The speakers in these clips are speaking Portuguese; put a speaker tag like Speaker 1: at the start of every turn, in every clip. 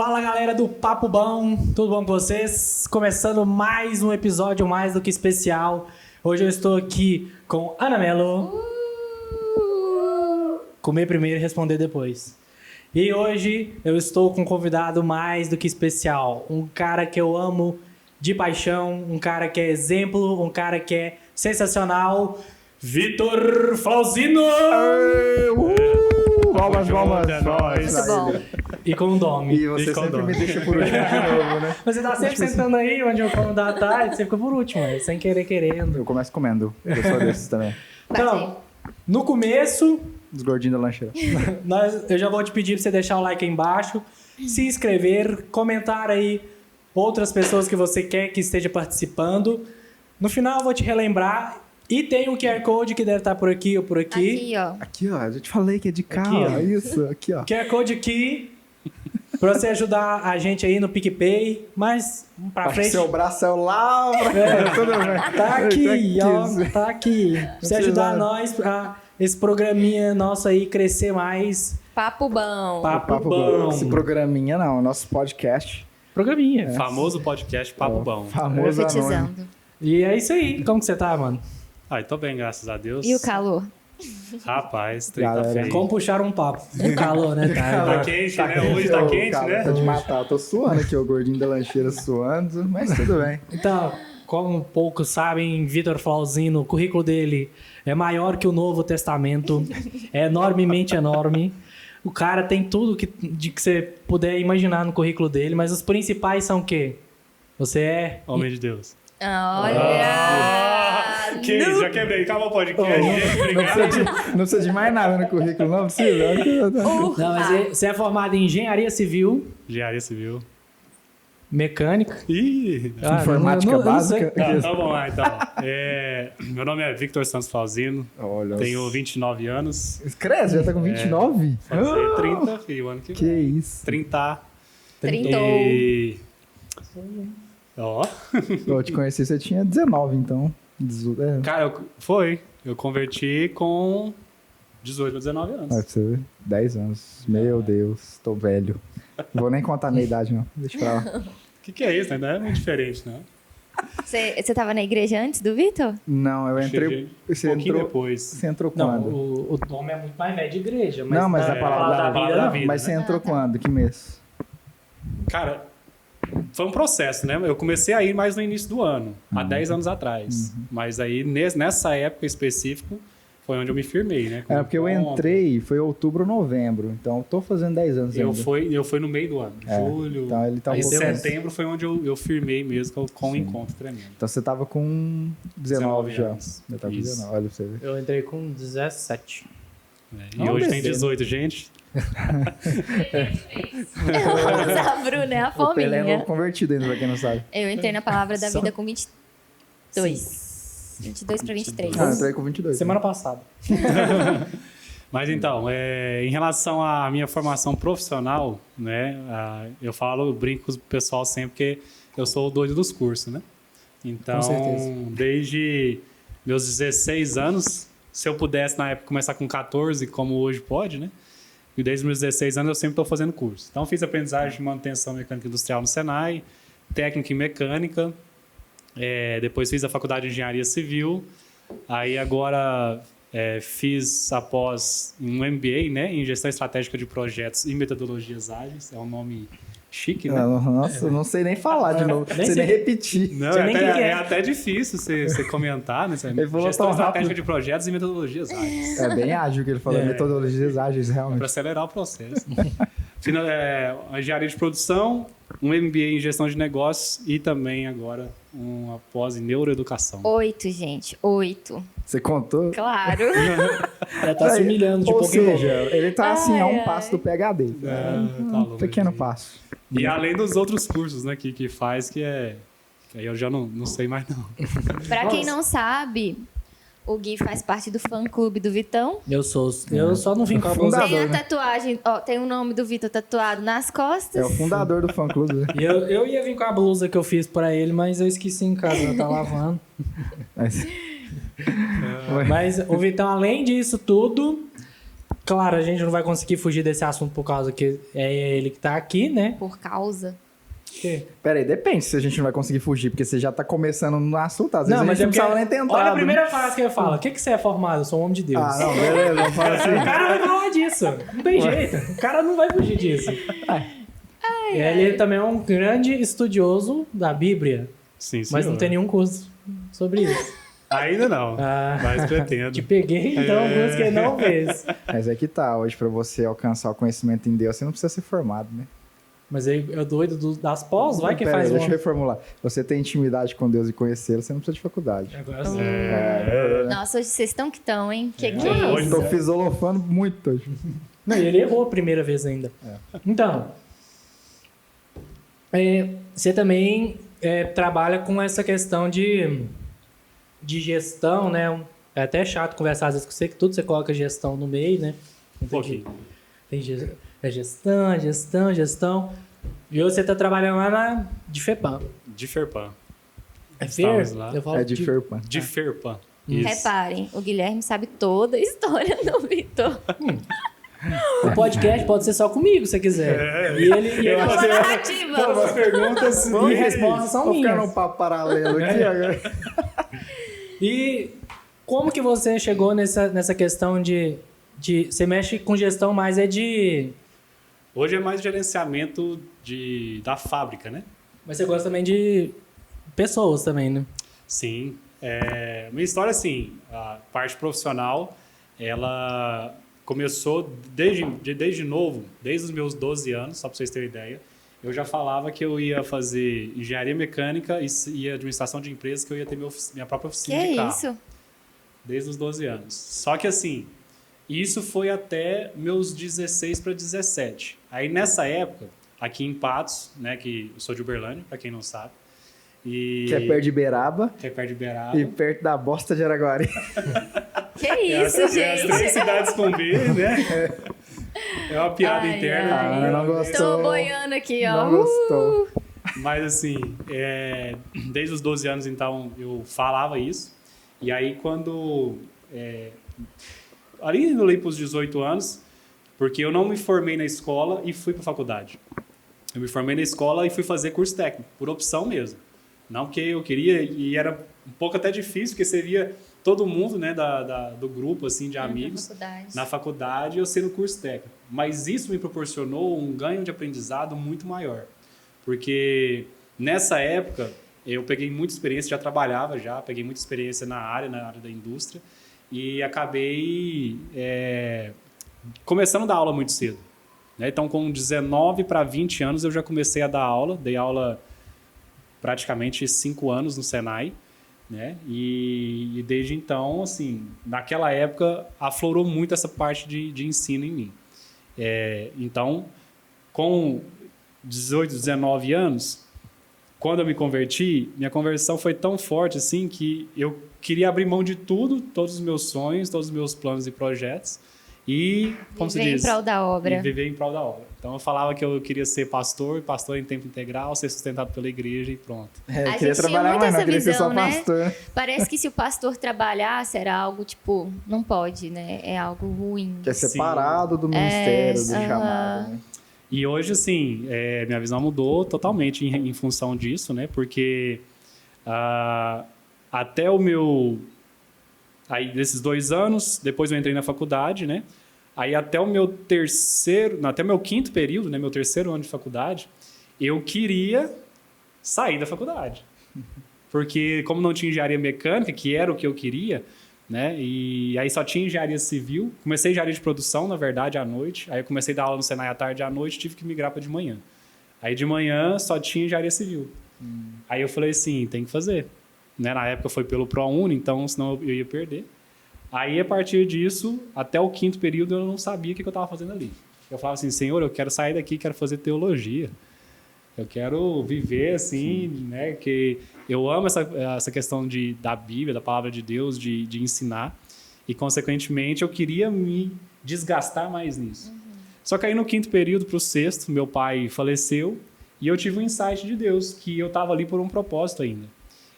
Speaker 1: Fala galera do Papo Bom, tudo bom com vocês? Começando mais um episódio mais do que especial. Hoje eu estou aqui com Ana Mello. Comer primeiro e responder depois. E hoje eu estou com um convidado mais do que especial. Um cara que eu amo de paixão, um cara que é exemplo, um cara que é sensacional. Vitor Flauzino!
Speaker 2: Palmas.
Speaker 3: Muito bom.
Speaker 1: E com o Domi.
Speaker 2: E você sempre me deixa por último de novo, né?
Speaker 1: Mas você tá sempre sentando aí onde o convidado tá, e você fica por último, sem querer querendo.
Speaker 2: Eu começo comendo. Eu sou desses também.
Speaker 1: Então, no começo,
Speaker 2: Dos gordinhos da lancheira.
Speaker 1: eu já vou te pedir pra você deixar o like aí embaixo, se inscrever, comentar aí outras pessoas que você quer que esteja participando. No final eu vou te relembrar. E tem um QR Code que deve estar por aqui ou por aqui.
Speaker 3: Aqui, ó.
Speaker 2: Aqui, ó. Eu te falei que é de cá,
Speaker 1: Aqui, ó.
Speaker 2: ó. Isso, aqui, ó.
Speaker 1: QR Code aqui, pra você ajudar a gente aí no PicPay. Mas, pra
Speaker 2: Acho que
Speaker 1: frente...
Speaker 2: seu braço é o lá. Tudo bem.
Speaker 1: Tá aqui, ó.
Speaker 2: Tá
Speaker 1: Tá aqui. Pra você ajudar nós a esse programinha nosso aí crescer mais.
Speaker 3: Papo bom.
Speaker 1: Papo bom.
Speaker 2: Esse programinha não, o nosso podcast.
Speaker 1: Programinha.
Speaker 4: Famoso podcast Papo Bom.
Speaker 2: Famoso anônimo.
Speaker 3: Profetizando.
Speaker 1: E é isso aí. Como que você tá, mano?
Speaker 4: Tô bem, graças a Deus.
Speaker 3: E o calor?
Speaker 4: Rapaz, trem tá
Speaker 2: Galera,
Speaker 4: feio.
Speaker 1: Como puxar um papo? O calor, né?
Speaker 4: Tá quente, né? Hoje tá
Speaker 2: Ô,
Speaker 4: quente,
Speaker 2: cara,
Speaker 4: né?
Speaker 2: Tá de matar. Eu tô suando aqui, o gordinho da lancheira suando, mas tudo bem.
Speaker 1: Então, como poucos sabem, Vitor Flauzino, o currículo dele é maior que o Novo Testamento. É enormemente enorme. O cara tem tudo de que você puder imaginar no currículo dele, mas os principais são o quê? Você é...
Speaker 4: Homem de Deus.
Speaker 3: Olha!
Speaker 4: Que isso, já quebrei. Acabou o podcast, gente.
Speaker 2: Não precisa de mais nada no currículo, não precisa.
Speaker 1: Não, mas você é formado em Engenharia Civil,
Speaker 4: Engenharia Civil.
Speaker 1: Mecânica.
Speaker 4: Ih!
Speaker 2: Informática básica.
Speaker 4: Tá bom lá, então. Meu nome é Victor Santos Flauzino.
Speaker 2: Olha.
Speaker 4: Tenho 29 anos.
Speaker 2: Cresce, já tá com 29?
Speaker 4: Fazer 30, filho, ano que
Speaker 2: Que
Speaker 4: vem.
Speaker 2: isso.
Speaker 4: 30.
Speaker 3: Trintou.
Speaker 4: E... Ó.
Speaker 2: Eu te conheci, você tinha 19, então.
Speaker 4: Cara, eu converti com 18 ou 19 anos.
Speaker 2: Pra você ver, 10 anos. Meu Deus, tô velho. Não vou nem contar a minha idade, não. Deixa pra lá.
Speaker 4: O que é isso, né? Não é muito diferente, não.
Speaker 3: Você tava na igreja antes do Vitor?
Speaker 2: Não, eu entrei.
Speaker 4: Cheguei
Speaker 2: Você
Speaker 4: um pouquinho
Speaker 2: entrou,
Speaker 4: depois.
Speaker 2: você entrou
Speaker 1: Não,
Speaker 2: quando?
Speaker 1: o nome é muito mais velho de igreja. Mas
Speaker 2: Não, mas
Speaker 1: na
Speaker 2: a palavra
Speaker 4: da vida,
Speaker 2: Mas você
Speaker 4: né?
Speaker 2: entrou quando? Que mês?
Speaker 4: Cara, foi um processo, né? Eu comecei a ir mais no início do ano, há 10 anos atrás. Mas aí, nessa época específica, foi onde eu me firmei, né?
Speaker 2: É, porque eu entrei, foi outubro ou novembro. Então, eu tô fazendo 10 anos
Speaker 4: Eu
Speaker 2: ainda.
Speaker 4: fui no meio do ano, julho.
Speaker 2: Então, ele tá um
Speaker 4: aí
Speaker 2: pouco antes.
Speaker 4: setembro foi onde eu firmei mesmo com um
Speaker 2: Sim.
Speaker 4: encontro tremendo.
Speaker 2: Então, você tava com 19 já.
Speaker 4: anos.
Speaker 2: Eu tava com
Speaker 4: Isso.
Speaker 2: 19, olha pra você ver.
Speaker 1: Eu entrei com 17.
Speaker 4: E
Speaker 2: Não,
Speaker 4: hoje tem
Speaker 2: besteira.
Speaker 4: 18, gente.
Speaker 3: Mas a Bruna é a
Speaker 2: O Pelé é novo
Speaker 3: fominha.
Speaker 2: convertido ainda, pra quem não sabe.
Speaker 3: Eu entrei na palavra da vida com 22. 22 pra 23.
Speaker 2: Ah, eu entrei com 22.
Speaker 1: Semana passada.
Speaker 4: Mas então, em relação à minha formação profissional, né, eu brinco com o pessoal sempre que eu sou o doido dos cursos, né? Então,
Speaker 1: Com certeza.
Speaker 4: desde meus 16 anos, se eu pudesse na época começar com 14, como hoje pode, né? E desde meus 16 anos eu sempre estou fazendo curso. Então, fiz aprendizagem de manutenção mecânica industrial no Senai, técnica em mecânica, depois fiz a faculdade de engenharia civil, aí agora fiz após um MBA, né, em gestão estratégica de projetos e metodologias ágeis, é um nome chique, né?
Speaker 2: Nossa, eu não sei nem falar de novo.
Speaker 1: Nem
Speaker 2: Não sei
Speaker 1: sei.
Speaker 2: nem repetir.
Speaker 4: Não,
Speaker 1: Sei nem o que que é.
Speaker 4: é até difícil você comentar, né?
Speaker 2: Ele falou
Speaker 4: Gestão
Speaker 2: tão
Speaker 4: estratégica
Speaker 2: rápido.
Speaker 4: de projetos e metodologias ágeis.
Speaker 2: É bem ágil que ele falou, metodologias ágeis,
Speaker 4: Para
Speaker 2: realmente.
Speaker 4: acelerar o processo. A engenharia de produção, um MBA em gestão de negócios e também agora uma pós em neuroeducação.
Speaker 3: 8, gente. 8.
Speaker 2: Você contou?
Speaker 3: Claro.
Speaker 1: Ela tá se humilhando de
Speaker 2: Ou
Speaker 1: pouco em pouco.
Speaker 2: seja, ele tá assim a um
Speaker 3: Ai,
Speaker 2: passo do PhD.
Speaker 4: Tá louco.
Speaker 2: Pequeno passo.
Speaker 4: E além dos outros cursos, né, que faz, que aí eu já não sei mais não.
Speaker 3: Pra quem não sabe, o Gui faz parte do fã-clube do Vitão.
Speaker 1: Eu só não vim com a blusa.
Speaker 2: Fundador,
Speaker 3: Tem a
Speaker 2: né?
Speaker 3: tatuagem, ó, tem o nome do Vitor tatuado nas costas.
Speaker 2: É o fundador do fã-clube. Né?
Speaker 1: E eu ia vir com a blusa que eu fiz pra ele, mas eu esqueci em casa, ela tá lavando.
Speaker 2: Mas-
Speaker 1: Mas o Vitão, além disso tudo, Claro, a gente não vai conseguir fugir desse assunto por causa que é ele que tá aqui, né?
Speaker 3: Por causa.
Speaker 2: Pera aí, depende se a gente não vai conseguir fugir, porque você já tá começando no assunto, às vezes
Speaker 1: Não,
Speaker 2: a
Speaker 1: mas
Speaker 2: gente
Speaker 1: é
Speaker 2: não precisava nem
Speaker 1: porque...
Speaker 2: tentar.
Speaker 1: Olha a
Speaker 2: né?
Speaker 1: primeira frase que ele fala. O que você é formado? Eu sou um homem de Deus.
Speaker 2: Ah, não, beleza, vamos falar
Speaker 1: O
Speaker 2: assim.
Speaker 1: cara vai falar disso. Não tem jeito. O cara não vai fugir disso. Ele também é um grande estudioso da Bíblia,
Speaker 4: Sim,
Speaker 1: mas
Speaker 4: senhor.
Speaker 1: não tem nenhum curso sobre isso.
Speaker 4: Ainda não,
Speaker 1: Ah.
Speaker 4: mas pretendo.
Speaker 1: Te peguei, então, um curso que ele não fez.
Speaker 2: Mas é que tá, hoje pra você alcançar o conhecimento em Deus, você não precisa ser formado, né?
Speaker 1: Mas aí é doido das pós, vai que
Speaker 2: Pera
Speaker 1: faz
Speaker 2: aí, deixa eu
Speaker 1: uma...
Speaker 2: reformular. Você tem intimidade com Deus e conhecê-lo, você não precisa de faculdade.
Speaker 1: Agora sim.
Speaker 3: Nossa, hoje vocês estão que estão, hein? Que é
Speaker 2: Hoje
Speaker 3: isso?
Speaker 2: tô fisolofando muito hoje.
Speaker 1: Não, e ele errou a primeira vez ainda. Então, você também trabalha com essa questão de gestão, né? É até chato conversar às vezes com você, que tudo você coloca gestão no meio, né?
Speaker 4: Um pouquinho.
Speaker 1: Tem gestão. E hoje você tá trabalhando lá de FEPAM.
Speaker 4: De Ferpan.
Speaker 1: É Fer?
Speaker 4: Estamos lá.
Speaker 1: Eu falo
Speaker 2: É de Ferpan.
Speaker 4: De Ferpan. Isso.
Speaker 3: Reparem, o Guilherme sabe toda a história do Vitor.
Speaker 1: O podcast pode ser só comigo, se você quiser. E ele
Speaker 2: Eu acho que
Speaker 3: Narrativa.
Speaker 4: As perguntas
Speaker 1: e respostas são
Speaker 2: Vou ficar
Speaker 1: minhas.
Speaker 2: num papo paralelo aqui agora.
Speaker 1: E como que você chegou nessa questão de... Você mexe com gestão, mas
Speaker 4: Hoje é mais gerenciamento da fábrica, né?
Speaker 1: Mas você gosta também de pessoas também, né?
Speaker 4: Sim. Minha história, assim, a parte profissional, ela começou desde novo, desde os meus 12 anos, só para vocês terem ideia. Eu já falava que eu ia fazer engenharia mecânica e administração de empresas, que eu ia ter minha própria oficina
Speaker 3: Que
Speaker 4: de carro.
Speaker 3: isso?
Speaker 4: Desde os 12 anos. Só que assim, isso foi até meus 16 para 17. Aí nessa época, aqui em Patos, né, que eu sou de Uberlândia, para quem não sabe. E
Speaker 2: Que é perto de Beraba
Speaker 4: que é perto de Beraba.
Speaker 2: e perto da bosta de Araguari.
Speaker 3: Que isso,
Speaker 4: As
Speaker 3: gente?
Speaker 4: três cidades com B, né? É uma piada
Speaker 3: Ai,
Speaker 4: interna.
Speaker 2: A Ana não gostou.
Speaker 3: Tô boiando aqui, ó.
Speaker 2: Não gostou.
Speaker 4: Mas assim, desde os 12 anos, então, eu falava isso. E aí, quando... ali eu li para os 18 anos, porque eu não me formei na escola e fui para a faculdade. Eu me formei na escola e fui fazer curso técnico, por opção mesmo. Não porque eu queria, e era um pouco até difícil, porque você via todo mundo, né, do grupo, assim, de amigos, na faculdade, eu sei no curso técnico. Mas isso me proporcionou um ganho de aprendizado muito maior. Porque nessa época, eu peguei muita experiência, já trabalhava peguei muita experiência na área da indústria, e acabei começando a dar aula muito cedo. Né? Então, com 19 para 20 anos, eu já comecei a dar aula, dei aula praticamente 5 anos no Senai, né? E desde então, assim, naquela época, aflorou muito essa parte de ensino em mim. Então, com 18, 19 anos, quando eu me converti, minha conversão foi tão forte assim que eu queria abrir mão de tudo, todos os meus sonhos, todos os meus planos e projetos, e, como se
Speaker 3: Viver
Speaker 4: diz,
Speaker 3: em prol da obra.
Speaker 4: e viver em prol da obra. Então eu falava que eu queria ser pastor em tempo integral, ser sustentado pela igreja e pronto.
Speaker 2: Eu
Speaker 3: A
Speaker 2: queria
Speaker 3: gente tinha
Speaker 2: trabalhar
Speaker 3: muito
Speaker 2: mais, não
Speaker 3: essa
Speaker 2: queria ser só
Speaker 3: visão, né?
Speaker 2: pastor.
Speaker 3: Parece que se o pastor trabalhasse era algo, tipo, não pode, né? É algo ruim.
Speaker 2: Que é
Speaker 4: Sim.
Speaker 2: separado do ministério, do
Speaker 3: aham.
Speaker 2: chamado. Né?
Speaker 4: E hoje, assim, minha visão mudou totalmente em função disso, né? Porque até o meu... Aí, desses 2 anos, depois eu entrei na faculdade, né? Aí, até o meu até o meu 5º período, né? Meu 3º ano de faculdade, eu queria sair da faculdade. Porque, como não tinha engenharia mecânica, que era o que eu queria, né? E aí só tinha engenharia civil. Comecei engenharia de produção, na verdade, à noite. Aí eu comecei a dar aula no Senai à tarde e à noite, tive que migrar para de manhã. Aí de manhã só tinha engenharia civil. Aí eu falei assim, tem que fazer. Né? Na época foi pelo ProUni, então senão eu ia perder. Aí a partir disso, até o 5º período eu não sabia o que eu estava fazendo ali. Eu falava assim, Senhor, eu quero sair daqui, quero fazer teologia. Eu quero viver assim, né? Que eu amo essa questão da Bíblia, da palavra de Deus, de ensinar. E, consequentemente, eu queria me desgastar mais nisso. Só que aí, no 5º período para o 6º, meu pai faleceu e eu tive um insight de Deus, que eu estava ali por um propósito ainda.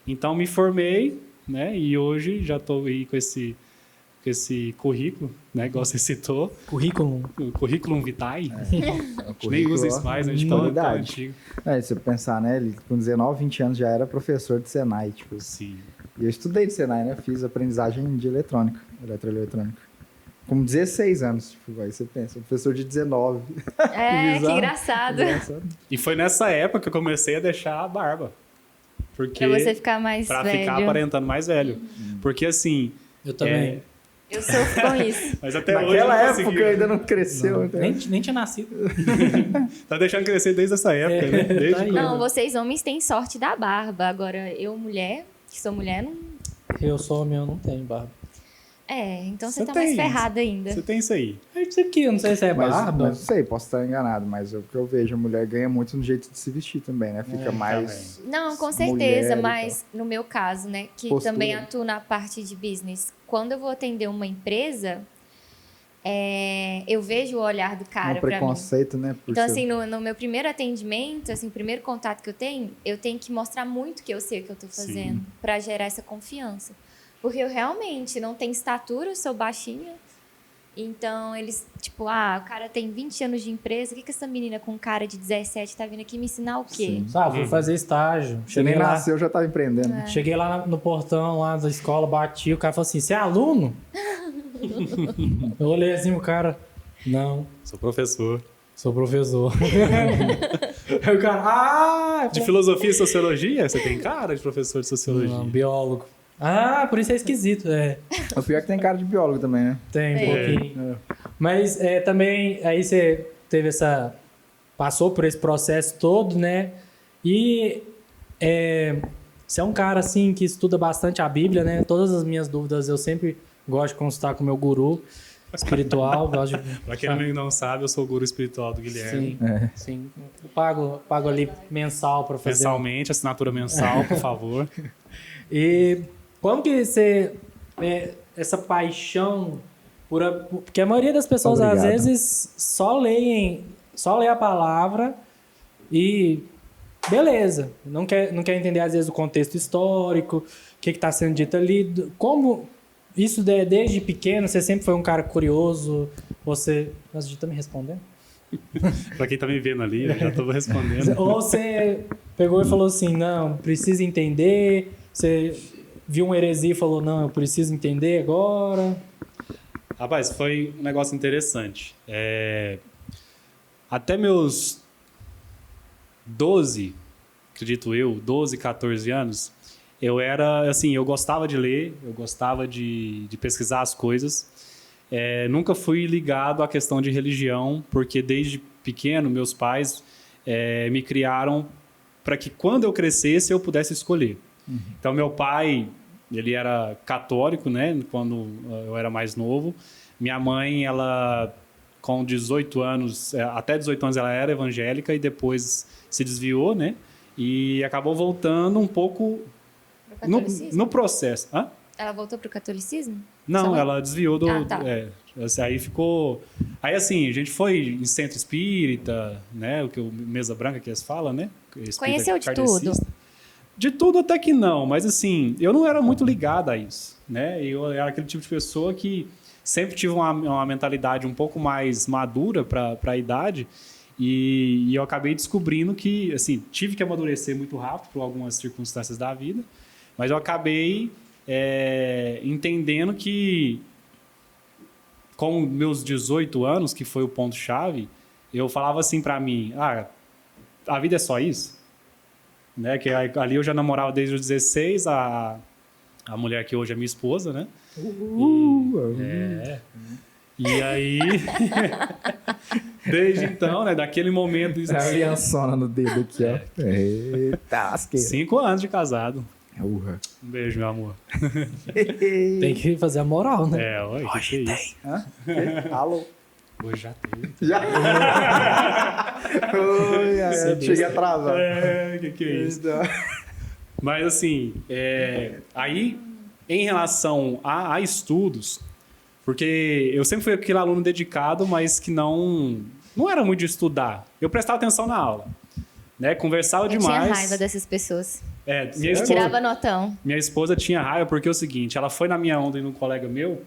Speaker 4: Então, me formei, né? E hoje já estou aí com esse currículo, né? Igual você citou,
Speaker 1: Currículo.
Speaker 4: o currículo vitae.
Speaker 2: O
Speaker 4: A gente nem
Speaker 2: currículo,
Speaker 4: usa
Speaker 2: ó,
Speaker 4: isso mais, né? A gente fala tão
Speaker 2: novidade.
Speaker 4: antigo.
Speaker 2: Se você pensar, né? Ele com 19, 20 anos já era professor de Senai, tipo.
Speaker 4: Sim.
Speaker 2: E eu estudei de Senai, né? Fiz aprendizagem de eletrônica, eletroeletrônica. Com 16 anos, tipo, aí você pensa, professor de 19.
Speaker 3: É, que
Speaker 2: Bizarro.
Speaker 3: engraçado.
Speaker 2: Engraçado.
Speaker 4: E foi nessa época que eu comecei a deixar a barba. Porque,
Speaker 3: Pra você ficar mais
Speaker 4: pra
Speaker 3: velho.
Speaker 4: ficar aparentando mais velho. Porque assim...
Speaker 1: Eu também.
Speaker 3: Eu sofro com isso.
Speaker 4: Mas até hoje eu
Speaker 2: Naquela
Speaker 4: não
Speaker 2: época
Speaker 4: consegui,
Speaker 2: ainda não cresceu.
Speaker 1: Não,
Speaker 2: então.
Speaker 1: nem tinha nascido.
Speaker 4: Tá deixando crescer desde essa época, né?
Speaker 1: Tá
Speaker 4: Desde
Speaker 1: aí.
Speaker 3: Não, vocês homens têm sorte da barba. Agora, eu, mulher, que sou mulher, não...
Speaker 1: Eu sou homem, eu não tenho barba.
Speaker 3: É, então você
Speaker 4: Você
Speaker 3: tá mais
Speaker 4: tem.
Speaker 3: ferrado ainda.
Speaker 4: Você tem isso aí.
Speaker 1: Isso aqui, eu não sei se é
Speaker 2: Mas
Speaker 1: barba.
Speaker 2: não sei, posso estar enganado, mas o que eu vejo, a mulher ganha muito no jeito de se vestir também, né? Fica mais...
Speaker 3: Não, com
Speaker 2: mulher
Speaker 3: certeza,
Speaker 2: e
Speaker 3: mas no meu caso, né, que
Speaker 2: Postura.
Speaker 3: também atuo na parte de business, quando eu vou atender uma empresa, eu vejo o olhar do cara
Speaker 2: um
Speaker 3: pra mim.
Speaker 2: preconceito, né? por
Speaker 3: Então,
Speaker 2: ser-
Speaker 3: assim, no meu primeiro atendimento, assim, o primeiro contato que eu tenho que mostrar muito que eu sei o que eu tô fazendo, pra gerar essa confiança. Porque eu realmente não tenho estatura, eu sou baixinha. Então, eles, tipo, o cara tem 20 anos de empresa, o que essa menina com cara de 17 tá vindo aqui me ensinar o quê?
Speaker 2: Sim.
Speaker 1: Sabe, fui fazer estágio.
Speaker 2: Você nem nasceu, já tava empreendendo.
Speaker 3: É.
Speaker 1: Cheguei lá no portão lá da escola, bati, o cara falou assim, você é aluno? Eu olhei assim o cara, não,
Speaker 4: Sou professor.
Speaker 1: sou professor. Aí o cara,
Speaker 4: De filosofia e sociologia? Você tem cara de professor de sociologia.
Speaker 1: não, biólogo. Por isso é esquisito,
Speaker 2: O pior é que tem cara de biólogo também, né?
Speaker 1: tem um
Speaker 3: É.
Speaker 1: pouquinho. Mas também, aí você teve passou por esse processo todo, né? E você é um cara, assim, que estuda bastante a Bíblia, né? Todas as minhas dúvidas eu sempre gosto de consultar com o meu guru espiritual. Gosto de...
Speaker 4: Pra quem não sabe, eu sou o guru espiritual do Guilherme.
Speaker 1: Sim,
Speaker 2: É.
Speaker 1: sim. Eu pago ali mensal para fazer.
Speaker 4: Mensalmente, assinatura mensal, por favor.
Speaker 1: E como que você... essa paixão porque a maioria das pessoas, às
Speaker 2: Obrigado.
Speaker 1: vezes, só lê a palavra e... Beleza. Não quer entender, às vezes, o contexto histórico, o que está sendo dito ali. Como isso desde pequeno, você sempre foi um cara curioso, você... Nossa, já tá me respondendo?
Speaker 4: Pra quem tá me vendo ali, eu já tô respondendo.
Speaker 1: Ou você pegou e falou assim, não, precisa entender. Você viu uma heresia e falou, não, eu preciso entender agora.
Speaker 4: Rapaz, foi um negócio interessante. Até meus 12, acredito eu, 12, 14 anos, eu era, assim, eu gostava de ler, eu gostava de pesquisar as coisas. Nunca fui ligado à questão de religião, porque desde pequeno, meus pais me criaram para que quando eu crescesse, eu pudesse escolher. Uhum. Então, meu pai, ele era católico, né, quando eu era mais novo. Minha mãe, ela, com 18 anos, até 18 anos ela era evangélica e depois se desviou, né, e acabou voltando um pouco no processo. Hã?
Speaker 3: Ela voltou pro catolicismo?
Speaker 4: Não, ela desviou do...
Speaker 3: tá.
Speaker 4: Aí ficou... Aí, assim, a gente foi em centro espírita, né? O mesa branca que eles falam, né? Espírita
Speaker 3: Conheceu de
Speaker 4: kardecista.
Speaker 3: tudo?
Speaker 4: De tudo até que não, mas assim, eu não era muito ligado a isso, né? Eu era aquele tipo de pessoa que sempre tive uma mentalidade um pouco mais madura para a idade e eu acabei descobrindo que, assim, tive que amadurecer muito rápido por algumas circunstâncias da vida, mas eu acabei entendendo que com meus 18 anos, que foi o ponto-chave, eu falava assim para mim, a vida é só isso? Né? Que ali eu já namorava desde os 16, a mulher que hoje é minha esposa, né? E aí, desde então, né, daquele momento...
Speaker 2: A aliançona no dedo aqui, ó. Eita, asqueira.
Speaker 4: 5 anos de casado.
Speaker 2: Urra.
Speaker 4: Um beijo, meu amor.
Speaker 1: Tem que fazer a moral, né?
Speaker 4: Hoje tem. Isso?
Speaker 2: Alô?
Speaker 4: Hoje já teve.
Speaker 2: Já? Oi, cheguei atrasado.
Speaker 4: Que é isso? Mas assim, aí, em relação a estudos, porque eu sempre fui aquele aluno dedicado, mas que não era muito de estudar. Eu prestava atenção na aula, né? Conversava demais.
Speaker 3: Tinha raiva dessas pessoas.
Speaker 4: Minha esposa,
Speaker 3: Tirava notão.
Speaker 4: minha esposa tinha raiva porque é o seguinte, ela foi na minha onda e num colega meu,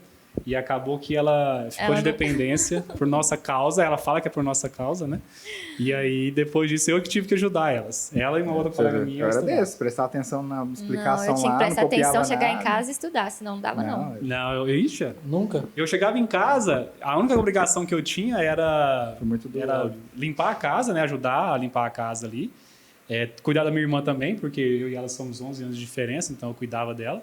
Speaker 4: E acabou que ela ficou de dependência por nossa causa. Ela fala que é por nossa causa, né? E aí, depois disso, eu que tive que ajudar elas. Ela e uma outra colega minha.
Speaker 2: Eu era desse, prestar atenção na explicação lá.
Speaker 3: Não, eu tinha que prestar atenção, chegar
Speaker 2: nada.
Speaker 3: em casa e estudar, senão não dava, não.
Speaker 4: Ixi,
Speaker 1: Nunca.
Speaker 4: eu chegava em casa, a única obrigação que eu tinha era
Speaker 2: Foi muito duro.
Speaker 4: era limpar a casa, né? Ajudar a limpar a casa ali. Cuidar da minha irmã também, porque eu e ela somos 11 anos de diferença, então eu cuidava dela.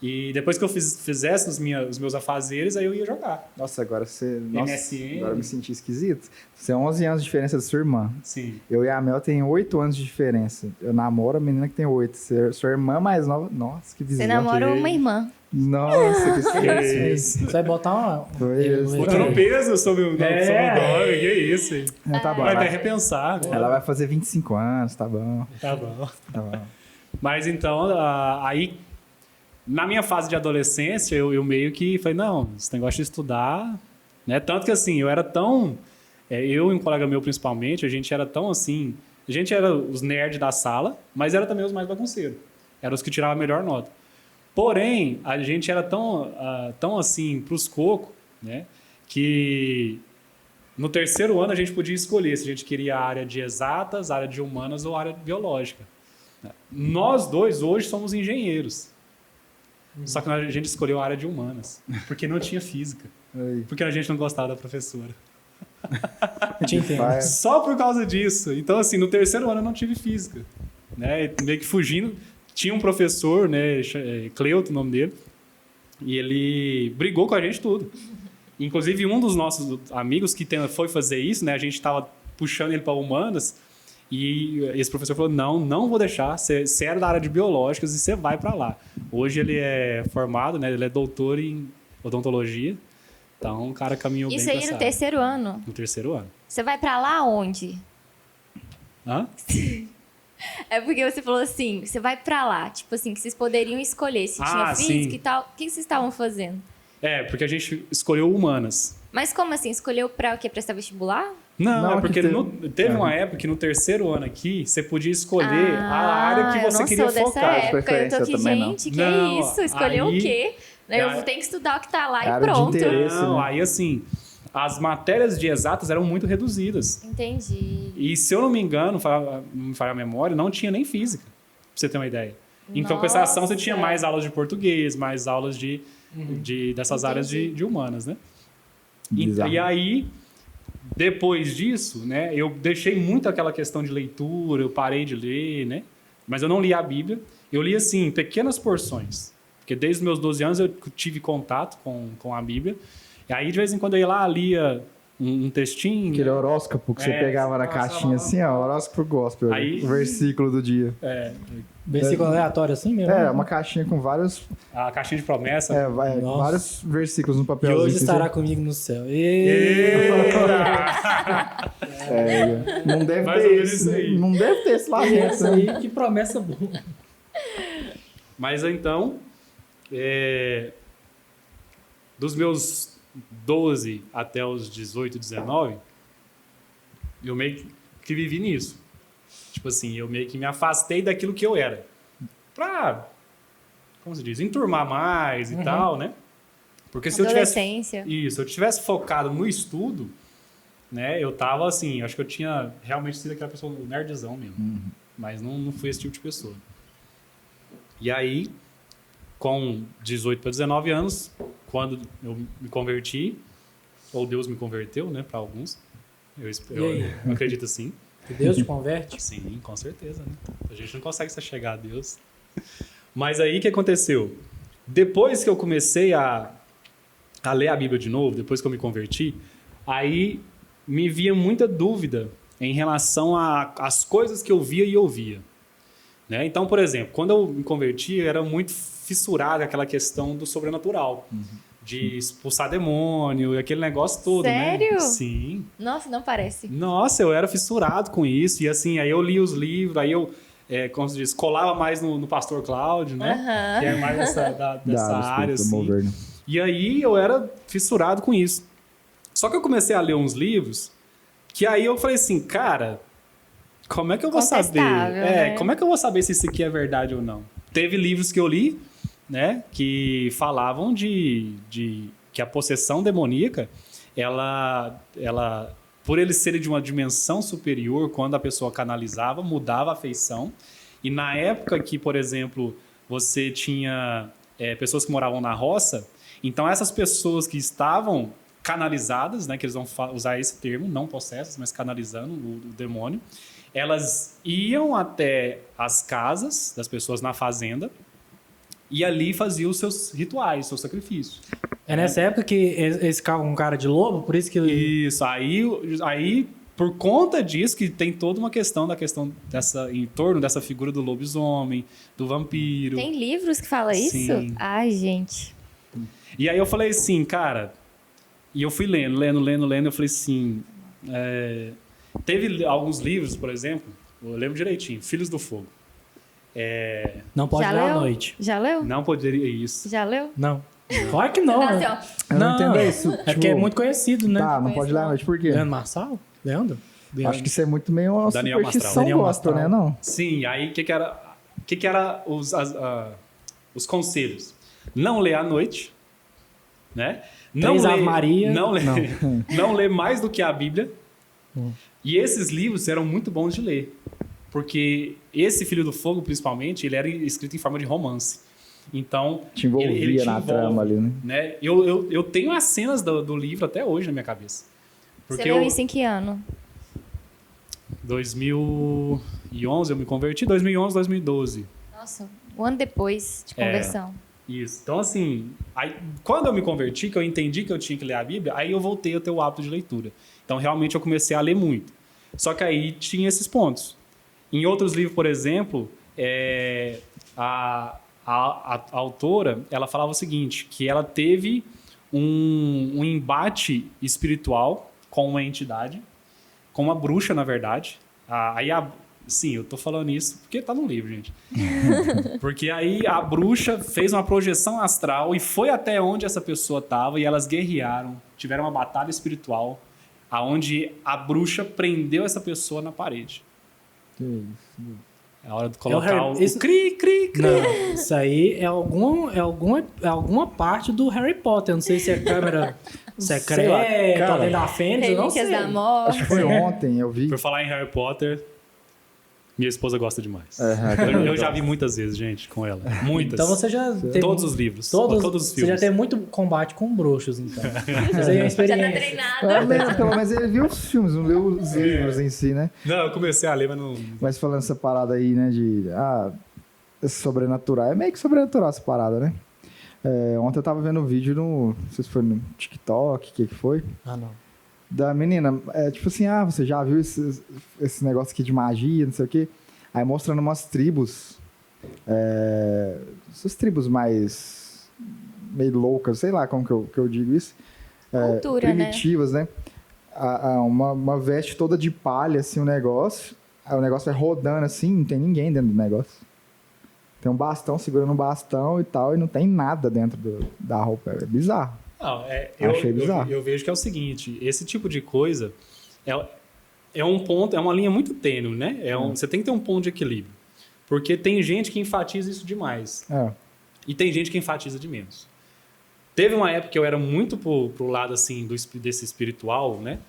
Speaker 4: E depois que eu fizesse os meus afazeres, aí eu ia jogar.
Speaker 2: Nossa, agora você... Nossa,
Speaker 4: MSN.
Speaker 2: agora eu me senti esquisito. Você é 11 anos de diferença da sua irmã.
Speaker 4: Sim.
Speaker 2: Eu e a Mel tem 8 anos de diferença. Eu namoro a menina que tem 8. Sua irmã mais nova... Nossa, que visão.
Speaker 3: Você namora uma irmã.
Speaker 2: Nossa, que esquisito.
Speaker 1: Você vai botar uma...
Speaker 2: Foi isso.
Speaker 4: Botando peso sobre o nome, que isso.
Speaker 2: Tá bom.
Speaker 4: Vai até repensar.
Speaker 2: Ela vai fazer 25 anos, tá bom.
Speaker 4: Tá bom.
Speaker 2: Tá bom.
Speaker 4: Mas então, aí, na minha fase de adolescência, eu meio que falei, não, esse negócio de estudar, né? Tanto que assim, eu era tão... eu e um colega meu, principalmente, a gente era tão assim... A gente era os nerds da sala, mas era também os mais bagunceiros. Eram os que tiravam a melhor nota. Porém, a gente era tão assim, pros cocos, né? Que no terceiro ano a gente podia escolher se a gente queria a área de exatas, área de humanas ou área biológica. Nós dois hoje somos engenheiros. Só que a gente escolheu a área de humanas, porque não tinha física.
Speaker 2: Aí.
Speaker 4: Porque a gente não gostava da professora.
Speaker 1: Te entendo.
Speaker 2: Vai.
Speaker 4: Só por causa disso. Então, assim, no terceiro ano eu não tive física. Né? Meio que fugindo. Tinha um professor, né, Cleuto, o nome dele, e ele brigou com a gente tudo. Inclusive, um dos nossos amigos que foi fazer isso, né, a gente estava puxando ele para humanas, e esse professor falou, não vou deixar, você era da área de biológicas e você vai para lá. Hoje ele é formado, né, ele é doutor em odontologia, então o cara caminhou bem
Speaker 3: Isso
Speaker 4: pra
Speaker 3: aí
Speaker 4: essa
Speaker 3: no
Speaker 4: área.
Speaker 3: terceiro ano.
Speaker 4: No terceiro ano.
Speaker 3: Você vai pra lá onde?
Speaker 4: Hã?
Speaker 3: É porque você falou assim, você vai pra lá. Tipo assim, que vocês poderiam escolher se tinha física
Speaker 4: sim.
Speaker 3: e tal. O que vocês estavam fazendo?
Speaker 4: Porque a gente escolheu humanas.
Speaker 3: Mas como assim? Escolheu pra o quê? Prestar vestibular?
Speaker 4: Não,
Speaker 2: Não,
Speaker 4: é porque
Speaker 2: que
Speaker 4: teve uma época que no terceiro ano aqui, você podia escolher a área que você queria
Speaker 3: eu não sou
Speaker 4: focar.
Speaker 3: dessa época. Eu tô aqui,
Speaker 2: Também não.
Speaker 3: gente, que
Speaker 4: Não,
Speaker 3: isso? Escolheu
Speaker 4: aí-
Speaker 3: o quê? Eu
Speaker 4: Aí-
Speaker 3: tenho que estudar o que tá lá
Speaker 2: Área
Speaker 3: e
Speaker 2: de
Speaker 3: pronto.
Speaker 2: interesse.
Speaker 4: Não,
Speaker 2: né?
Speaker 4: aí assim, as matérias de exatas eram muito reduzidas.
Speaker 3: Entendi.
Speaker 4: E se eu não me engano, não me falha a memória, não tinha nem física, pra você ter uma ideia. Então, com essa ação, você tinha
Speaker 3: Nossa.
Speaker 4: mais aulas de português, mais aulas dessas áreas de humanas, né?
Speaker 2: Bizarro.
Speaker 4: E aí, depois disso, né, eu deixei muito aquela questão de leitura, eu parei de ler, né? Mas eu não li a Bíblia. Eu li, assim, pequenas porções. Porque desde os meus 12 anos eu tive contato com a Bíblia. E aí, de vez em quando, eu ia lá, lia um textinho.
Speaker 2: Aquele horóscopo que você pegava na caixinha assim, ó, horóscopo gospel,
Speaker 4: Aí-
Speaker 2: o versículo do dia.
Speaker 1: Versículo aleatório assim mesmo?
Speaker 2: Uma caixinha com vários,
Speaker 4: A caixinha de promessa.
Speaker 1: Nossa.
Speaker 2: vários versículos no
Speaker 1: E
Speaker 2: papelzinho.
Speaker 1: hoje
Speaker 2: assim,
Speaker 1: estará
Speaker 2: você-
Speaker 1: comigo no céu.
Speaker 2: Não deve
Speaker 4: Mais
Speaker 2: ter
Speaker 4: ou menos
Speaker 2: esse,
Speaker 4: isso aí.
Speaker 2: não deve ter esse lá dentro.
Speaker 1: Essa
Speaker 2: né?
Speaker 1: aí, que promessa boa.
Speaker 4: Mas então, dos meus 12 até os 18, 19, eu meio que vivi nisso. Tipo assim, eu meio que me afastei daquilo que eu era. Pra, como se diz, enturmar mais e tal, né? Porque se eu tivesse...
Speaker 3: Adolescência.
Speaker 4: Isso, se eu tivesse focado no estudo, né? Eu tava assim, acho que eu tinha realmente sido aquela pessoa, o nerdzão mesmo. Mas não fui esse tipo de pessoa. E aí, com 18 para 19 anos, quando eu me converti, ou Deus me converteu, né, para alguns,
Speaker 1: E aí?
Speaker 4: eu acredito assim.
Speaker 1: Que Deus te converte?
Speaker 4: Sim, com certeza, né? A gente não consegue se chegar a Deus. Mas aí, o que aconteceu? Depois que eu comecei a ler a Bíblia de novo, depois que eu me converti, aí me via muita dúvida em relação às coisas que eu via e ouvia. Né? Então, por exemplo, quando eu me converti, eu era muito fissurado naquela questão do sobrenatural. De expulsar demônio e aquele negócio todo, né?
Speaker 3: Sério?
Speaker 4: Sim.
Speaker 3: Nossa, não parece.
Speaker 4: Nossa, eu era fissurado com isso. E assim, aí eu li os livros, aí eu, como se diz, colava mais no Pastor Cláudio, né?
Speaker 3: Aham.
Speaker 4: Que é mais dessa
Speaker 2: Dá,
Speaker 4: área,
Speaker 2: do
Speaker 4: assim.
Speaker 2: governo.
Speaker 4: E aí eu era fissurado com isso. Só que eu comecei a ler uns livros que aí eu falei assim, cara, como é que eu vou saber?
Speaker 3: Contestável, né?
Speaker 4: Como é que eu vou saber se isso aqui é verdade ou não? Teve livros que eu li, né, que falavam que que a possessão demoníaca, ela por eles serem de uma dimensão superior, quando a pessoa canalizava, mudava a feição. E na época que, por exemplo, você tinha pessoas que moravam na roça, então essas pessoas que estavam canalizadas, né, que eles vão usar esse termo, não possessas, mas canalizando o demônio, elas iam até as casas das pessoas na fazenda e ali faziam os seus rituais, seus sacrifícios.
Speaker 1: É nessa época que eles ficavam com cara de lobo, por isso que...
Speaker 4: Isso, aí por conta disso que tem toda uma questão em torno dessa figura do lobisomem, do vampiro.
Speaker 3: Tem livros que falam isso?
Speaker 4: Sim.
Speaker 3: Ai, gente.
Speaker 4: E aí eu falei assim, cara... E eu fui lendo, eu falei assim... teve alguns livros, por exemplo, eu lembro direitinho, Filhos do Fogo.
Speaker 1: Não pode
Speaker 3: Já
Speaker 1: ler à
Speaker 3: leu?
Speaker 1: noite.
Speaker 3: Já leu?
Speaker 4: Não poderia isso.
Speaker 3: Já leu?
Speaker 1: Não. Claro que não.
Speaker 3: Tá
Speaker 1: né?
Speaker 3: assim, ó.
Speaker 2: Eu não entendo isso.
Speaker 1: É porque é muito conhecido, né?
Speaker 2: Tá, não pode ler à noite, por quê?
Speaker 1: Leandro Marçal? Leandro?
Speaker 2: Acho que isso é muito meio uma
Speaker 4: Daniel
Speaker 2: superstição
Speaker 1: Mastral.
Speaker 2: gospel, né?
Speaker 1: Daniel
Speaker 2: Não.
Speaker 4: Sim, aí o que era os conselhos? Não ler à noite, né?
Speaker 1: Três Ave Maria.
Speaker 4: Não ler mais do que a Bíblia. E esses livros eram muito bons de ler. Porque esse Filho do Fogo, principalmente, ele era escrito em forma de romance. Então,
Speaker 2: Te envolvia
Speaker 4: ele te
Speaker 2: na
Speaker 4: envolve,
Speaker 2: trama ali, né?
Speaker 4: né? Eu tenho as cenas do livro até hoje na minha cabeça.
Speaker 3: Você leu isso em que ano?
Speaker 4: 2011 eu me converti, 2011, 2012.
Speaker 3: Nossa, um ano depois de conversão.
Speaker 4: Isso. Então, assim, aí, quando eu me converti, que eu entendi que eu tinha que ler a Bíblia, aí eu voltei a ter o hábito de leitura. Então, realmente, eu comecei a ler muito. Só que aí tinha esses pontos. Em outros livros, por exemplo, a autora, ela falava o seguinte, que ela teve um embate espiritual com uma entidade, com uma bruxa, na verdade. Sim, eu tô falando isso porque tá no livro, gente. Porque aí a bruxa fez uma projeção astral e foi até onde essa pessoa estava e elas guerrearam, tiveram uma batalha espiritual, aonde a bruxa prendeu essa pessoa na parede.
Speaker 2: Que isso.
Speaker 4: É a hora de colocar o
Speaker 1: Isso-
Speaker 4: cri, cri, cri.
Speaker 1: Não, isso aí é alguma parte do Harry Potter. Eu não sei se é câmera secreta,
Speaker 2: lá, cara.
Speaker 1: Ordem da Fênix, eu não sei.
Speaker 3: Relíquias da Morte.
Speaker 2: Acho que foi ontem, eu vi.
Speaker 4: Por falar em Harry Potter, minha esposa gosta demais.
Speaker 2: É,
Speaker 4: Eu já vi muitas vezes, gente, com ela. Muitas.
Speaker 1: Então você já teve...
Speaker 4: Todos os livros.
Speaker 1: Todos
Speaker 4: Todos os
Speaker 1: Você
Speaker 4: filmes.
Speaker 1: já tem muito combate com bruxos, então. Você tem uma
Speaker 3: Já tá
Speaker 1: experiência.
Speaker 3: treinado.
Speaker 2: Pelo menos ele viu os filmes, não leu os livros em si, né?
Speaker 4: Não, eu comecei a ler, mas não...
Speaker 2: Mas falando essa parada aí, né, esse sobrenatural, é meio que sobrenatural essa parada, né? Ontem eu tava vendo um vídeo não sei se foi no TikTok, o que foi,
Speaker 1: Ah, não.
Speaker 2: da menina, tipo assim, você já viu esse negócio aqui de magia, não sei o quê? Aí mostrando umas tribos, essas tribos mais meio loucas, sei lá como que eu digo isso,
Speaker 3: Cultura, né?
Speaker 2: primitivas, né? Uma veste toda de palha, assim, o negócio vai rodando assim, não tem ninguém dentro do negócio. Tem um bastão segurando um bastão e tal, e não tem nada dentro da roupa. É bizarro.
Speaker 4: Não,
Speaker 2: Achei bizarro.
Speaker 4: eu vejo que é o seguinte, esse tipo de coisa é um ponto, é uma linha muito tênue, né? Você tem que ter um ponto de equilíbrio. Porque tem gente que enfatiza isso demais. E tem gente que enfatiza de menos. Teve uma época que eu era muito pro lado assim desse espiritual, né?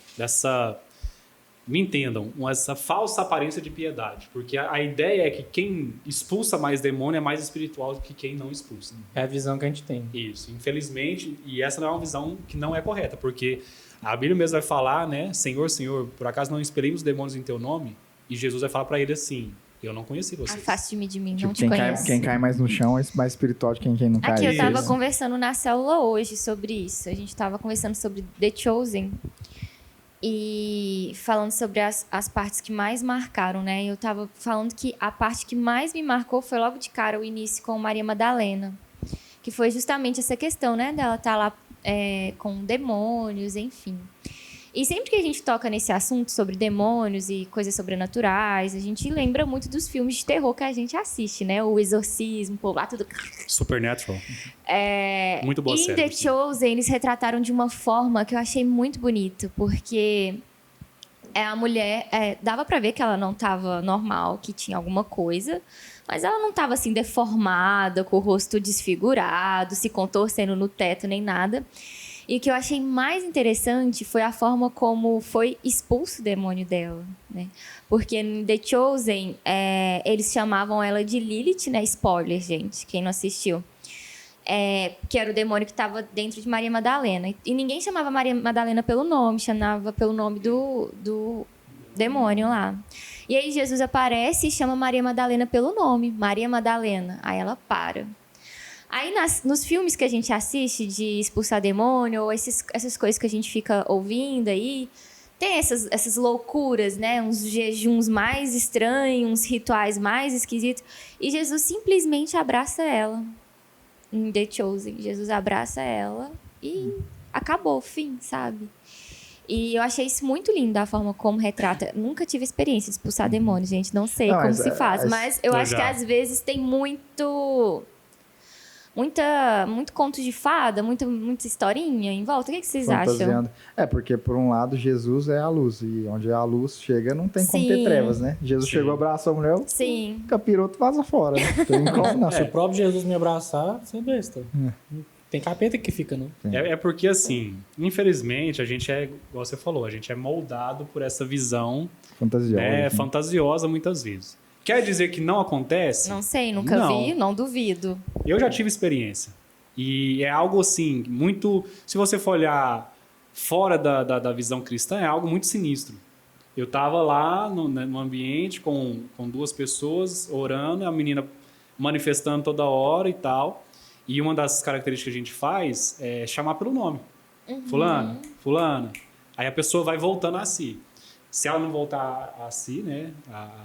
Speaker 4: Me entendam, essa falsa aparência de piedade. Porque a ideia é que quem expulsa mais demônio é mais espiritual do que quem não expulsa.
Speaker 1: É a visão que a gente tem.
Speaker 4: Isso, infelizmente, e essa não é uma visão que não é correta, porque a Bíblia mesmo vai falar, né? Senhor, Senhor, por acaso não expelimos demônios em teu nome? E Jesus vai falar para ele assim, eu não conheci vocês.
Speaker 3: Afaste-me de mim,
Speaker 2: Tipo,
Speaker 3: não te conheço.
Speaker 2: quem cai mais no chão é mais espiritual de quem não cai.
Speaker 3: Aqui, eu tava
Speaker 4: Isso.
Speaker 3: conversando na célula hoje sobre isso. A gente tava conversando sobre The Chosen. E falando sobre as partes que mais marcaram, né? Eu tava falando que a parte que mais me marcou foi logo de cara o início com Maria Madalena. Que foi justamente essa questão, né? Dela estar lá com demônios, enfim. E sempre que a gente toca nesse assunto sobre demônios e coisas sobrenaturais, a gente lembra muito dos filmes de terror que a gente assiste, né? O Exorcismo, pô, lá tudo...
Speaker 4: Supernatural. Muito boa
Speaker 3: E
Speaker 4: série.
Speaker 3: em The Chosen, eles retrataram de uma forma que eu achei muito bonito, porque a mulher, dava pra ver que ela não tava normal, que tinha alguma coisa, mas ela não tava assim deformada, com o rosto desfigurado, se contorcendo no teto, nem nada. E o que eu achei mais interessante foi a forma como foi expulso o demônio dela, né? Porque em The Chosen, eles chamavam ela de Lilith, né? Spoiler, gente, quem não assistiu. Que era o demônio que estava dentro de Maria Madalena. E ninguém chamava Maria Madalena pelo nome, chamava pelo nome do demônio lá. E aí Jesus aparece e chama Maria Madalena pelo nome, Maria Madalena. Aí ela para. Aí nos filmes que a gente assiste de expulsar demônio, ou essas coisas que a gente fica ouvindo aí, tem essas loucuras, né? Uns jejuns mais estranhos, uns rituais mais esquisitos. E Jesus simplesmente abraça ela. Em The Chosen, Jesus abraça ela e acabou, fim, sabe? E eu achei isso muito lindo, a forma como retrata. Nunca tive experiência de expulsar demônios, gente. Não sei como se faz. Mas eu acho que às vezes tem muito conto de fada, muita historinha em volta. O que vocês acham?
Speaker 2: Porque por um lado Jesus é a luz. E onde a luz chega não tem como ter trevas, né? Jesus chegou, abraçou a mulher, o capiroto vaza fora, né? Tem como não.
Speaker 1: Se o próprio Jesus me abraçar, você é besta. Tem capeta que fica, não?
Speaker 4: É porque, assim, infelizmente, a gente igual você falou, a gente é moldado por essa visão
Speaker 2: fantasiosa,
Speaker 4: fantasiosa muitas vezes. Quer dizer que não acontece?
Speaker 3: Não sei, nunca vi, não duvido.
Speaker 4: Eu já tive experiência. E é algo assim, muito... Se você for olhar fora da visão cristã, é algo muito sinistro. Eu estava lá no ambiente com 2 pessoas orando, a menina manifestando toda hora e tal. E uma das características que a gente faz é chamar pelo nome. Fulana, fulana. Aí a pessoa vai voltando a si. Se ela não voltar a si, né?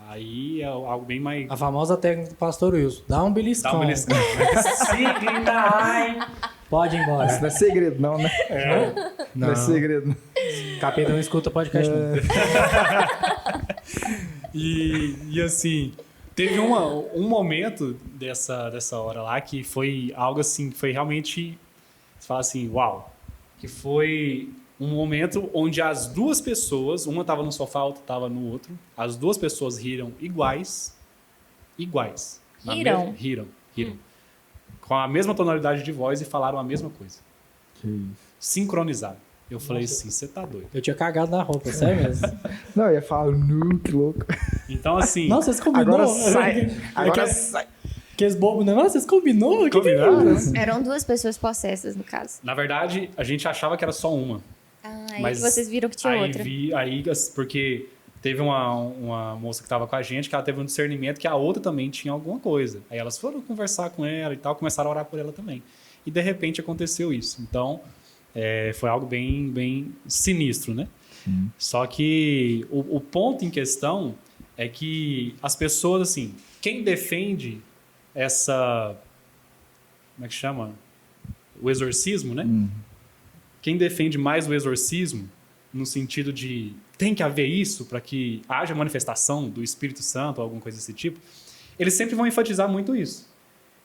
Speaker 4: Aí é algo bem mais...
Speaker 1: A famosa técnica do pastor Wilson. Dá um beliscão.
Speaker 4: Dá um beliscão.
Speaker 1: Se grita, ai, pode ir embora.
Speaker 2: Isso não é segredo, não, né? Não é segredo, não.
Speaker 1: Capeta não escuta podcast, não.
Speaker 4: E assim, teve um momento dessa hora lá que foi algo assim, que foi realmente... Você fala assim, uau. Que foi... um momento onde as 2 pessoas, uma estava no sofá, a outra estava no outro, as 2 pessoas riram iguais. Riram. Com a mesma tonalidade de voz e falaram a mesma coisa.
Speaker 2: Que isso.
Speaker 4: Sincronizado. Eu falei assim, você tá doido.
Speaker 1: Eu tinha cagado na roupa, sério mesmo?
Speaker 2: Não, eu ia falar, que louco.
Speaker 4: Então, assim...
Speaker 1: Nossa, vocês combinou?
Speaker 2: Agora sai.
Speaker 1: Aqueles bobos, não? Vocês combinou?
Speaker 4: Combinaram?
Speaker 3: Eram 2 pessoas possessas, no caso.
Speaker 4: Na verdade, a gente achava que era só uma.
Speaker 3: Mas vocês viram que tinha outra.
Speaker 4: Porque teve uma moça que estava com a gente, que ela teve um discernimento que a outra também tinha alguma coisa. Aí elas foram conversar com ela e tal, começaram a orar por ela também. E de repente aconteceu isso. Então, foi algo bem, bem sinistro, né? Só que o ponto em questão é que as pessoas, assim, quem defende essa... Como é que chama? O exorcismo, né? Quem defende mais o exorcismo, no sentido de tem que haver isso para que haja manifestação do Espírito Santo ou alguma coisa desse tipo, eles sempre vão enfatizar muito isso.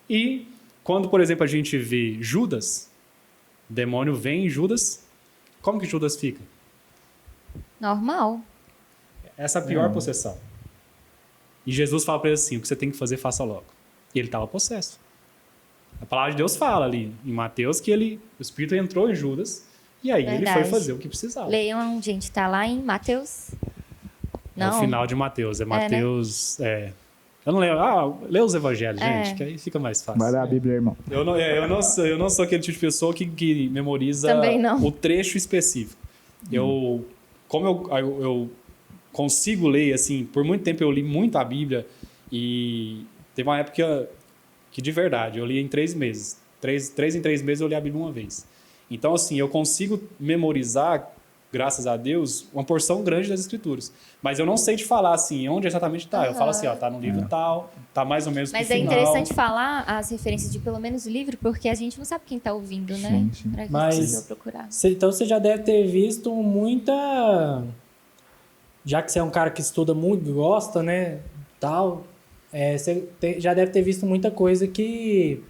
Speaker 4: E quando, por exemplo, a gente vê Judas, o demônio vem em Judas, como que Judas fica?
Speaker 3: Normal.
Speaker 4: Essa é a pior possessão. E Jesus fala para ele assim, o que você tem que fazer, faça logo. E ele estava possesso. A palavra de Deus fala ali em Mateus que o Espírito entrou em Judas e aí ele foi fazer o que precisava.
Speaker 3: Leiam, gente, tá lá em Mateus. Não.
Speaker 4: É o final de Mateus. É Mateus... Eu não lembro. Lê os evangelhos, gente, que aí fica mais fácil.
Speaker 2: Vai ler a Bíblia, irmão.
Speaker 4: Eu não sou aquele tipo de pessoa que memoriza o trecho específico. Como eu consigo ler, assim, por muito tempo eu li muito a Bíblia e teve uma época que de verdade, eu li em 3 meses. 3 em 3 meses eu li a Bíblia uma vez. Então, assim, eu consigo memorizar, graças a Deus, uma porção grande das Escrituras. Mas eu não sei te falar, assim, onde exatamente está. Eu falo assim, tá no livro tal, tá mais ou menos no final.
Speaker 3: Mas é interessante falar as referências de pelo menos o livro, porque a gente não sabe quem está ouvindo, né?
Speaker 2: Sim.
Speaker 3: Pra que
Speaker 1: Mas,
Speaker 3: procurar.
Speaker 1: Então você já deve ter visto muita... Já que você é um cara que estuda muito, gosta, né? Tal... você já deve ter visto muita coisa que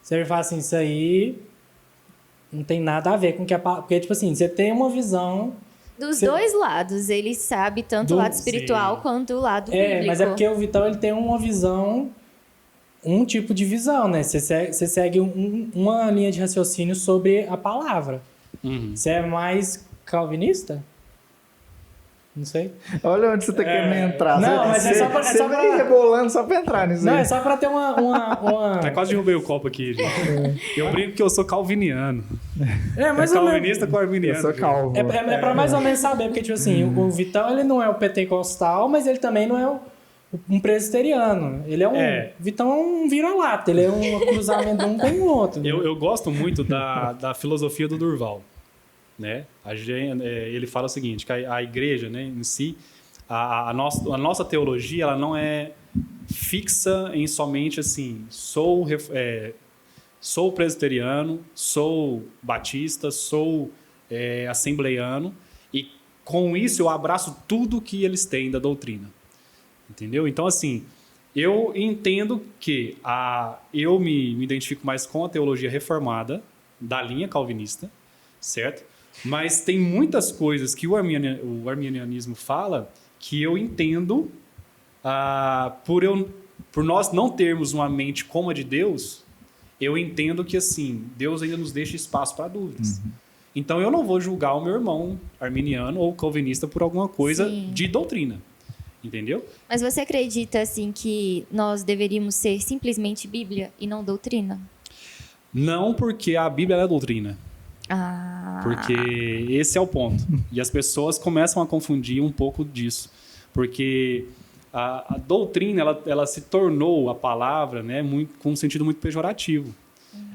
Speaker 1: você fala assim, isso aí não tem nada a ver com o que a palavra... Porque, tipo assim, você tem uma visão...
Speaker 3: Dos dois lados, ele sabe tanto o lado espiritual quanto o lado bíblico.
Speaker 1: Mas é porque o Vitão, ele tem uma visão, um tipo de visão, né? Você segue uma linha de raciocínio sobre a palavra. Você é mais calvinista? Não sei.
Speaker 2: Olha onde você tá querendo entrar.
Speaker 1: Não, mas é só pra-
Speaker 2: Você vem rebolando só pra entrar nisso
Speaker 1: Não,
Speaker 2: aí.
Speaker 1: é só pra ter uma...
Speaker 4: Tá, quase derrubei o copo aqui, gente. Eu brinco que eu sou calviniano.
Speaker 1: É, mais ou menos.
Speaker 4: Calvinista com arminiano.
Speaker 2: Eu sou calvo.
Speaker 1: É pra mais ou menos saber, porque, tipo assim, o Vitão, ele não é o pentecostal, mas ele também não é um presbiteriano. Ele é um... Vitão é um vira-lata, ele é um cruzamento de um com o outro.
Speaker 4: Eu gosto muito da filosofia do Durval. Né? Ele fala o seguinte, que a igreja, né, em si, a nossa teologia, ela não é fixa em somente assim, sou presbiteriano, sou batista, sou assembleiano, e com isso eu abraço tudo que eles têm da doutrina. Entendeu? Então, assim, eu entendo que eu me identifico mais com a teologia reformada, da linha calvinista, certo? Mas tem muitas coisas que o arminianismo fala que eu entendo, por nós não termos uma mente como a de Deus, eu entendo que assim, Deus ainda nos deixa espaço para dúvidas. Então eu não vou julgar o meu irmão arminiano ou calvinista por alguma coisa de doutrina. Entendeu?
Speaker 3: Mas você acredita, assim, que nós deveríamos ser simplesmente Bíblia e não doutrina?
Speaker 4: Não, porque a Bíblia é doutrina. Porque esse é o ponto. E as pessoas começam a confundir um pouco disso. Porque a doutrina, ela se tornou a palavra, né, com um sentido muito pejorativo.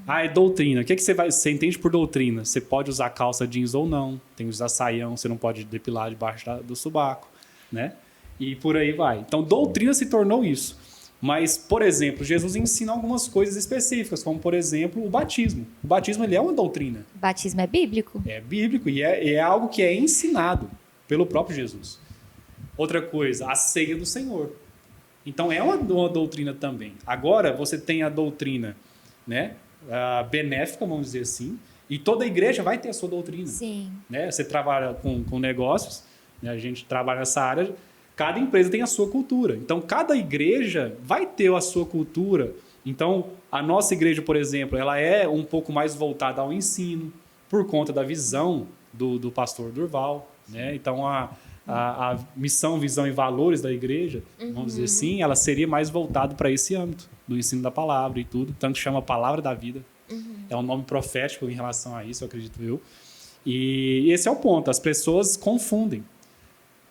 Speaker 4: É doutrina. O que você entende por doutrina? Você pode usar calça jeans ou não. Tem que usar saião, você não pode depilar debaixo do sobaco, né? E por aí vai. Então, doutrina se tornou isso. Mas, por exemplo, Jesus ensina algumas coisas específicas, como, por exemplo, o batismo. O batismo ele é uma doutrina.
Speaker 3: O batismo é bíblico?
Speaker 4: É bíblico e é algo que é ensinado pelo próprio Jesus. Outra coisa, a ceia do Senhor. Então, é uma doutrina também. Agora, você tem a doutrina, né, benéfica, vamos dizer assim, e toda igreja vai ter a sua doutrina.
Speaker 3: Sim.
Speaker 4: Né? Você trabalha com negócios, né? A gente trabalha nessa área. Cada empresa tem a sua cultura. Então, cada igreja vai ter a sua cultura. Então, a nossa igreja, por exemplo, ela é um pouco mais voltada ao ensino, por conta da visão do pastor Durval. Né? Então, a missão, visão e valores da igreja, vamos dizer assim, ela seria mais voltada para esse âmbito, do ensino da palavra e tudo. Tanto que chama Palavra da Vida. É um nome profético em relação a isso, eu acredito eu. E esse é o ponto. As pessoas confundem.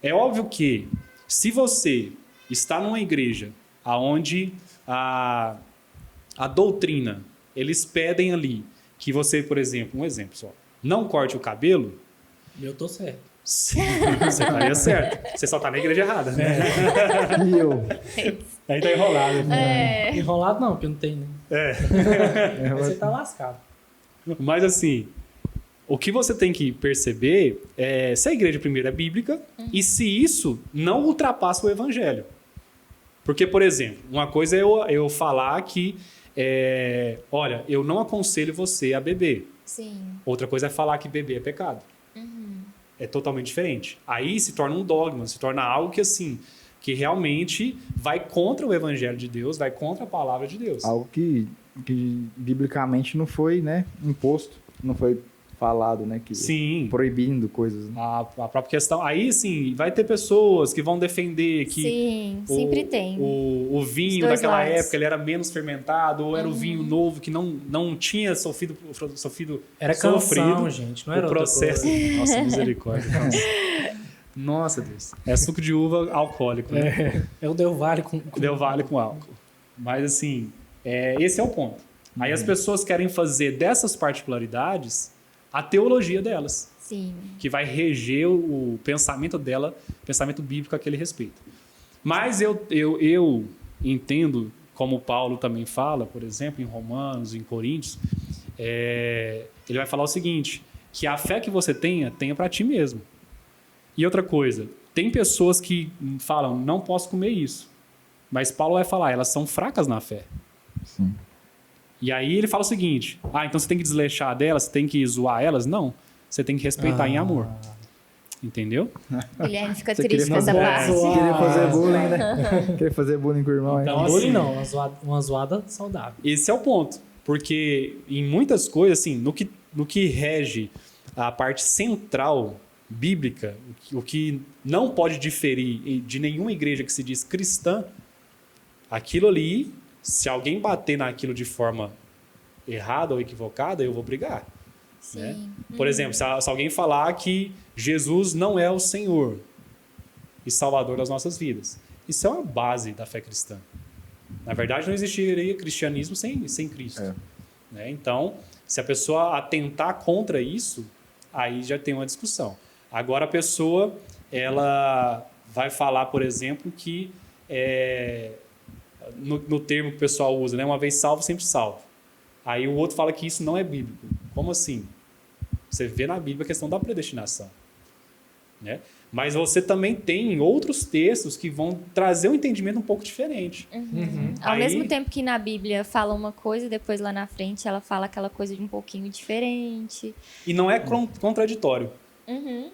Speaker 4: É óbvio que se você está numa igreja onde a doutrina, eles pedem ali que você, por exemplo, um exemplo só, não corte o cabelo.
Speaker 1: Eu tô certo.
Speaker 4: Você estaria certo. Você só está na igreja errada, né?
Speaker 2: E eu?
Speaker 4: Aí tá enrolado. Né?
Speaker 1: Enrolado não, porque não tem, né? Aí você tá lascado.
Speaker 4: Mas assim, o que você tem que perceber é se a igreja primeiro é bíblica e se isso não ultrapassa o evangelho. Porque, por exemplo, uma coisa é eu falar que, olha, eu não aconselho você a beber.
Speaker 3: Sim.
Speaker 4: Outra coisa é falar que beber é pecado. É totalmente diferente. Aí se torna um dogma, se torna algo que, assim, que realmente vai contra o evangelho de Deus, vai contra a palavra de Deus.
Speaker 2: Algo que biblicamente não foi, né, imposto, não foi falado, né, que
Speaker 4: Sim.
Speaker 2: proibindo coisas. Né?
Speaker 4: A própria questão. Aí, sim, vai ter pessoas que vão defender que
Speaker 3: Sim, sempre tem.
Speaker 4: O vinho
Speaker 3: Os dois
Speaker 4: daquela
Speaker 3: lados.
Speaker 4: época ele era menos fermentado, ou era o vinho novo que não tinha sofrido
Speaker 1: Era canção, gente, não era
Speaker 4: o processo.
Speaker 1: outra coisa.
Speaker 4: Nossa, misericórdia. Nossa, Deus. É suco de uva alcoólico, né?
Speaker 1: É o Del Valle com...
Speaker 4: Del Valle com álcool. Mas, assim, esse é o ponto. Aí as pessoas querem fazer dessas particularidades a teologia delas.
Speaker 3: Sim.
Speaker 4: Que vai reger o pensamento dela, pensamento bíblico a aquele respeito. Mas eu entendo, como Paulo também fala, por exemplo, em Romanos, em Coríntios, ele vai falar o seguinte, que a fé que você tenha para ti mesmo. E outra coisa, tem pessoas que falam, não posso comer isso. Mas Paulo vai falar, elas são fracas na fé.
Speaker 2: Sim.
Speaker 4: E aí ele fala o seguinte, então você tem que desleixar delas, você tem que zoar elas? Não, você tem que respeitar em amor. Entendeu?
Speaker 3: Guilherme fica
Speaker 2: Você
Speaker 3: triste com essa
Speaker 2: fazer-
Speaker 3: parte.
Speaker 2: Você queria fazer bullying, né? Queria fazer bullying com o irmão.
Speaker 1: Então,
Speaker 2: Então,
Speaker 1: bullying não, uma zoada saudável.
Speaker 4: Esse é o ponto. Porque em muitas coisas, assim, no que rege a parte central bíblica, o que não pode diferir de nenhuma igreja que se diz cristã, aquilo ali, se alguém bater naquilo de forma errada ou equivocada, eu vou brigar.
Speaker 3: Sim.
Speaker 4: Né? Por exemplo, se alguém falar que Jesus não é o Senhor e Salvador das nossas vidas, isso é uma base da fé cristã. Na verdade, não existiria cristianismo sem Cristo. Né? Então, se a pessoa atentar contra isso, aí já tem uma discussão. Agora a pessoa, ela vai falar, por exemplo, que no termo que o pessoal usa, né? Uma vez salvo, sempre salvo. Aí o outro fala que isso não é bíblico. Como assim? Você vê na Bíblia a questão da predestinação. Né? Mas você também tem outros textos que vão trazer um entendimento um pouco diferente.
Speaker 3: Ao
Speaker 4: Aí-
Speaker 3: mesmo tempo que na Bíblia fala uma coisa, depois lá na frente ela fala aquela coisa de um pouquinho diferente.
Speaker 4: E não é contraditório.
Speaker 3: Uhum.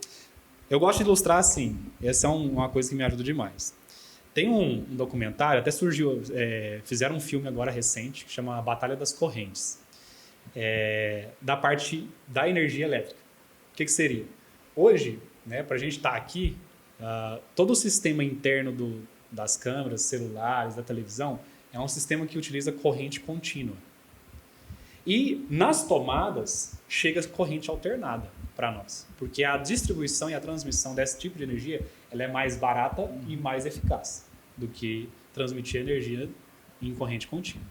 Speaker 4: Eu gosto de ilustrar assim. Essa é uma coisa que me ajuda demais. Tem um documentário, até surgiu, fizeram um filme agora recente, que chama A Batalha das Correntes, da parte da energia elétrica. O que seria? Hoje, né, para a gente estar aqui, todo o sistema interno das câmeras, celulares, da televisão, é um sistema que utiliza corrente contínua. E nas tomadas, chega corrente alternada para nós, porque a distribuição e a transmissão desse tipo de energia ela é mais barata e mais eficaz do que transmitir energia em corrente contínua.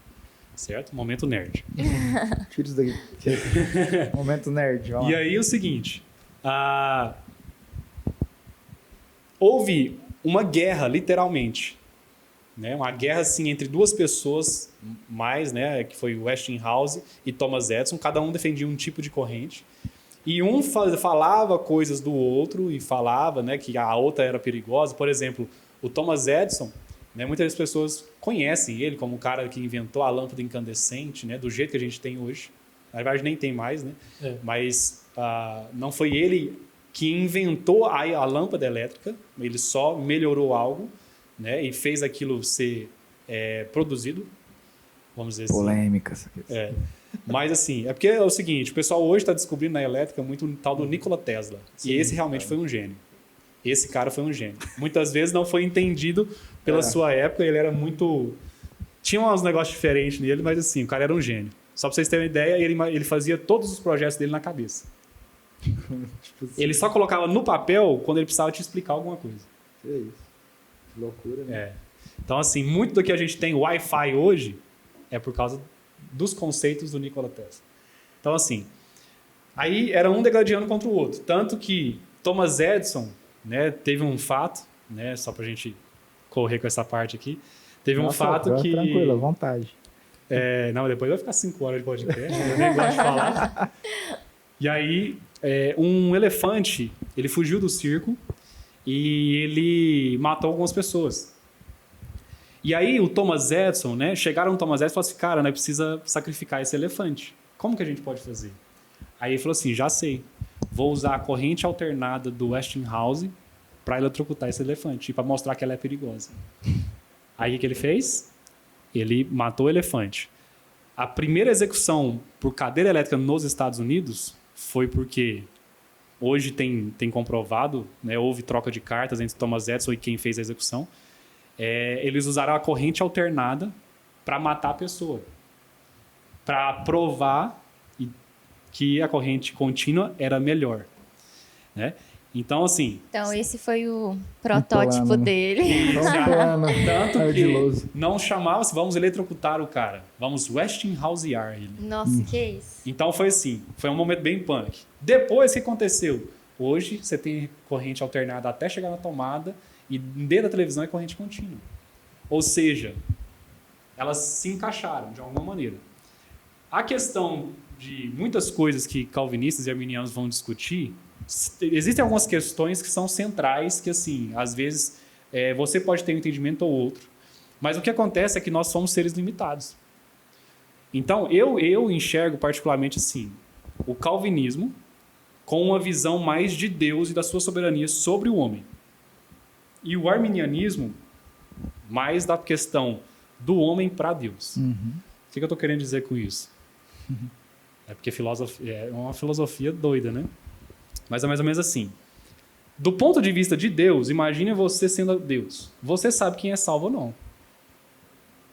Speaker 4: Certo? Momento nerd.
Speaker 2: Tira isso daqui. Momento nerd. Vamos
Speaker 4: E
Speaker 2: lá.
Speaker 4: aí o seguinte, houve uma guerra, literalmente. Né? Uma guerra assim, entre duas pessoas, mais, né? Que foi Westinghouse e Thomas Edison, cada um defendia um tipo de corrente. E um falava coisas do outro e falava, né, que a outra era perigosa. Por exemplo, o Thomas Edison, né, muitas pessoas conhecem ele como o cara que inventou a lâmpada incandescente, né, do jeito que a gente tem hoje. Na verdade, nem tem mais, né? Mas não foi ele que inventou a lâmpada elétrica, ele só melhorou algo, né, e fez aquilo ser produzido, vamos dizer assim.
Speaker 2: Polêmica. Essa aqui.
Speaker 4: Mas assim, é porque é o seguinte, o pessoal hoje está descobrindo na elétrica muito o tal do Nikola Tesla.
Speaker 1: Sim,
Speaker 4: e esse realmente foi um gênio. Esse cara foi um gênio. Muitas vezes não foi entendido pela sua época, ele era muito... Tinha uns negócios diferentes nele, mas assim, o cara era um gênio. Só para vocês terem uma ideia, ele fazia todos os projetos dele na cabeça.
Speaker 2: Tipo assim,
Speaker 4: Ele só colocava no papel quando ele precisava te explicar alguma coisa.
Speaker 2: que é isso? Que loucura, né?
Speaker 4: Então assim, muito do que a gente tem Wi-Fi hoje é por causa dos conceitos do Nikola Tesla. Então, assim, aí era um degradando contra o outro. Tanto que Thomas Edison, né, teve um fato, né, só pra gente correr com essa parte aqui, teve um fato que...
Speaker 2: Tranquilo, à vontade.
Speaker 4: Não, depois vai ficar 5 horas de podcast, eu nem gosto de falar. E aí, um elefante, ele fugiu do circo e ele matou algumas pessoas. E aí o Thomas Edison, né, chegaram no Thomas Edison e falaram assim, cara, nós precisa sacrificar esse elefante. Como que a gente pode fazer? Aí ele falou assim, já sei, vou usar a corrente alternada do Westinghouse para eletrocutar esse elefante e para mostrar que ela é perigosa. Aí o que ele fez? Ele matou o elefante. A primeira execução por cadeira elétrica nos Estados Unidos foi porque hoje tem comprovado, né, houve troca de cartas entre Thomas Edison e quem fez a execução. Eles usaram a corrente alternada para matar a pessoa, para provar que a corrente contínua era melhor, né? Então, assim...
Speaker 3: Então, esse foi o protótipo
Speaker 2: plano, né?
Speaker 3: dele.
Speaker 4: Tanto que
Speaker 2: Ardiloso.
Speaker 4: não chamava-se vamos eletrocutar o cara, vamos Westinghousear ele.
Speaker 3: Nossa, que isso?
Speaker 4: Então foi assim, foi um momento bem punk. Depois, o que aconteceu? Hoje, você tem corrente alternada até chegar na tomada e dentro da televisão é corrente contínua. Ou seja, elas se encaixaram de alguma maneira. A questão de muitas coisas que calvinistas e arminianos vão discutir, existem algumas questões que são centrais, que assim, às vezes você pode ter um entendimento ou outro, mas o que acontece é que nós somos seres limitados. Então, eu enxergo particularmente assim, o calvinismo com uma visão mais de Deus e da sua soberania sobre o homem. E o arminianismo mais da questão do homem para Deus. O que eu estou querendo dizer com isso? É porque é uma filosofia doida, né? Mas é mais ou menos assim. Do ponto de vista de Deus, imagine você sendo Deus. Você sabe quem é salvo ou não.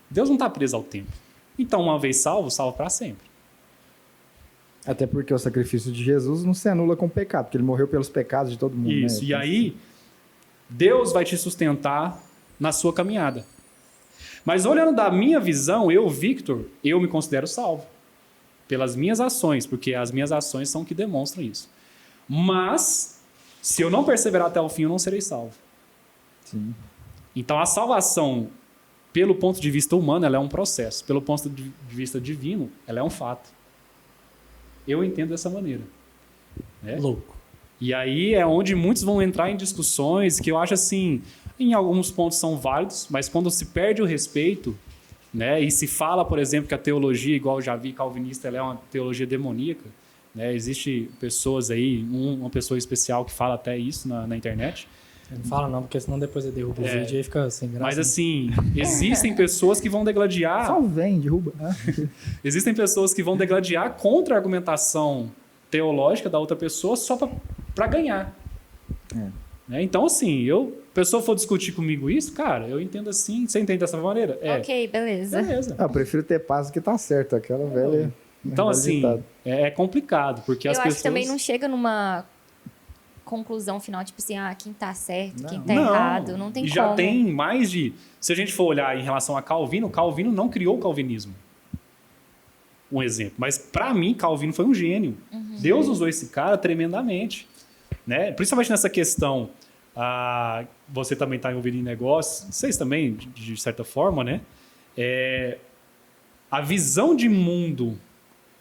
Speaker 4: Deus não está preso ao tempo. Então, uma vez salvo, salvo para sempre.
Speaker 2: Até porque o sacrifício de Jesus não se anula com o pecado, porque ele morreu pelos pecados de todo mundo.
Speaker 4: Isso.
Speaker 2: Né?
Speaker 4: E aí, Deus vai te sustentar na sua caminhada. Mas olhando da minha visão, eu, Victor, eu me considero salvo. Pelas minhas ações, porque as minhas ações são que demonstram isso. Mas, se eu não perseverar até o fim, eu não serei salvo.
Speaker 2: Sim.
Speaker 4: Então, a salvação, pelo ponto de vista humano, ela é um processo. Pelo ponto de vista divino, ela é um fato. Eu entendo dessa maneira. Né?
Speaker 1: Louco.
Speaker 4: E aí é onde muitos vão entrar em discussões que eu acho assim, em alguns pontos são válidos, mas quando se perde o respeito, né, e se fala, por exemplo, que a teologia, igual eu já vi, calvinista, ela é uma teologia demoníaca, né? Existe pessoas aí, uma pessoa especial que fala até isso na internet.
Speaker 1: Não fala não, porque senão depois eu derrubo o vídeo e aí fica sem graça.
Speaker 4: Mas assim, existem pessoas que vão degladiar...
Speaker 2: Só vem, derruba.
Speaker 4: Existem pessoas que vão degladiar contra a argumentação teológica da outra pessoa só para ganhar. Né? Então, assim, a pessoa for discutir comigo isso, cara, eu entendo assim. Você entende dessa maneira?
Speaker 3: Ok, beleza.
Speaker 4: Beleza.
Speaker 2: Eu prefiro ter paz do que tá certo, aquela velha...
Speaker 4: Então, assim, é complicado, porque as
Speaker 3: Eu
Speaker 4: pessoas...
Speaker 3: acho que também não chega numa conclusão final, tipo assim, quem tá certo, quem tá
Speaker 4: Não.
Speaker 3: errado, não tem
Speaker 4: E
Speaker 3: como.
Speaker 4: já tem mais de... Se a gente for olhar em relação a Calvino, Calvino não criou o calvinismo. Um exemplo. Mas, para mim, Calvino foi um gênio. Deus usou esse cara tremendamente. Né? Principalmente nessa questão... você também está envolvido em negócios, vocês também, de certa forma, né? A visão de mundo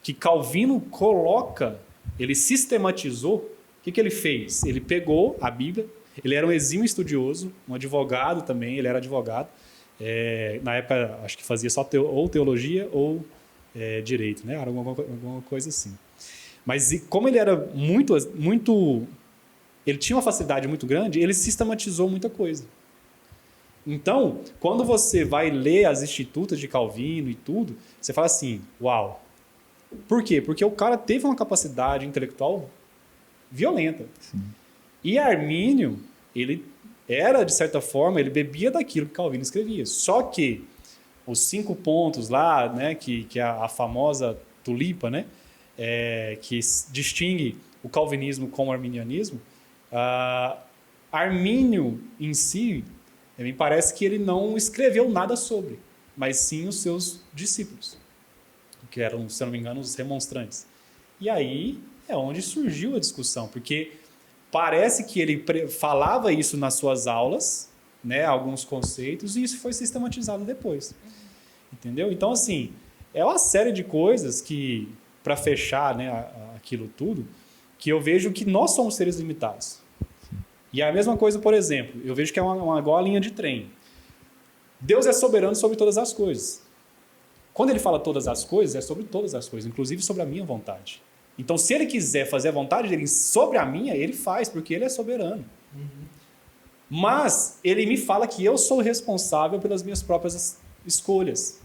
Speaker 4: que Calvino coloca, ele sistematizou. O que ele fez? Ele pegou a Bíblia, ele era um exímio estudioso, um advogado também, ele era advogado. Na época, acho que fazia só ou teologia ou direito, né? Era alguma coisa assim. Mas como ele era muito... Ele tinha uma facilidade muito grande, ele sistematizou muita coisa. Então, quando você vai ler as Institutas de Calvino e tudo, você fala assim, uau. Por quê? Porque o cara teve uma capacidade intelectual violenta.
Speaker 2: Sim.
Speaker 4: E Armínio, ele era, de certa forma, ele bebia daquilo que Calvino escrevia. Só que os 5 pontos lá, né, que é a famosa tulipa, né, que distingue o calvinismo com o arminianismo, Armínio em si, me parece que ele não escreveu nada sobre, mas sim os seus discípulos, que eram, se eu não me engano, os remonstrantes. E aí é onde surgiu a discussão, porque parece que ele falava isso nas suas aulas, né, alguns conceitos, e isso foi sistematizado depois. Entendeu? Então, assim, é uma série de coisas que, para fechar, né, aquilo tudo, que eu vejo que nós somos seres limitados. E a mesma coisa, por exemplo, eu vejo que é igual a linha de trem. Deus é soberano sobre todas as coisas. Quando ele fala todas as coisas, é sobre todas as coisas, inclusive sobre a minha vontade. Então, se ele quiser fazer a vontade dele sobre a minha, ele faz, porque ele é soberano. Mas ele me fala que eu sou responsável pelas minhas próprias escolhas.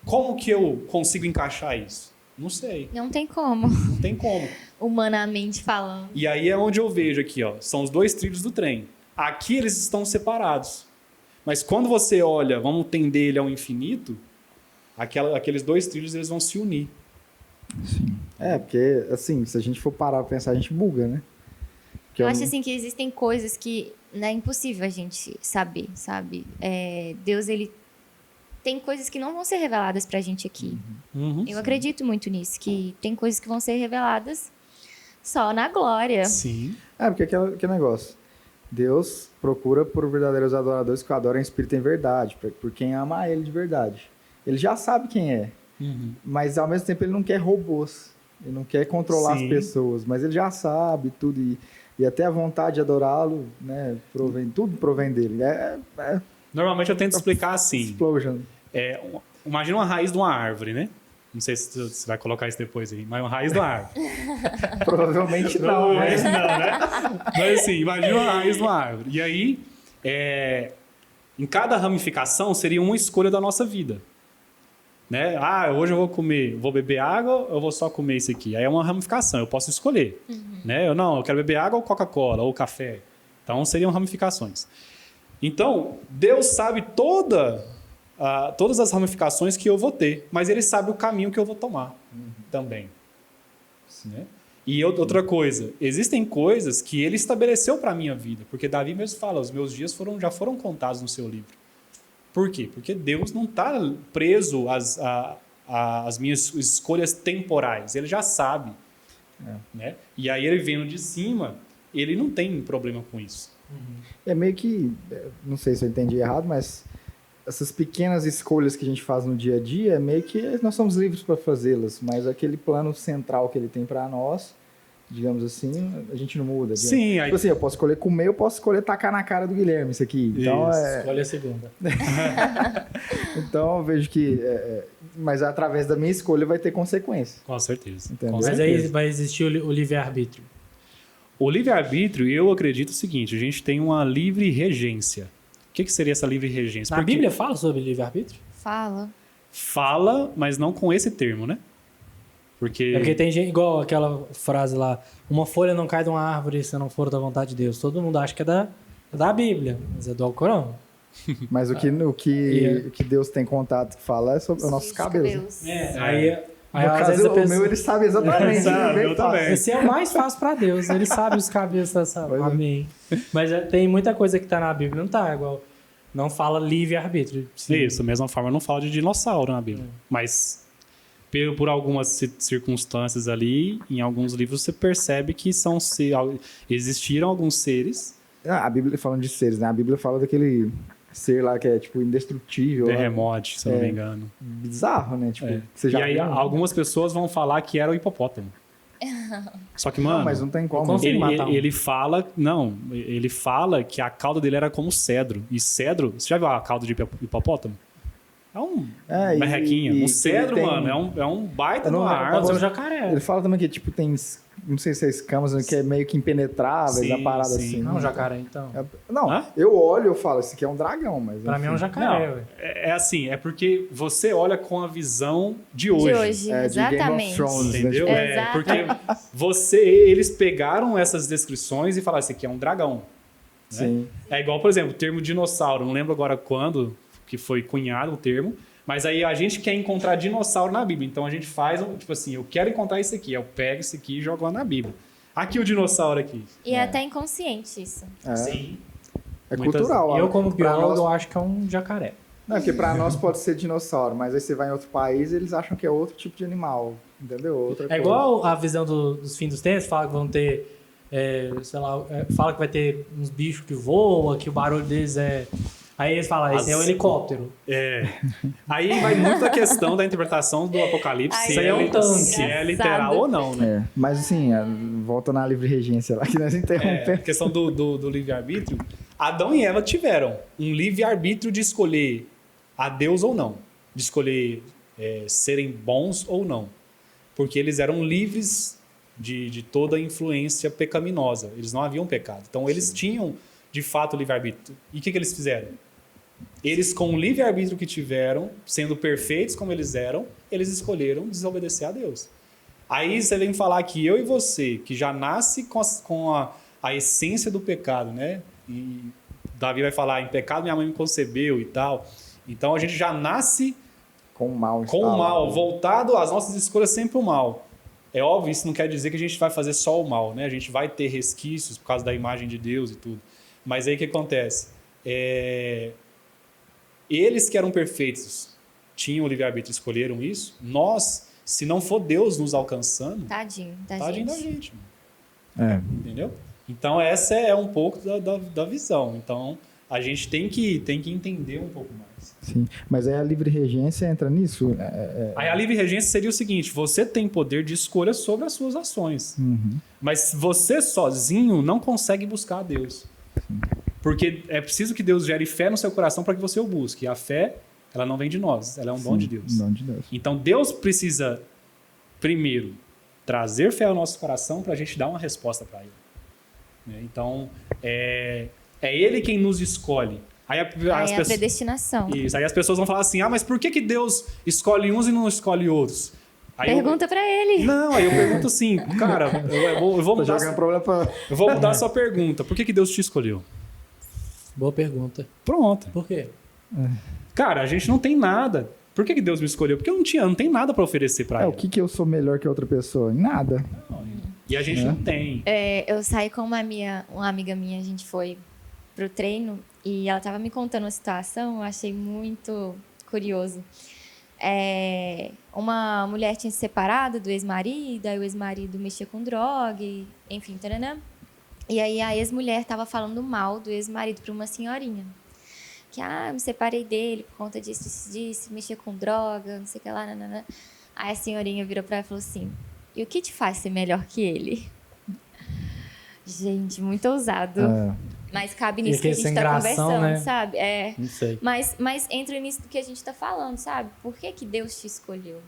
Speaker 4: Como que eu consigo encaixar isso? Não sei.
Speaker 3: Não tem como.
Speaker 4: Não tem como.
Speaker 3: Humanamente falando.
Speaker 4: E aí é onde eu vejo aqui, ó, são os 2 trilhos do trem. Aqui eles estão separados. Mas quando você olha, vamos tender ele ao infinito, aqueles 2 trilhos eles vão se unir.
Speaker 2: Sim. Porque, assim, se a gente for parar pra pensar, a gente buga, né? Porque
Speaker 3: Eu acho assim que existem coisas que é impossível a gente saber, sabe? Deus, ele tem coisas que não vão ser reveladas pra gente aqui. Eu acredito muito nisso, que tem coisas que vão ser reveladas só na glória.
Speaker 4: Sim.
Speaker 2: Porque aquele negócio. Deus procura por verdadeiros adoradores que o adoram em espírito e em verdade, por quem ama a ele de verdade. Ele já sabe quem é, mas ao mesmo tempo ele não quer robôs, ele não quer controlar as pessoas, mas ele já sabe tudo e até a vontade de adorá-lo, né, tudo provém dele.
Speaker 4: Normalmente eu tento explicar assim.
Speaker 2: Explosion.
Speaker 4: Imagina uma raiz de uma árvore, né? Não sei se você vai colocar isso depois aí, mas uma raiz de uma árvore.
Speaker 2: Provavelmente não,
Speaker 4: Mas não, né? Mas assim, imagina uma raiz de uma árvore. E aí, em cada ramificação seria uma escolha da nossa vida. Né? Hoje eu vou beber água ou eu vou só comer isso aqui? Aí é uma ramificação, eu posso escolher. Né? Eu quero beber água ou Coca-Cola ou café. Então seriam ramificações. Então, Deus sabe todas as ramificações que eu vou ter, mas Ele sabe o caminho que eu vou tomar também. Né? E outra coisa, existem coisas que Ele estabeleceu para a minha vida, porque Davi mesmo fala, os meus dias já foram contados no seu livro. Por quê? Porque Deus não está preso às minhas escolhas temporais. Ele já sabe. Né? E aí ele vendo de cima, ele não tem problema com isso.
Speaker 2: É meio que, não sei se eu entendi errado, mas essas pequenas escolhas que a gente faz no dia a dia, é meio que nós somos livres para fazê-las, mas aquele plano central que ele tem para nós, digamos assim, a gente não muda.
Speaker 4: Sim.
Speaker 2: Tipo assim, eu posso escolher comer, eu posso escolher tacar na cara do Guilherme isso aqui. Então,
Speaker 1: Escolhe a segunda.
Speaker 2: Então eu vejo que, mas através da minha escolha vai ter consequência.
Speaker 4: Com certeza.
Speaker 2: Entendeu?
Speaker 1: Mas aí vai existir o livre-arbítrio.
Speaker 4: O livre-arbítrio, eu acredito o seguinte, a gente tem uma livre regência. O que seria essa livre regência?
Speaker 1: Na Bíblia fala sobre livre-arbítrio?
Speaker 4: Fala, mas não com esse termo, né?
Speaker 1: Porque tem gente, igual aquela frase lá, uma folha não cai de uma árvore se não for da vontade de Deus. Todo mundo acha que é da Bíblia, mas é do Alcorão.
Speaker 2: Mas o que Deus tem contato que fala é sobre os nossos cabelos.
Speaker 1: Aí
Speaker 2: No
Speaker 1: às
Speaker 2: caso,
Speaker 1: vezes a
Speaker 2: o
Speaker 1: pessoa...
Speaker 2: meu ele sabe exatamente.
Speaker 4: Ele sabe,
Speaker 2: bem
Speaker 4: eu
Speaker 2: fácil.
Speaker 4: também.
Speaker 1: Esse é o mais fácil pra Deus, ele sabe os cabelos dessa...
Speaker 2: Pois é.
Speaker 1: Amém. Mas tem muita coisa que tá na Bíblia, não tá igual... Não fala livre-arbítrio.
Speaker 4: Isso, da mesma forma não fala de dinossauro na Bíblia. Mas por algumas circunstâncias ali, em alguns livros você percebe que existiram alguns seres.
Speaker 2: A Bíblia, falando de seres, né? A Bíblia fala daquele ser lá que é tipo indestrutível.
Speaker 4: Terremote, se eu não me engano.
Speaker 2: Bizarro, né? Tipo, você já
Speaker 4: E aí
Speaker 2: viu,
Speaker 4: algumas pessoas vão falar que era o hipopótamo. Só que, mano,
Speaker 2: Não, mas não tem como.
Speaker 1: consigo matar um.
Speaker 4: ele fala que a cauda dele era como cedro. E cedro, você já viu a cauda de hipopótamo? É um merrequinha. Um cedro, mano, é um baita de uma árvore.
Speaker 1: Pode ser um jacaré.
Speaker 2: Ele fala também que tipo tem, não sei se é escamas, que é meio que impenetráveis,
Speaker 4: Sim,
Speaker 2: a parada
Speaker 4: sim.
Speaker 2: assim.
Speaker 1: Não, um jacaré, então.
Speaker 2: Não,
Speaker 4: Hã?
Speaker 2: eu olho e falo, esse aqui é um dragão, mas...
Speaker 1: Pra mim é um
Speaker 2: enfim.
Speaker 1: jacaré,
Speaker 4: Não,
Speaker 1: ué.
Speaker 4: é assim, é porque você olha com a visão de hoje.
Speaker 2: É, de Game of
Speaker 3: exatamente.
Speaker 2: Thrones, né?
Speaker 4: Entendeu?
Speaker 2: Tipo,
Speaker 3: Exato.
Speaker 4: Porque eles pegaram essas descrições e falaram, esse aqui é um dragão.
Speaker 2: Sim.
Speaker 4: É igual, por exemplo, o termo dinossauro. Não lembro agora quando que foi cunhado o termo. Mas aí a gente quer encontrar dinossauro na Bíblia. Então a gente faz, tipo assim, eu quero encontrar isso aqui. Eu pego isso aqui e jogo lá na Bíblia. Aqui o dinossauro aqui.
Speaker 3: E é até inconsciente isso.
Speaker 4: Sim.
Speaker 2: É
Speaker 4: Muitas-
Speaker 2: cultural.
Speaker 1: Eu, como
Speaker 2: Pra
Speaker 1: biólogo,
Speaker 2: nós-
Speaker 1: eu acho que é um jacaré.
Speaker 2: Não, porque pra nós pode ser dinossauro, mas aí você vai em outro país e eles acham que é outro tipo de animal, entendeu? Outra
Speaker 1: É
Speaker 2: coisa.
Speaker 1: igual a visão dos fins dos tempos, fala que vão ter, fala que vai ter uns bichos que voam, que o barulho deles é... Aí eles falam, esse é um helicóptero.
Speaker 4: Aí vai muito da questão da interpretação do Apocalipse.
Speaker 3: Ai,
Speaker 4: Se
Speaker 1: isso aí é um tanque.
Speaker 4: se é literal ou não, né?
Speaker 2: Mas assim, volta na livre regência lá que nós
Speaker 4: A
Speaker 2: interrompemos.
Speaker 4: questão do livre-arbítrio. Adão e Eva tiveram um livre-arbítrio de escolher a Deus ou não. De escolher serem bons ou não. Porque eles eram livres de toda a influência pecaminosa. Eles não haviam pecado. Então eles tinham, de fato, o livre-arbítrio. E o que eles fizeram? Eles, com o livre-arbítrio que tiveram, sendo perfeitos como eles eram, eles escolheram desobedecer a Deus. Aí você vem falar que eu e você, que já nasce com a essência do pecado, né? E Davi vai falar, em pecado minha mãe me concebeu e tal. Então a gente já nasce
Speaker 2: Com o mal.
Speaker 4: com o mal, voltado às nossas escolhas sempre o mal. É óbvio, isso não quer dizer que a gente vai fazer só o mal, né? A gente vai ter resquícios por causa da imagem de Deus e tudo. Mas aí o que acontece? Eles que eram perfeitos tinham o livre-arbítrio, escolheram isso. Nós, se não for Deus nos alcançando,
Speaker 3: Tadinho da
Speaker 4: tadinho
Speaker 3: gente.
Speaker 4: da gente.
Speaker 2: É.
Speaker 4: Entendeu? Então essa é um pouco da visão. Então a gente tem que entender um pouco mais.
Speaker 2: Sim. Mas aí a livre regência entra nisso?
Speaker 4: Aí a livre regência seria o seguinte: você tem poder de escolha sobre as suas ações.
Speaker 2: Uhum.
Speaker 4: Mas você sozinho não consegue buscar a Deus. Porque é preciso que Deus gere fé no seu coração para que você o busque. E a fé, ela não vem de nós, ela é um dom de Deus.
Speaker 2: Dom de Deus.
Speaker 4: Então Deus precisa, primeiro, trazer fé ao nosso coração para a gente dar uma resposta para Ele. Né? Então, é Ele quem nos escolhe. Aí,
Speaker 3: Aí é a predestinação.
Speaker 4: Isso, aí as pessoas vão falar assim, mas por que Deus escolhe uns e não escolhe outros? Aí
Speaker 3: Pergunta pra ele.
Speaker 4: Não, aí eu pergunto assim, cara, eu vou mudar, eu vou mudar a sua pergunta. Por que Deus te escolheu?
Speaker 1: Boa pergunta.
Speaker 4: Pronto.
Speaker 1: Por quê?
Speaker 4: Cara, a gente não tem nada. Por que Deus me escolheu? Porque eu não tem nada pra oferecer pra ela.
Speaker 2: O que eu sou melhor que outra pessoa? Em nada.
Speaker 4: E a gente não tem.
Speaker 3: Eu saí com uma amiga minha, a gente foi pro treino e ela tava me contando uma situação, eu achei muito curioso. Uma mulher tinha se separado do ex-marido, aí o ex-marido mexia com droga, enfim, taranã. E aí a ex-mulher tava falando mal do ex-marido pra uma senhorinha. Que, eu me separei dele por conta disso, mexia com droga, não sei o que lá, nanana. Aí a senhorinha virou pra ela e falou assim, e o que te faz ser melhor que ele? Gente, muito ousado. Mas cabe nisso que a gente tá conversando, né? Sabe?
Speaker 1: Não sei.
Speaker 3: Mas entra nisso do que a gente tá falando, sabe? Por que Deus te escolheu?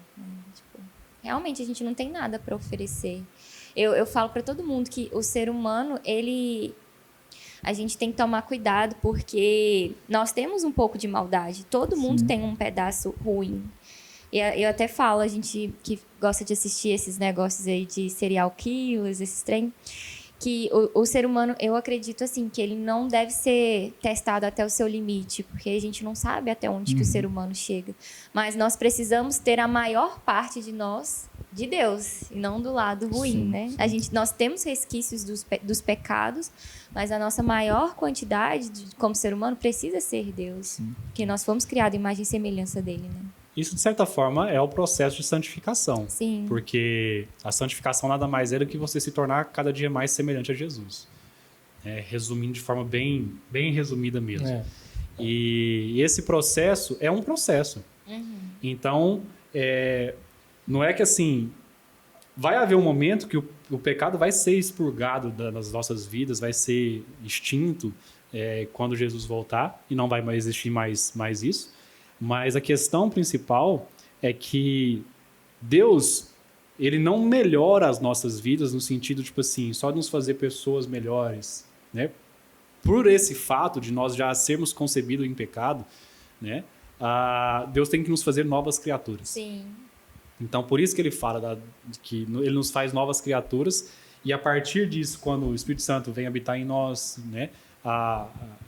Speaker 3: Tipo, realmente, a gente não tem nada para oferecer. Eu falo para todo mundo que o ser humano, a gente tem que tomar cuidado porque nós temos um pouco de maldade. Todo mundo tem um pedaço ruim. E eu até falo, a gente que gosta de assistir esses negócios aí de serial killers, esses trem, que o ser humano, eu acredito assim, que ele não deve ser testado até o seu limite, porque a gente não sabe até onde que o ser humano chega. Mas nós precisamos ter a maior parte de nós de Deus, e não do lado ruim, né? Nós temos resquícios dos pecados, mas a nossa maior quantidade, como ser humano, precisa ser Deus. Porque nós fomos criados em imagem e semelhança dele, né?
Speaker 4: Isso, de certa forma, é o processo de santificação.
Speaker 3: Sim.
Speaker 4: Porque a santificação nada mais é do que você se tornar cada dia mais semelhante a Jesus. Resumindo de forma bem resumida mesmo. E esse processo é um processo. Então, não é que assim... Vai haver um momento que o pecado vai ser expurgado das nossas vidas, vai ser extinto quando Jesus voltar, e não vai mais existir mais isso. Mas a questão principal é que Deus, ele não melhora as nossas vidas no sentido, tipo assim, só de nos fazer pessoas melhores, né? Por esse fato de nós já sermos concebidos em pecado, né? Deus tem que nos fazer novas criaturas.
Speaker 3: Sim.
Speaker 4: Então, por isso que ele fala que ele nos faz novas criaturas, e a partir disso, quando o Espírito Santo vem habitar em nós, né?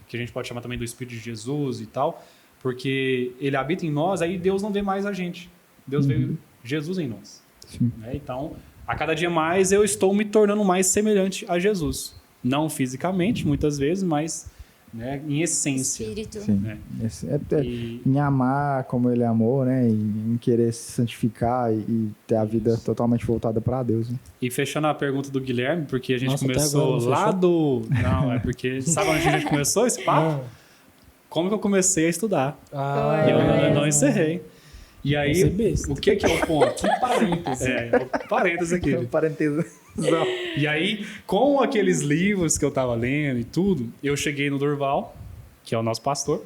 Speaker 4: Que a gente pode chamar também do Espírito de Jesus e tal, porque ele habita em nós, aí Deus não vê mais a gente. Deus vê Jesus em nós. Né? Então, a cada dia mais eu estou me tornando mais semelhante a Jesus. Não fisicamente, muitas vezes, mas né, em essência.
Speaker 3: Espírito.
Speaker 4: Né?
Speaker 2: Em amar como ele amou, né? Em querer se santificar e ter a vida totalmente voltada para Deus. Né?
Speaker 4: E fechando a pergunta do Guilherme, porque a gente começou
Speaker 1: agora,
Speaker 4: lá do... Não, é porque... Sabe onde a gente começou esse papo? Como que eu comecei a estudar. E eu não encerrei. E aí, o que é o ponto?
Speaker 1: Que parêntese.
Speaker 4: O parêntese aqui.
Speaker 2: Parentesa.
Speaker 4: E aí, com aqueles livros que eu tava lendo e tudo, eu cheguei no Durval, que é o nosso pastor,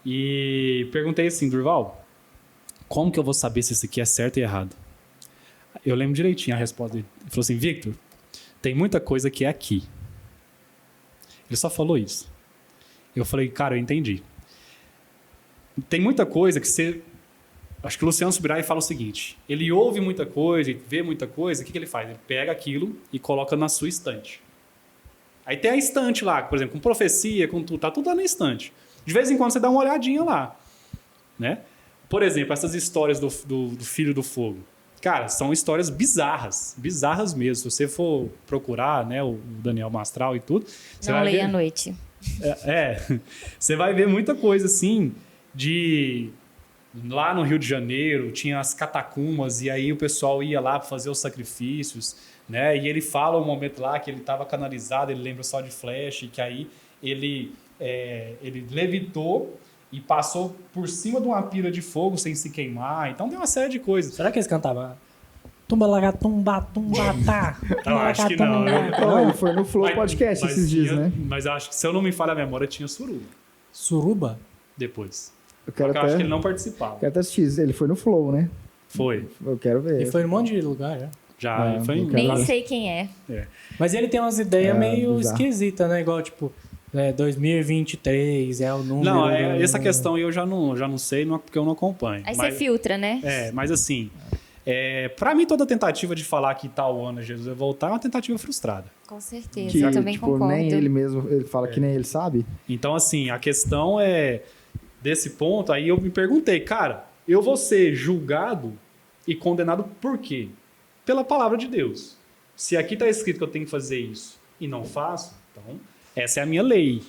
Speaker 4: e perguntei assim, Durval, como que eu vou saber se isso aqui é certo e errado? Eu lembro direitinho a resposta dele. Ele falou assim, Victor, tem muita coisa que é aqui. Ele só falou isso. Eu falei, cara, eu entendi. Tem muita coisa que você... Acho que o Luciano Subirá fala o seguinte, ele ouve muita coisa e vê muita coisa, o que ele faz? Ele pega aquilo e coloca na sua estante. Aí tem a estante lá, por exemplo, com profecia, com tudo, tá tudo lá na estante. De vez em quando você dá uma olhadinha lá. Né? Por exemplo, essas histórias do Filho do Fogo. Cara, são histórias bizarras mesmo. Se você for procurar, né, o Daniel Mastral e tudo... Você
Speaker 3: não
Speaker 4: vai
Speaker 3: leia
Speaker 4: ver...
Speaker 3: à noite.
Speaker 4: Você vai ver muita coisa assim de... Lá no Rio de Janeiro tinha as catacumbas e aí o pessoal ia lá para fazer os sacrifícios, né? E ele fala um momento lá que ele estava canalizado, ele lembra só de flash, que aí ele levitou e passou por cima de uma pira de fogo sem se queimar. Então tem uma série de coisas.
Speaker 1: Será que eles cantavam? Tumba, lagatumba, tumba, tá.
Speaker 4: Não, acho que não.
Speaker 2: Ele foi no Flow Podcast esses dias, né?
Speaker 4: Mas eu acho que, se eu não me falha a memória, tinha suruba.
Speaker 1: Suruba?
Speaker 4: Depois.
Speaker 2: Eu
Speaker 4: acho que ele não participava.
Speaker 2: Quero até assistir. Ele foi no Flow, né?
Speaker 4: Foi.
Speaker 2: Eu quero ver.
Speaker 1: E foi em um monte de lugar, já.
Speaker 4: Já, foi em...
Speaker 3: Nem sei quem é.
Speaker 1: Mas ele tem umas ideias meio
Speaker 2: bizarro.
Speaker 1: esquisitas, né? Igual, tipo, 2023 é o número...
Speaker 4: Não, essa questão eu já não sei, porque eu não acompanho.
Speaker 3: Aí você filtra, né?
Speaker 4: Mas assim, pra mim toda tentativa de falar que tal ano Jesus vai voltar é uma tentativa frustrada.
Speaker 3: Com certeza,
Speaker 2: Que,
Speaker 3: eu também
Speaker 2: tipo,
Speaker 3: concordo.
Speaker 2: nem ele mesmo, ele fala que nem ele sabe.
Speaker 4: Então assim, a questão é, desse ponto, aí eu me perguntei, cara, eu vou ser julgado e condenado por quê? Pela palavra de Deus. Se aqui está escrito que eu tenho que fazer isso e não faço, então essa é a minha lei.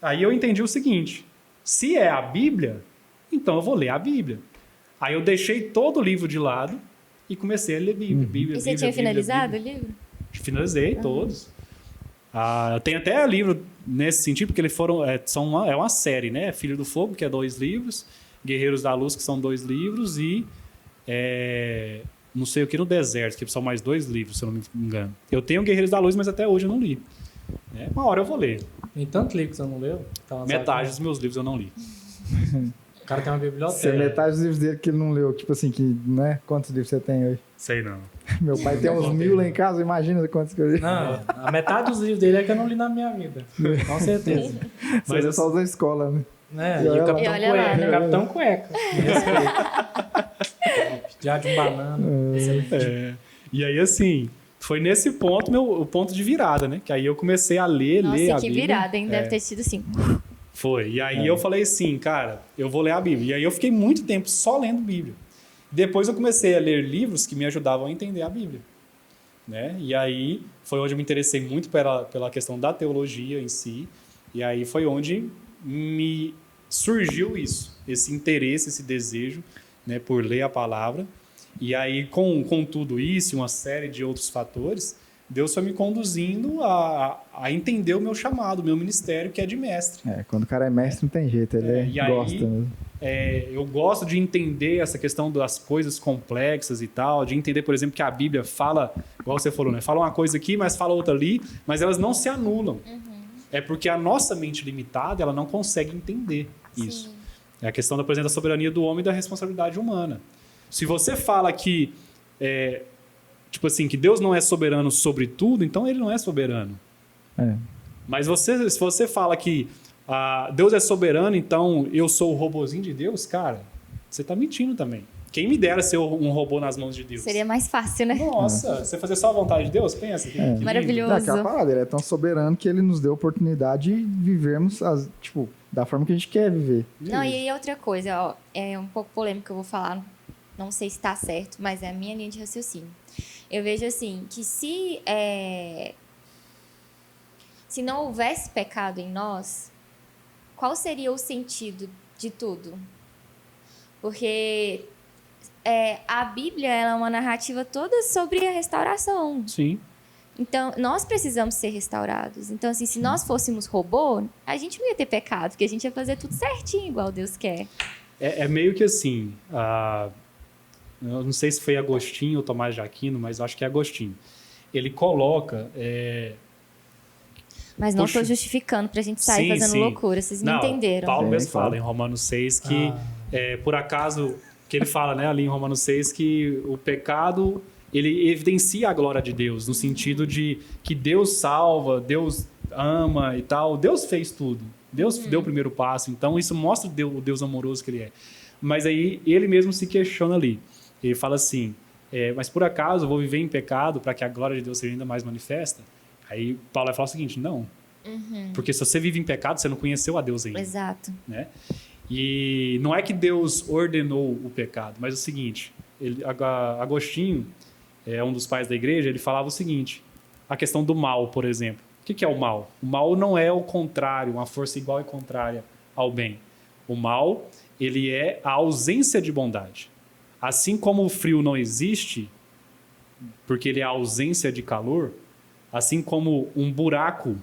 Speaker 4: Aí eu entendi o seguinte, se é a Bíblia, então eu vou ler a Bíblia. Aí eu deixei todo o livro de lado e comecei a ler Bíblia.
Speaker 3: E você tinha finalizado o livro?
Speaker 4: Finalizei todos. Eu tenho até livro nesse sentido, porque eles foram, é uma série, né? Filho do Fogo, que é 2 livros, Guerreiros da Luz, que são 2 livros, e não sei o que no Deserto, que são mais 2 livros, se eu não me engano. Eu tenho Guerreiros da Luz, mas até hoje eu não li. Uma hora eu vou ler.
Speaker 1: Tem tanto livro que você não leu? Tá
Speaker 4: Metade dos meus livros eu não li.
Speaker 1: O cara tem uma
Speaker 2: Se é
Speaker 1: biblioteca.
Speaker 2: metade dos livros dele que ele não leu, tipo assim, que, né? Quantos livros você tem hoje?
Speaker 4: Sei não.
Speaker 2: Meu pai tem uns 1000 lá em casa, imagina quantos que eu li.
Speaker 1: Não, a metade dos livros dele é que eu não li na minha vida. Com certeza.
Speaker 2: Mas é só da escola, né?
Speaker 1: E o Capitão
Speaker 3: E olha lá,
Speaker 1: Cueca.
Speaker 3: né?
Speaker 1: Capitão Cueca. Me respeita. Diário de um banana.
Speaker 4: E aí, assim, foi nesse ponto, o ponto de virada, né? Que aí eu comecei a ler a
Speaker 3: Nossa,
Speaker 4: Bíblia.
Speaker 3: que virada, hein? Deve ter sido assim.
Speaker 4: Foi. E aí eu falei assim, cara, eu vou ler a Bíblia. E aí eu fiquei muito tempo só lendo Bíblia. Depois eu comecei a ler livros que me ajudavam a entender a Bíblia. Né? E aí foi onde eu me interessei muito pela questão da teologia em si. E aí foi onde me surgiu isso, esse interesse, esse desejo, né, por ler a palavra. E aí com tudo isso e uma série de outros fatores, Deus foi me conduzindo a entender o meu chamado, o meu ministério, que é de mestre.
Speaker 2: Quando o cara é mestre não tem jeito, ele
Speaker 4: E aí,
Speaker 2: gosta mesmo.
Speaker 4: Eu gosto de entender essa questão das coisas complexas e tal, de entender, por exemplo, que a Bíblia fala, igual você falou, né? Fala uma coisa aqui, mas fala outra ali, mas elas não se anulam. É porque a nossa mente limitada, ela não consegue entender isso. É a questão, por exemplo, da soberania do homem e da responsabilidade humana. Se você fala que, tipo assim, que Deus não é soberano sobre tudo, então ele não é soberano. Mas se você fala que Deus é soberano, então eu sou o robozinho de Deus, cara, você está mentindo também. Quem me dera ser um robô nas mãos de Deus?
Speaker 3: Seria mais fácil, né?
Speaker 4: Nossa, você fazer só a vontade de Deus? Pensa. Que lindo.
Speaker 3: Maravilhoso.
Speaker 2: Não, aquela parada, ele é tão soberano que ele nos deu a oportunidade de vivermos da forma que a gente quer viver.
Speaker 3: Não, e aí outra coisa, ó, é um pouco polêmico que eu vou falar, não sei se está certo, mas é a minha linha de raciocínio. Eu vejo assim, que se não houvesse pecado em nós, qual seria o sentido de tudo? Porque a Bíblia ela é uma narrativa toda sobre a restauração.
Speaker 4: Sim.
Speaker 3: Então, nós precisamos ser restaurados. Então, assim, se nós fôssemos robô, a gente não ia ter pecado, porque a gente ia fazer tudo certinho, igual Deus quer.
Speaker 4: É meio que assim, eu não sei se foi Agostinho ou Tomás de Aquino, mas eu acho que é Agostinho. Ele coloca...
Speaker 3: Mas não estou justificando para a gente sair fazendo loucura, vocês me entenderam.
Speaker 4: Paulo mesmo fala em Romanos 6 que, por acaso, que ele fala, né, ali em Romanos 6, que o pecado, ele evidencia a glória de Deus, no sentido de que Deus salva, Deus ama e tal. Deus fez tudo. Deus deu o primeiro passo. Então, isso mostra o Deus amoroso que ele é. Mas aí, ele mesmo se questiona ali. Ele fala assim, mas por acaso eu vou viver em pecado para que a glória de Deus seja ainda mais manifesta? Aí Paulo vai falar o seguinte, não. Porque se você vive em pecado, você não conheceu a Deus ainda.
Speaker 3: Exato.
Speaker 4: Né? E não é que Deus ordenou o pecado, mas é o seguinte, Agostinho, um dos pais da igreja, ele falava o seguinte, a questão do mal, por exemplo. O que é o mal? O mal não é o contrário, uma força igual e contrária ao bem. O mal, ele é a ausência de bondade. Assim como o frio não existe, porque ele é a ausência de calor, assim como um buraco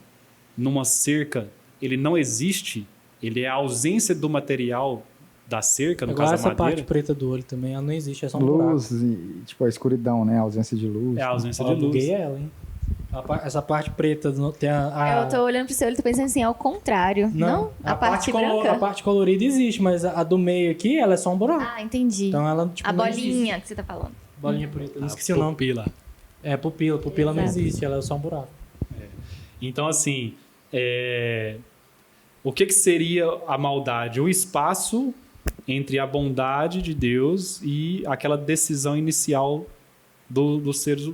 Speaker 4: numa cerca, ele não existe, ele é a ausência do material da cerca, no caso da madeira.
Speaker 1: Essa parte preta do olho também, ela não existe, é só um
Speaker 2: luz
Speaker 1: buraco.
Speaker 2: E, tipo, a escuridão, né? A ausência de luz.
Speaker 4: É a ausência
Speaker 1: Eu
Speaker 4: de luz.
Speaker 1: buguei ela, hein? Essa parte preta tem
Speaker 3: Eu tô olhando pro seu olho e tô pensando assim, ao contrário. Não? A parte branca?
Speaker 1: A parte colorida existe, mas a do meio aqui, ela é só um buraco.
Speaker 3: Ah, entendi.
Speaker 1: Então ela, tipo,
Speaker 3: A
Speaker 1: não
Speaker 3: bolinha
Speaker 1: existe.
Speaker 3: que você tá falando.
Speaker 1: Bolinha preta. Não esqueci o nome.
Speaker 4: Pupila.
Speaker 1: Pupila. Pupila não
Speaker 3: Exato.
Speaker 1: existe, ela é só um buraco.
Speaker 4: Então, assim, o que seria a maldade? O espaço entre a bondade de Deus e aquela decisão inicial dos seres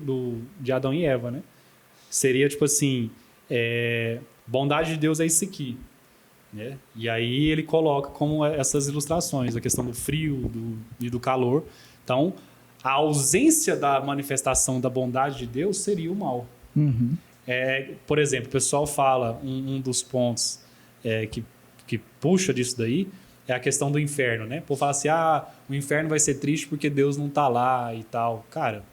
Speaker 4: de Adão e Eva, né? Seria tipo assim, bondade de Deus é isso aqui, né? E aí ele coloca como essas ilustrações, a questão do frio e do calor. Então, a ausência da manifestação da bondade de Deus seria o mal.
Speaker 2: Uhum.
Speaker 4: Por exemplo, o pessoal fala, um dos pontos que puxa disso daí é a questão do inferno, né? O povo fala assim, o inferno vai ser triste porque Deus não está lá e tal. Cara,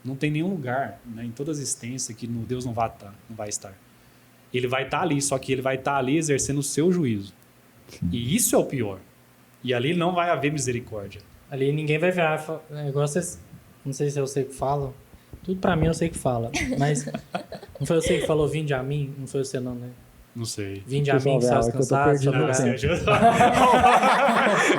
Speaker 4: não tem nenhum lugar, né, em toda a existência que Deus não vai estar. Ele vai estar ali, só que ele vai estar ali exercendo o seu juízo. Sim. E isso é o pior. E ali não vai haver misericórdia.
Speaker 1: Ali ninguém vai ver, igual vocês, não sei se eu sei que fala, tudo pra mim eu sei que fala, mas não foi você que falou, vinde a mim, não foi você não, né?
Speaker 4: Não sei.
Speaker 1: Vinde a mim que estás cansado.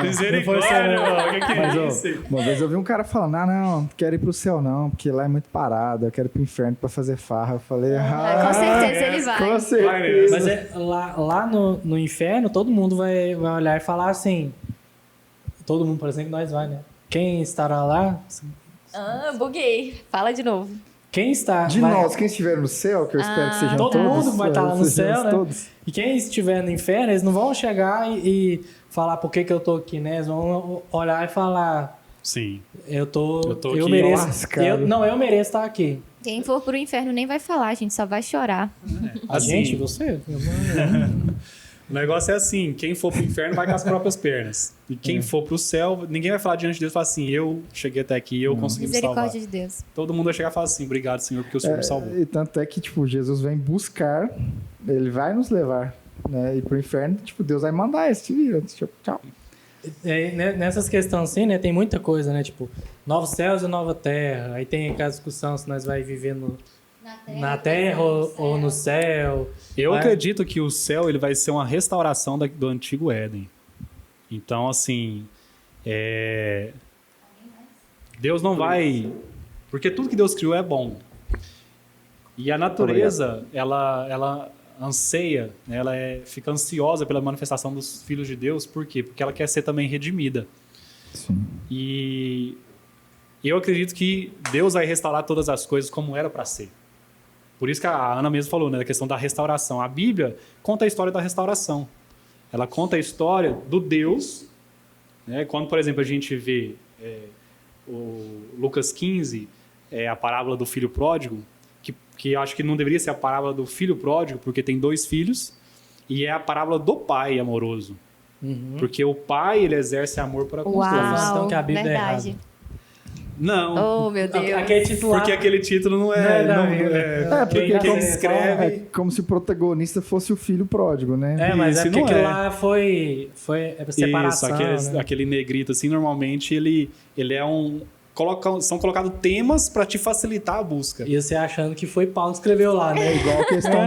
Speaker 4: Misericórdia, o que é isso?
Speaker 2: Uma vez eu vi um cara falando, não quero ir pro céu não, porque lá é muito parado, eu quero ir pro inferno pra fazer farra. Eu falei,
Speaker 3: com certeza ele vai.
Speaker 2: Com certeza.
Speaker 1: Mas lá no inferno, todo mundo vai olhar e falar assim, todo mundo, por exemplo, nós vai, né? Quem estará lá...
Speaker 3: Buguei. Fala de novo.
Speaker 1: Quem está...
Speaker 2: nós, quem estiver no céu, que eu espero que sejam
Speaker 1: todo
Speaker 2: todos.
Speaker 1: Todo mundo vai estar lá no céu, né?
Speaker 2: Todos.
Speaker 1: E quem estiver no inferno, eles não vão chegar e falar por que eu tô aqui, né? Eles vão olhar e falar...
Speaker 4: Sim.
Speaker 1: Eu
Speaker 4: aqui
Speaker 1: mereço... eu mereço estar aqui.
Speaker 3: Quem for pro inferno nem vai falar, a gente só vai chorar.
Speaker 1: A gente? Você?
Speaker 4: O negócio é assim, quem for pro inferno vai com as próprias pernas. E quem for pro céu, ninguém vai falar diante de Deus e falar assim, eu cheguei até aqui, eu consegui me salvar.
Speaker 3: Misericórdia de Deus.
Speaker 4: Todo mundo vai chegar e falar assim, obrigado, Senhor, porque o Senhor me salvou.
Speaker 2: E tanto é que, Jesus vem buscar, ele vai nos levar, né? E pro inferno, Deus vai mandar esse vira, tchau.
Speaker 1: Nessas questões assim, né, tem muita coisa, né? Tipo, novos céus e nova terra. Aí tem aquela discussão se nós vai viver na terra ou no céu.
Speaker 4: Eu acredito que o céu ele vai ser uma restauração do antigo Éden. Então, assim, Deus não vai... Porque tudo que Deus criou é bom. E a natureza, ela anseia, né? Ela fica ansiosa pela manifestação dos filhos de Deus. Por quê? Porque ela quer ser também redimida.
Speaker 2: Sim.
Speaker 4: E eu acredito que Deus vai restaurar todas as coisas como era para ser. Por isso que a Ana mesmo falou, né, da questão da restauração. A Bíblia conta a história da restauração. Ela conta a história do Deus, né? Quando, por exemplo, a gente vê o Lucas 15, a parábola do filho pródigo, que eu acho que não deveria ser a parábola do filho pródigo, porque tem 2 filhos, e é a parábola do pai amoroso.
Speaker 1: Uhum.
Speaker 4: Porque o pai, ele exerce amor para com os dois.
Speaker 1: Então que a Bíblia
Speaker 3: verdade.
Speaker 1: é errada.
Speaker 3: Não. Oh, meu Deus.
Speaker 1: Aquele título lá...
Speaker 4: Porque aquele título não é...
Speaker 2: porque
Speaker 4: quem escreve...
Speaker 2: É como se o protagonista fosse o filho pródigo, né?
Speaker 1: Mas
Speaker 4: isso
Speaker 1: porque
Speaker 4: não
Speaker 1: aquilo lá foi separação,
Speaker 4: Isso, aquele negrito, assim, normalmente ele é um... São colocados temas para te facilitar a busca.
Speaker 1: E você achando que foi Paulo que escreveu lá, né?
Speaker 2: Igual a questão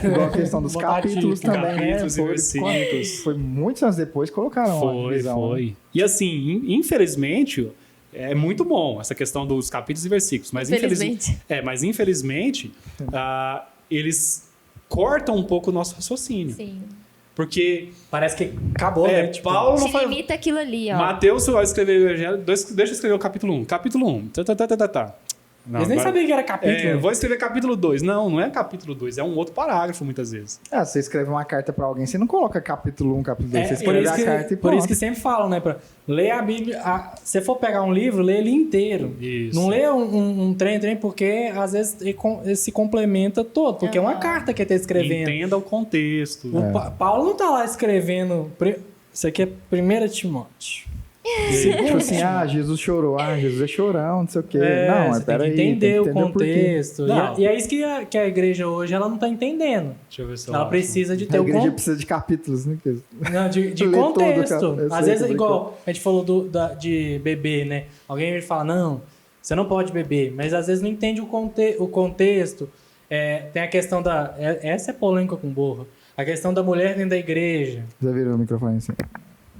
Speaker 2: igual a questão dos capítulos também,
Speaker 4: capítulos e versículos.
Speaker 2: Foi muitos anos depois que colocaram uma divisão.
Speaker 4: Foi. E assim, infelizmente, é muito bom essa questão dos capítulos e versículos. Mas infelizmente, eles cortam um eu nosso raciocínio.
Speaker 3: Sim.
Speaker 4: Porque...
Speaker 1: Parece que acabou, né?
Speaker 4: Paulo não foi...
Speaker 3: limita aquilo ali, ó.
Speaker 4: Mateus vai escrever o Evangelho... Deixa eu escrever o capítulo 1. Capítulo 1. Não,
Speaker 1: eles nem sabiam que era capítulo.
Speaker 4: Vou escrever capítulo 2. Não é capítulo 2. É um outro parágrafo, muitas vezes.
Speaker 2: Você escreve uma carta pra alguém, você não coloca capítulo 1, capítulo 2. Você
Speaker 1: escreve
Speaker 2: a carta e pronto.
Speaker 1: Por isso que sempre falam, né? Pra ler a Bíblia... Se for pegar um livro, lê ele inteiro.
Speaker 4: Isso.
Speaker 1: Não lê um trem, porque às vezes ele se complementa todo. Porque é uma carta que ele está escrevendo.
Speaker 4: Entenda o contexto.
Speaker 1: Paulo não tá lá escrevendo... Isso aqui é 1 Timóteo.
Speaker 2: Tipo assim, Jesus chorou, Jesus é chorão, não sei o quê.
Speaker 1: Você tem que entender o contexto.
Speaker 2: O
Speaker 1: e é isso que a igreja hoje ela não está entendendo.
Speaker 4: Deixa eu ver se
Speaker 1: ela precisa de ter
Speaker 2: a igreja precisa de capítulos, né?
Speaker 1: Não, de contexto. Às vezes, igual a gente falou de beber, né? Alguém fala, não, você não pode beber. Mas às vezes não entende o contexto. Tem a questão da... Essa é polêmica com borra. A questão da mulher dentro da igreja.
Speaker 2: Já viram o microfone assim?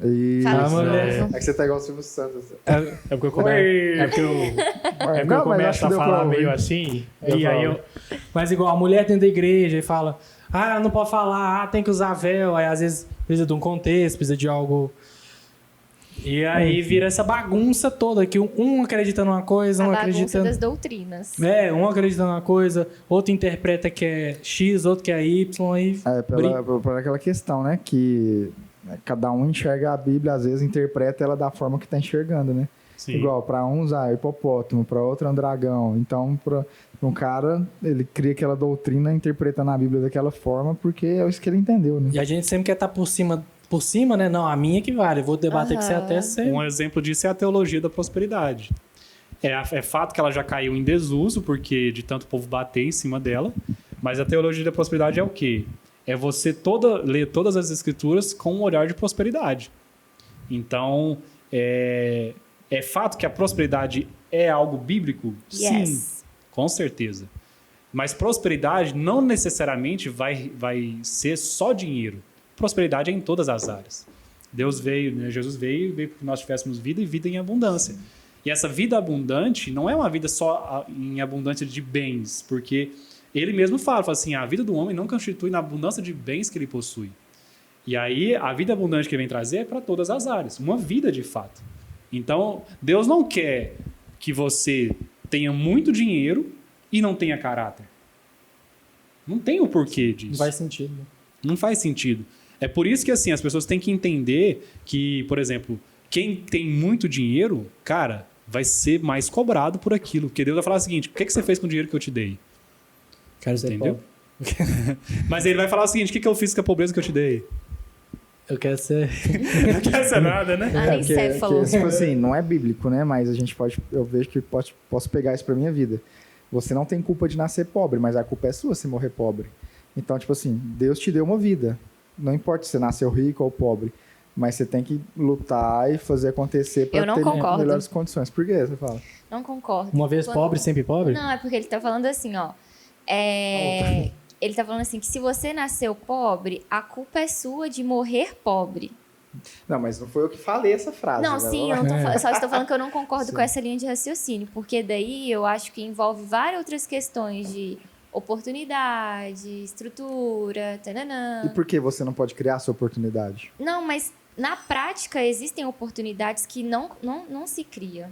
Speaker 2: Isso. É que você tá igual o Silvio Santos.
Speaker 5: É porque eu começo a falar meio assim, e aí eu...
Speaker 1: Mas igual a mulher dentro da igreja e fala, não pode falar, tem que usar véu. Aí às vezes precisa de um contexto, precisa de algo. E aí vira essa bagunça toda, que um acredita numa coisa, um
Speaker 3: A bagunça
Speaker 1: acredita...
Speaker 3: das doutrinas.
Speaker 1: Um acredita numa coisa, outro interpreta que é X, outro que é Y, aí...
Speaker 2: Por aquela questão, né? Que cada um enxerga a Bíblia, às vezes interpreta ela da forma que tá enxergando, né?
Speaker 4: Sim.
Speaker 2: Igual, para uns é hipopótamo, para outro é um dragão. Então, para um cara, ele cria aquela doutrina interpretando a Bíblia daquela forma, porque é isso que ele entendeu, né?
Speaker 1: E a gente sempre quer estar por cima, né? Não, a minha que vale. Eu vou debater com você até ser...
Speaker 4: Um exemplo disso é a teologia da prosperidade. É fato que ela já caiu em desuso, porque de tanto povo bater em cima dela, mas a teologia da prosperidade é o quê? É você ler todas as escrituras com um olhar de prosperidade. Então, é fato que a prosperidade é algo bíblico?
Speaker 3: Yes.
Speaker 4: Sim, com certeza. Mas prosperidade não necessariamente vai ser só dinheiro. Prosperidade é em todas as áreas. Deus veio, né? Jesus veio para que nós tivéssemos vida e vida em abundância. E essa vida abundante não é uma vida só em abundância de bens, porque ele mesmo fala assim, a vida do homem não constitui na abundância de bens que ele possui. E aí, a vida abundante que ele vem trazer é para todas as áreas, uma vida de fato. Então, Deus não quer que você tenha muito dinheiro e não tenha caráter. Não tem o porquê disso.
Speaker 1: Não faz sentido.
Speaker 4: Não faz sentido. É por isso que assim, as pessoas têm que entender que, por exemplo, quem tem muito dinheiro, cara, vai ser mais cobrado por aquilo. Porque Deus vai falar o seguinte, o que você fez com o dinheiro que eu te dei?
Speaker 1: Quero ser
Speaker 4: Entendeu?
Speaker 1: pobre.
Speaker 4: Mas ele vai falar o seguinte, o que eu fiz com a pobreza que eu te dei?
Speaker 1: Eu quero ser...
Speaker 4: Não quer ser nada, né?
Speaker 3: Anencéfalo.
Speaker 2: Tipo assim, não é bíblico, né? Mas a gente eu vejo que posso pegar isso pra minha vida. Você não tem culpa de nascer pobre, mas a culpa é sua se morrer pobre. Então, tipo assim, Deus te deu uma vida. Não importa se você nasceu rico ou pobre, mas você tem que lutar e fazer acontecer para ter melhores condições. Por que você fala?
Speaker 3: Não concordo.
Speaker 1: Uma vez pobre, sempre pobre?
Speaker 3: Não, é porque ele tá falando assim, ó. Ele tá falando assim, que se você nasceu pobre, a culpa é sua de morrer pobre.
Speaker 2: Não, mas não foi eu que falei essa frase.
Speaker 3: Não,
Speaker 2: né?
Speaker 3: sim, eu só estou falando que eu não concordo com essa linha de raciocínio, porque daí eu acho que envolve várias outras questões de oportunidade, estrutura, tananã.
Speaker 2: E por que você não pode criar a sua oportunidade?
Speaker 3: Não, mas na prática existem oportunidades que não se cria.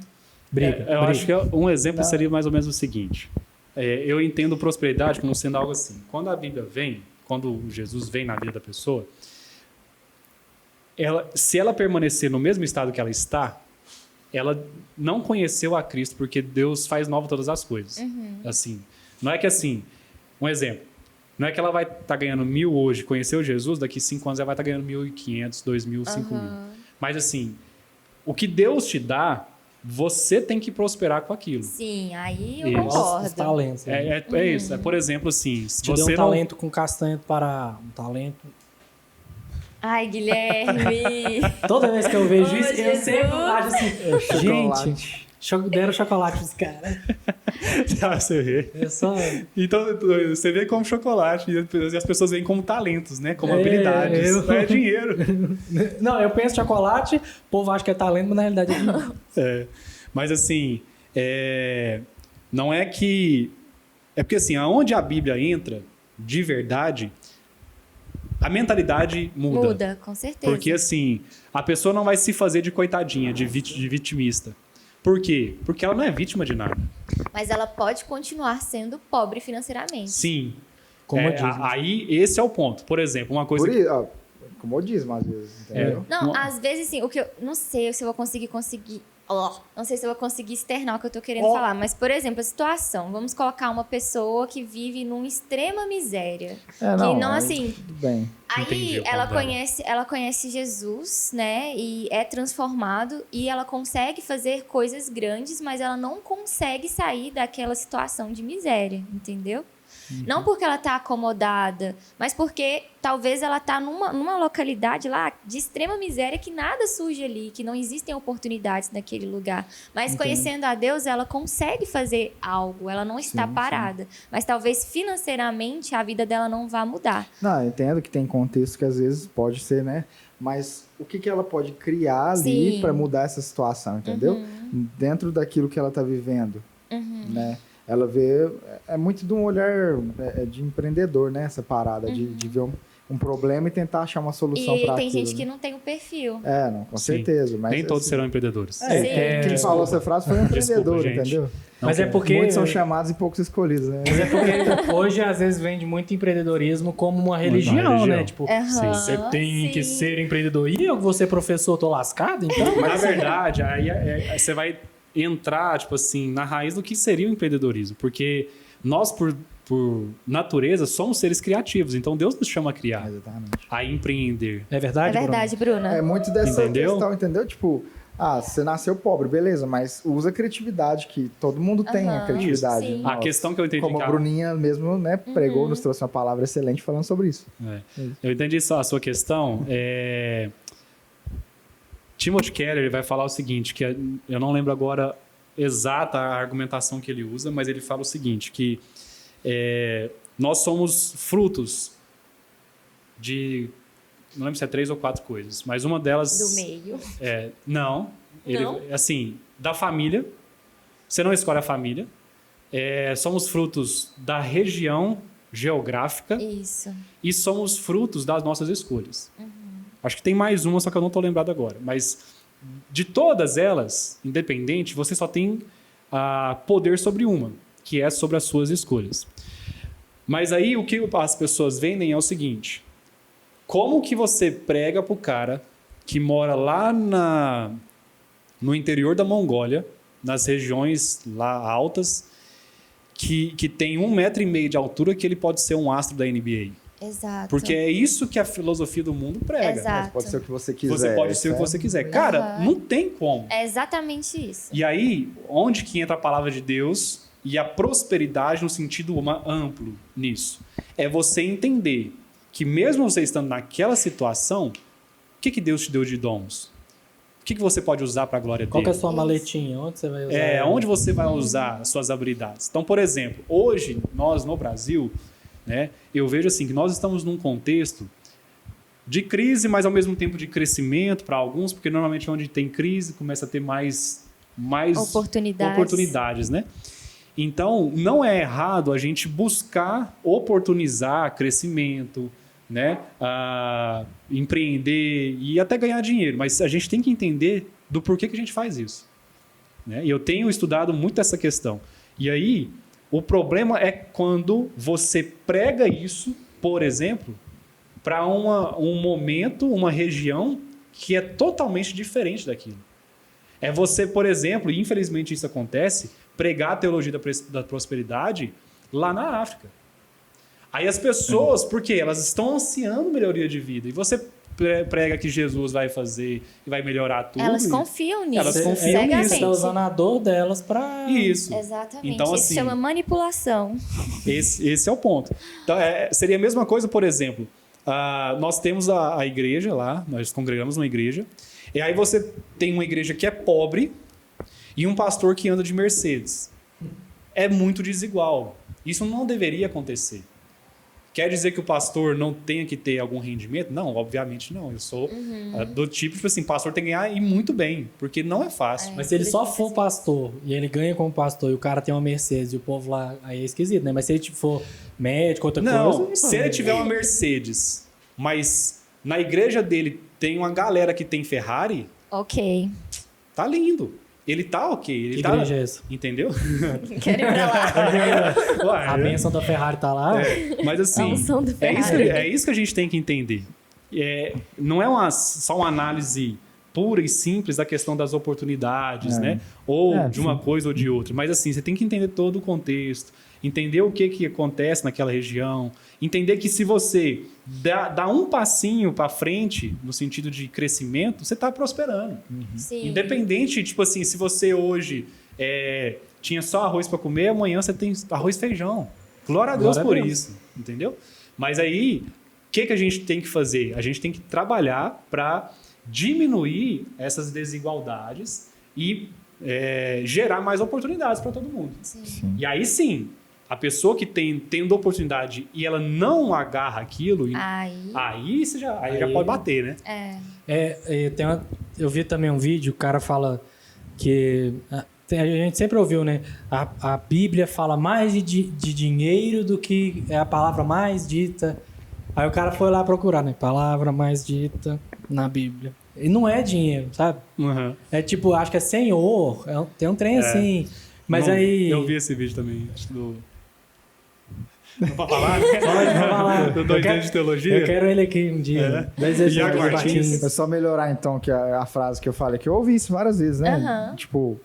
Speaker 4: Eu acho que um exemplo seria mais ou menos o seguinte. Eu entendo prosperidade como sendo algo assim. Quando a Bíblia vem, quando Jesus vem na vida da pessoa, se ela permanecer no mesmo estado que ela está, ela não conheceu a Cristo, porque Deus faz nova todas as coisas. Assim, não é que assim, um exemplo, não é que ela vai estar ganhando 1.000 hoje, conheceu Jesus, daqui 5 anos ela vai estar ganhando 1.500, 2.000, 5.000. Mas assim, o que Deus te dá, você tem que prosperar com aquilo.
Speaker 3: Sim, aí eu
Speaker 4: Isso.
Speaker 3: concordo.
Speaker 1: Os talentos.
Speaker 4: É isso. Por exemplo, assim, se
Speaker 1: Te
Speaker 4: você
Speaker 1: deu um talento com castanha para um talento...
Speaker 3: Ai, Guilherme.
Speaker 1: Toda vez que eu vejo
Speaker 3: Oh,
Speaker 1: isso, eu
Speaker 3: Jesus.
Speaker 1: sempre acho assim... Gente, deram chocolate pros caras.
Speaker 4: você vê.
Speaker 1: É só...
Speaker 4: Então, você vê como chocolate e as pessoas veem como talentos, né? Como habilidades. Não é dinheiro.
Speaker 1: Não, eu penso chocolate, o povo acha que é talento, mas na realidade é dinheiro.
Speaker 4: Mas assim, não é que... É porque assim, aonde a Bíblia entra, de verdade, a mentalidade muda.
Speaker 3: Muda, com certeza.
Speaker 4: Porque assim, a pessoa não vai se fazer de coitadinha, de vitimista. Por quê? Porque ela não é vítima de nada.
Speaker 3: Mas ela pode continuar sendo pobre financeiramente.
Speaker 4: Sim.
Speaker 1: Comodismo.
Speaker 4: Aí, esse é o ponto. Por exemplo, uma coisa...
Speaker 2: Por isso, ó, comodismo às vezes, entendeu?
Speaker 3: Não, às vezes sim, o que eu não sei se eu vou conseguir não sei se eu vou conseguir externar o que eu tô querendo falar, mas por exemplo, a situação, vamos colocar uma pessoa que vive numa extrema miséria, assim,
Speaker 2: tudo bem.
Speaker 3: aí ela conhece Jesus, né, e é transformado e ela consegue fazer coisas grandes, mas ela não consegue sair daquela situação de miséria, entendeu? Não porque ela está acomodada, mas porque talvez ela está numa localidade lá de extrema miséria que nada surge ali, que não existem oportunidades naquele lugar. Mas conhecendo a Deus, ela consegue fazer algo, ela não está parada. Mas talvez financeiramente a vida dela não vá mudar.
Speaker 2: Não, eu entendo que tem contexto que às vezes pode ser, né? Mas o que ela pode criar ali para mudar essa situação, entendeu? Dentro daquilo que ela está vivendo, né? ela vê... É muito de um olhar de empreendedor, né? Essa parada de ver um problema e tentar achar uma solução
Speaker 3: E
Speaker 2: para
Speaker 3: tem
Speaker 2: aquilo.
Speaker 3: gente que
Speaker 2: né?
Speaker 3: não tem o perfil.
Speaker 2: Não, com
Speaker 4: Sim.
Speaker 2: certeza. Mas,
Speaker 4: Nem todos
Speaker 2: assim,
Speaker 4: serão empreendedores.
Speaker 2: Quem falou essa frase foi um empreendedor,
Speaker 4: gente.
Speaker 2: entendeu?
Speaker 1: Mas é porque...
Speaker 2: Muitos são chamados e poucos escolhidos, né?
Speaker 1: Mas é porque hoje, às vezes, vende muito empreendedoriasmo como uma religião,
Speaker 4: religião.
Speaker 1: né? Tipo,
Speaker 3: Aham,
Speaker 1: você tem que
Speaker 3: sim.
Speaker 1: ser empreendedor. E eu que vou ser professor, tô lascado, então...
Speaker 4: Mas, na verdade, aí você vai entrar, tipo assim, na raiz do que seria o empreendedorismo. Porque nós, por natureza, somos seres criativos. Então, Deus nos chama a criar,
Speaker 2: Exatamente.
Speaker 4: a empreender.
Speaker 1: É
Speaker 3: É
Speaker 1: verdade,
Speaker 3: verdade, Bruna.
Speaker 2: É muito dessa
Speaker 4: Entendeu?
Speaker 2: questão, entendeu? Tipo, você nasceu pobre, beleza, mas usa a criatividade, que todo mundo tem a
Speaker 3: Aham,
Speaker 2: criatividade.
Speaker 3: sim.
Speaker 4: A questão que eu entendi...
Speaker 2: Como a Bruninha mesmo, né, pregou, nos trouxe uma palavra excelente falando sobre isso.
Speaker 4: Eu entendi só a sua questão. Timothy Keller ele vai falar o seguinte, que eu não lembro agora exata a argumentação que ele usa, mas ele fala o seguinte, que nós somos frutos de... Não lembro se é 3 ou 4 coisas, mas uma delas...
Speaker 3: Do meio.
Speaker 4: Não.
Speaker 3: Não?
Speaker 4: Assim, da família. Você não escolhe a família. Somos frutos da região geográfica
Speaker 3: Isso.
Speaker 4: e somos frutos das nossas escolhas. Acho que tem mais uma, só que eu não estou lembrado agora. Mas de todas elas, independente, você só tem poder sobre uma, que é sobre as suas escolhas. Mas aí o que as pessoas vendem é o seguinte: como que você prega pro cara que mora lá no interior da Mongólia, nas regiões lá altas, que tem 1,5 metro de altura, que ele pode ser um astro da NBA?
Speaker 3: Exato.
Speaker 4: Porque é isso que a filosofia do mundo prega.
Speaker 3: Exato.
Speaker 2: Pode ser o que você quiser.
Speaker 4: Você pode ser o que você quiser. Cara, não tem como.
Speaker 3: É exatamente isso.
Speaker 4: E aí, onde que entra a palavra de Deus e a prosperidade no sentido amplo nisso? É você entender que mesmo você estando naquela situação, o que Deus te deu de dons? O que você pode usar para a glória
Speaker 1: Qual que é a
Speaker 4: dele?
Speaker 1: sua maletinha? Onde você vai usar?
Speaker 4: Onde você vai usar as suas habilidades? Então, por exemplo, hoje, nós no Brasil, né, eu vejo assim que nós estamos num contexto de crise, mas ao mesmo tempo de crescimento para alguns, porque normalmente onde tem crise começa a ter mais oportunidades, né? Então, não é errado a gente buscar oportunizar crescimento, né? Empreender e até ganhar dinheiro, mas a gente tem que entender do porquê que a gente faz isso, né? E eu tenho estudado muito essa questão. E aí, o problema é quando você prega isso, por exemplo, para um momento, uma região que é totalmente diferente daquilo. É você, por exemplo, e infelizmente isso acontece, pregar a teologia da prosperidade lá na África. Aí as pessoas, por quê? Elas estão ansiando melhoria de vida. E você prega que Jesus vai fazer e vai melhorar tudo.
Speaker 3: Elas confiam nisso.
Speaker 4: Elas confiam
Speaker 3: cegamente.
Speaker 4: nisso.
Speaker 1: Você está usando a dor delas para...
Speaker 4: Isso.
Speaker 3: Exatamente.
Speaker 4: Então,
Speaker 3: Isso
Speaker 4: assim,
Speaker 3: chama manipulação.
Speaker 4: Esse é o ponto. Então, seria a mesma coisa, por exemplo, nós temos a igreja lá, nós congregamos numa igreja, e aí você tem uma igreja que é pobre e um pastor que anda de Mercedes. É muito desigual. Isso não deveria acontecer. Quer dizer que o pastor não tenha que ter algum rendimento? Não, obviamente não. Eu sou do tipo assim, pastor tem que ganhar e muito bem, porque não é fácil.
Speaker 1: Mas se ele só for pastor e ele ganha como pastor e o cara tem uma Mercedes e o povo lá, aí é esquisito, né? Mas se ele for médico, outra
Speaker 4: Não,
Speaker 1: coisa...
Speaker 4: se ele tiver uma Mercedes, mas na igreja dele tem uma galera que tem Ferrari,
Speaker 3: Ok.
Speaker 4: tá lindo. Ele tá ok. Ele
Speaker 1: Que
Speaker 4: tá,
Speaker 1: igreja é essa?
Speaker 4: entendeu?
Speaker 3: Quero ir pra lá.
Speaker 4: Ué,
Speaker 1: A bênção da Ferrari tá lá.
Speaker 4: mas assim,
Speaker 3: A unção do
Speaker 4: é
Speaker 3: Ferrari.
Speaker 4: isso que a gente tem que entender. Não é só uma análise pura e simples da questão das oportunidades, né? Ou de uma coisa ou de outra. Mas assim, você tem que entender todo o contexto, entender o que acontece naquela região, entender que se você dá um passinho para frente, no sentido de crescimento, você está prosperando.
Speaker 3: Sim.
Speaker 4: Independente, tipo assim, se você hoje tinha só arroz para comer, amanhã você tem arroz e feijão. Glória a Deus por isso, entendeu? Mas aí, o que a gente tem que fazer? A gente tem que trabalhar para diminuir essas desigualdades e gerar mais oportunidades para todo mundo.
Speaker 3: Sim.
Speaker 4: E aí sim, a pessoa que tendo oportunidade e ela não agarra aquilo, aí você já pode bater, né?
Speaker 1: Eu vi também um vídeo, o cara fala que A gente sempre ouviu, né? A Bíblia fala mais de dinheiro do que é a palavra mais dita. Aí o cara foi lá procurar, né? Palavra mais dita na Bíblia. E não é dinheiro, sabe?
Speaker 4: Uhum.
Speaker 1: É tipo, acho que é senhor. Tem um trem assim. Mas
Speaker 4: Não,
Speaker 1: aí...
Speaker 4: Eu vi esse vídeo também. Acho que do... Não pode falar?
Speaker 1: Pode falar.
Speaker 4: Do doidão de teologia?
Speaker 1: Eu quero ele aqui um dia.
Speaker 4: Iago Martins.
Speaker 2: É só melhorar, então, que a frase que eu falei, que eu ouvi isso várias vezes, né?
Speaker 3: Aham.
Speaker 2: Tipo,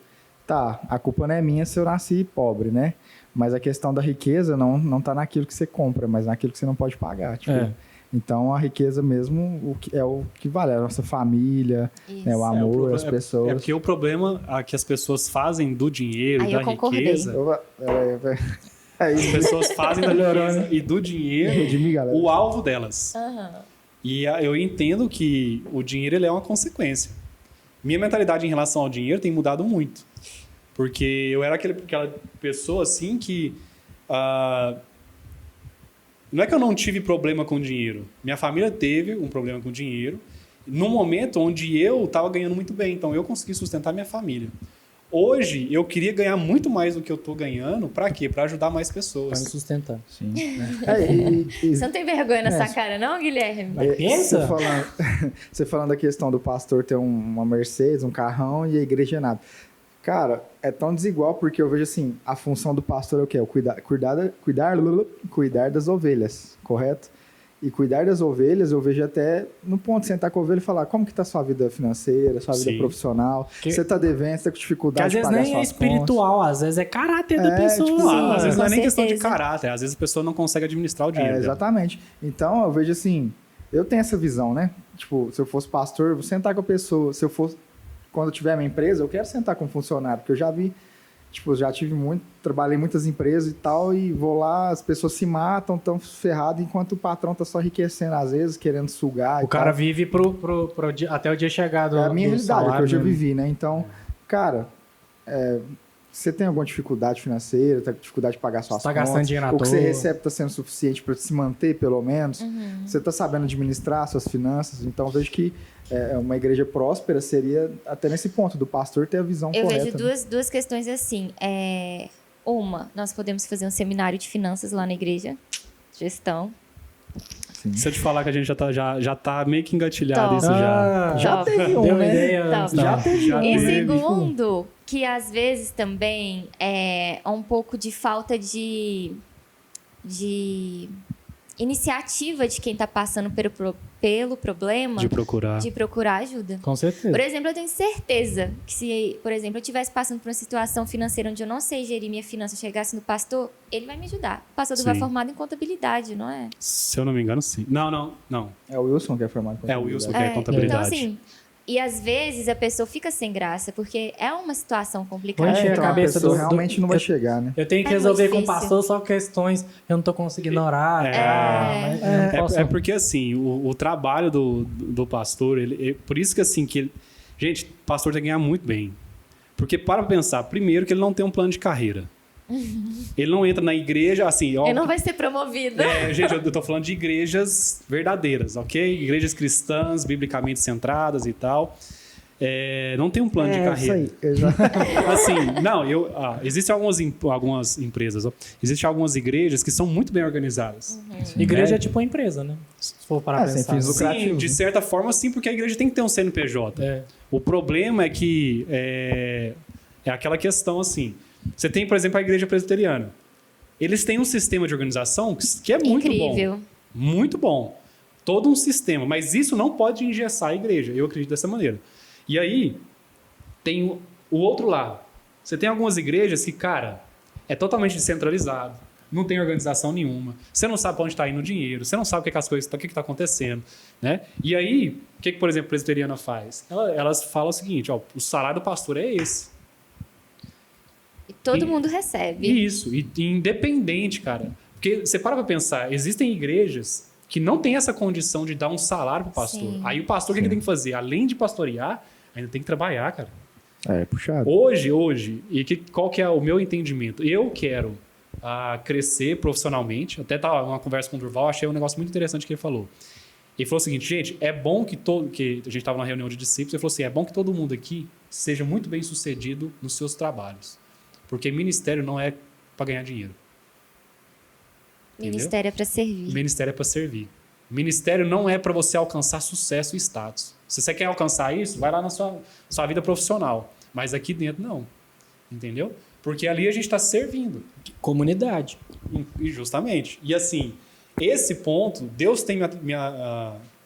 Speaker 2: tá, a culpa não é minha se eu nasci pobre, né? Mas a questão da riqueza não tá naquilo que você compra, mas naquilo que você não pode pagar. Tipo,
Speaker 1: É.
Speaker 2: Então, a riqueza mesmo é o que vale. A nossa família, né, o amor, as pessoas.
Speaker 4: É porque o problema que as pessoas fazem do dinheiro,
Speaker 3: Aí
Speaker 4: da
Speaker 3: eu concordei.
Speaker 4: riqueza...
Speaker 2: É
Speaker 4: As
Speaker 2: isso.
Speaker 4: pessoas fazem da riqueza e do dinheiro
Speaker 2: De mim, galera.
Speaker 4: o alvo delas.
Speaker 3: Aham.
Speaker 4: E eu entendo que o dinheiro ele é uma consequência. Minha mentalidade em relação ao dinheiro tem mudado muito. Porque eu era aquela pessoa assim que... não é que eu não tive problema com dinheiro. Minha família teve um problema com dinheiro no momento onde eu estava ganhando muito bem. Então, eu consegui sustentar minha família. Hoje, eu queria ganhar muito mais do que eu estou ganhando. Para quê? Para ajudar mais
Speaker 1: Pra
Speaker 4: pessoas.
Speaker 1: me sustentar.
Speaker 2: Sim.
Speaker 3: Você não tem vergonha nessa cara, não, Guilherme?
Speaker 1: Mas pensa.
Speaker 2: Você falando da questão do pastor ter uma Mercedes, um carrão e a igreja nada. Cara, é tão desigual porque eu vejo assim, a função do pastor é o quê? É cuidar das ovelhas, correto? E cuidar das ovelhas, eu vejo até no ponto de sentar com a ovelha e falar como que tá a sua vida financeira, sua vida
Speaker 4: Sim.
Speaker 2: profissional, você tá devendo, você tá com
Speaker 1: Que
Speaker 2: dificuldade
Speaker 1: às
Speaker 2: de
Speaker 1: vezes
Speaker 2: pagar
Speaker 1: nem é
Speaker 2: suas
Speaker 1: espiritual, às vezes é caráter da pessoa.
Speaker 2: tipo,
Speaker 4: Não, às vezes não é
Speaker 3: com
Speaker 4: nem questão de
Speaker 3: certeza.
Speaker 4: caráter. Às vezes a pessoa não consegue administrar o
Speaker 2: contas.
Speaker 4: dinheiro. dela.
Speaker 2: Exatamente. Então, eu vejo assim, eu tenho essa visão, né? Tipo, se eu fosse pastor, eu vou sentar com a pessoa, se eu fosse, quando eu tiver minha empresa, eu quero sentar com um funcionário, porque eu já vi, tipo, já tive trabalhei em muitas empresas e tal, e vou lá, as pessoas se matam, tão ferradas, enquanto o patrão tá só enriquecendo, às vezes, querendo sugar.
Speaker 1: O cara vive até o dia chegar do
Speaker 2: É a minha
Speaker 1: do
Speaker 2: realidade, é o que eu
Speaker 1: salário,
Speaker 2: já
Speaker 1: né?
Speaker 2: vivi, né? Então, cara, você tem alguma dificuldade financeira, tá com dificuldade de pagar suas
Speaker 1: Você tá
Speaker 2: contas,
Speaker 1: gastando dinheiro à
Speaker 2: o que você
Speaker 1: toa.
Speaker 2: recebe está sendo suficiente para se manter, pelo menos, você está sabendo administrar suas finanças, então eu vejo que uma igreja próspera seria até nesse ponto do pastor ter a visão
Speaker 3: Eu
Speaker 2: correta.
Speaker 3: vejo duas questões assim. Uma, nós podemos fazer um seminário de finanças lá na igreja. Gestão.
Speaker 2: Sim.
Speaker 4: Se eu te falar que a gente já tá meio que engatilhado
Speaker 3: Top.
Speaker 4: isso já.
Speaker 2: Já
Speaker 3: Top.
Speaker 2: teve
Speaker 1: Deu
Speaker 2: um,
Speaker 1: uma
Speaker 2: né?
Speaker 1: ideia
Speaker 3: Tá.
Speaker 1: antes,
Speaker 2: Já
Speaker 1: não.
Speaker 2: teve
Speaker 4: Já
Speaker 2: um.
Speaker 3: E
Speaker 4: teve.
Speaker 3: segundo, que às vezes também é um pouco de falta de iniciativa de quem está passando pelo problema
Speaker 4: De procurar.
Speaker 3: de procurar ajuda.
Speaker 1: Com certeza.
Speaker 3: Por exemplo, eu tenho certeza que se, por exemplo, eu estivesse passando por uma situação financeira onde eu não sei gerir minha finança, chegasse no pastor, ele vai me ajudar. O pastor vai
Speaker 4: Sim.
Speaker 3: formado em contabilidade, não é?
Speaker 4: Se eu não me engano, sim. Não.
Speaker 2: É o Wilson que é formado com
Speaker 4: É o Wilson que é contabilidade.
Speaker 3: Então, assim, e às vezes a pessoa fica sem graça, porque é uma situação complicada.
Speaker 1: Enche a
Speaker 2: então
Speaker 1: cabeça
Speaker 2: a pessoa
Speaker 1: do-
Speaker 2: realmente não vai
Speaker 1: eu-
Speaker 2: chegar, né?
Speaker 1: Eu tenho que
Speaker 3: É
Speaker 1: resolver
Speaker 3: muito
Speaker 1: com o
Speaker 3: difícil.
Speaker 1: pastor só questões. Eu não tô conseguindo orar.
Speaker 4: É.
Speaker 1: Mas eu não posso-
Speaker 4: É porque, assim, o trabalho do pastor, por isso que, assim, gente, o pastor tem que ganhar muito bem. Porque, para pensar, primeiro que ele não tem um plano de carreira. Ele não entra na igreja, assim... ó,
Speaker 3: Ele não vai ser promovido.
Speaker 4: gente, eu tô falando de igrejas verdadeiras, ok? Igrejas cristãs, biblicamente centradas e tal. Não tem um plano de carreira.
Speaker 2: Isso aí. Exato.
Speaker 4: Assim, não, existem algumas empresas, existem algumas igrejas que são muito bem organizadas.
Speaker 1: Igreja é tipo uma empresa, né? Se for parar pra
Speaker 2: sem
Speaker 1: pensar.
Speaker 2: fins
Speaker 4: Sim,
Speaker 2: lucrativos.
Speaker 4: de certa forma, sim, porque a igreja tem que ter um CNPJ.
Speaker 1: É.
Speaker 4: O problema é que é aquela questão assim. Você tem, por exemplo, a igreja presbiteriana. Eles têm um sistema de organização que é muito
Speaker 3: Incrível.
Speaker 4: bom. Muito bom. Todo um sistema. Mas isso não pode engessar a igreja. Eu acredito dessa maneira. E aí, tem o outro lado. Você tem algumas igrejas que, cara, é totalmente descentralizado. Não tem organização nenhuma. Você não sabe para onde está indo o dinheiro. Você não sabe o que as coisas, o que está acontecendo, né? E aí, o que, por exemplo, a presbiteriana faz? Elas falam o seguinte, ó, o salário do pastor é esse.
Speaker 3: E todo
Speaker 4: E-
Speaker 3: mundo recebe.
Speaker 4: Isso, e independente, cara. Porque você para pensar, existem igrejas que não têm essa condição de dar um salário pro pastor.
Speaker 3: Sim.
Speaker 4: Aí o pastor, o que ele tem que fazer? Além de pastorear, ainda tem que trabalhar, cara.
Speaker 2: É, puxado.
Speaker 4: Hoje, qual que é o meu entendimento? Eu quero crescer profissionalmente. Até tava numa conversa com o Durval, achei um negócio muito interessante que ele falou. Ele falou o seguinte, gente, é bom que a gente estava numa reunião de discípulos, ele falou assim, é bom que todo mundo aqui seja muito bem sucedido nos seus trabalhos. Porque ministério não é para ganhar dinheiro.
Speaker 3: Ministério é para servir.
Speaker 4: Ministério é para servir. Ministério não é para você alcançar sucesso e status. Se você quer alcançar isso, vai lá na sua vida profissional. Mas aqui dentro, não. Entendeu? Porque ali a gente está servindo.
Speaker 1: Comunidade.
Speaker 4: E justamente. E assim, esse ponto, Deus tem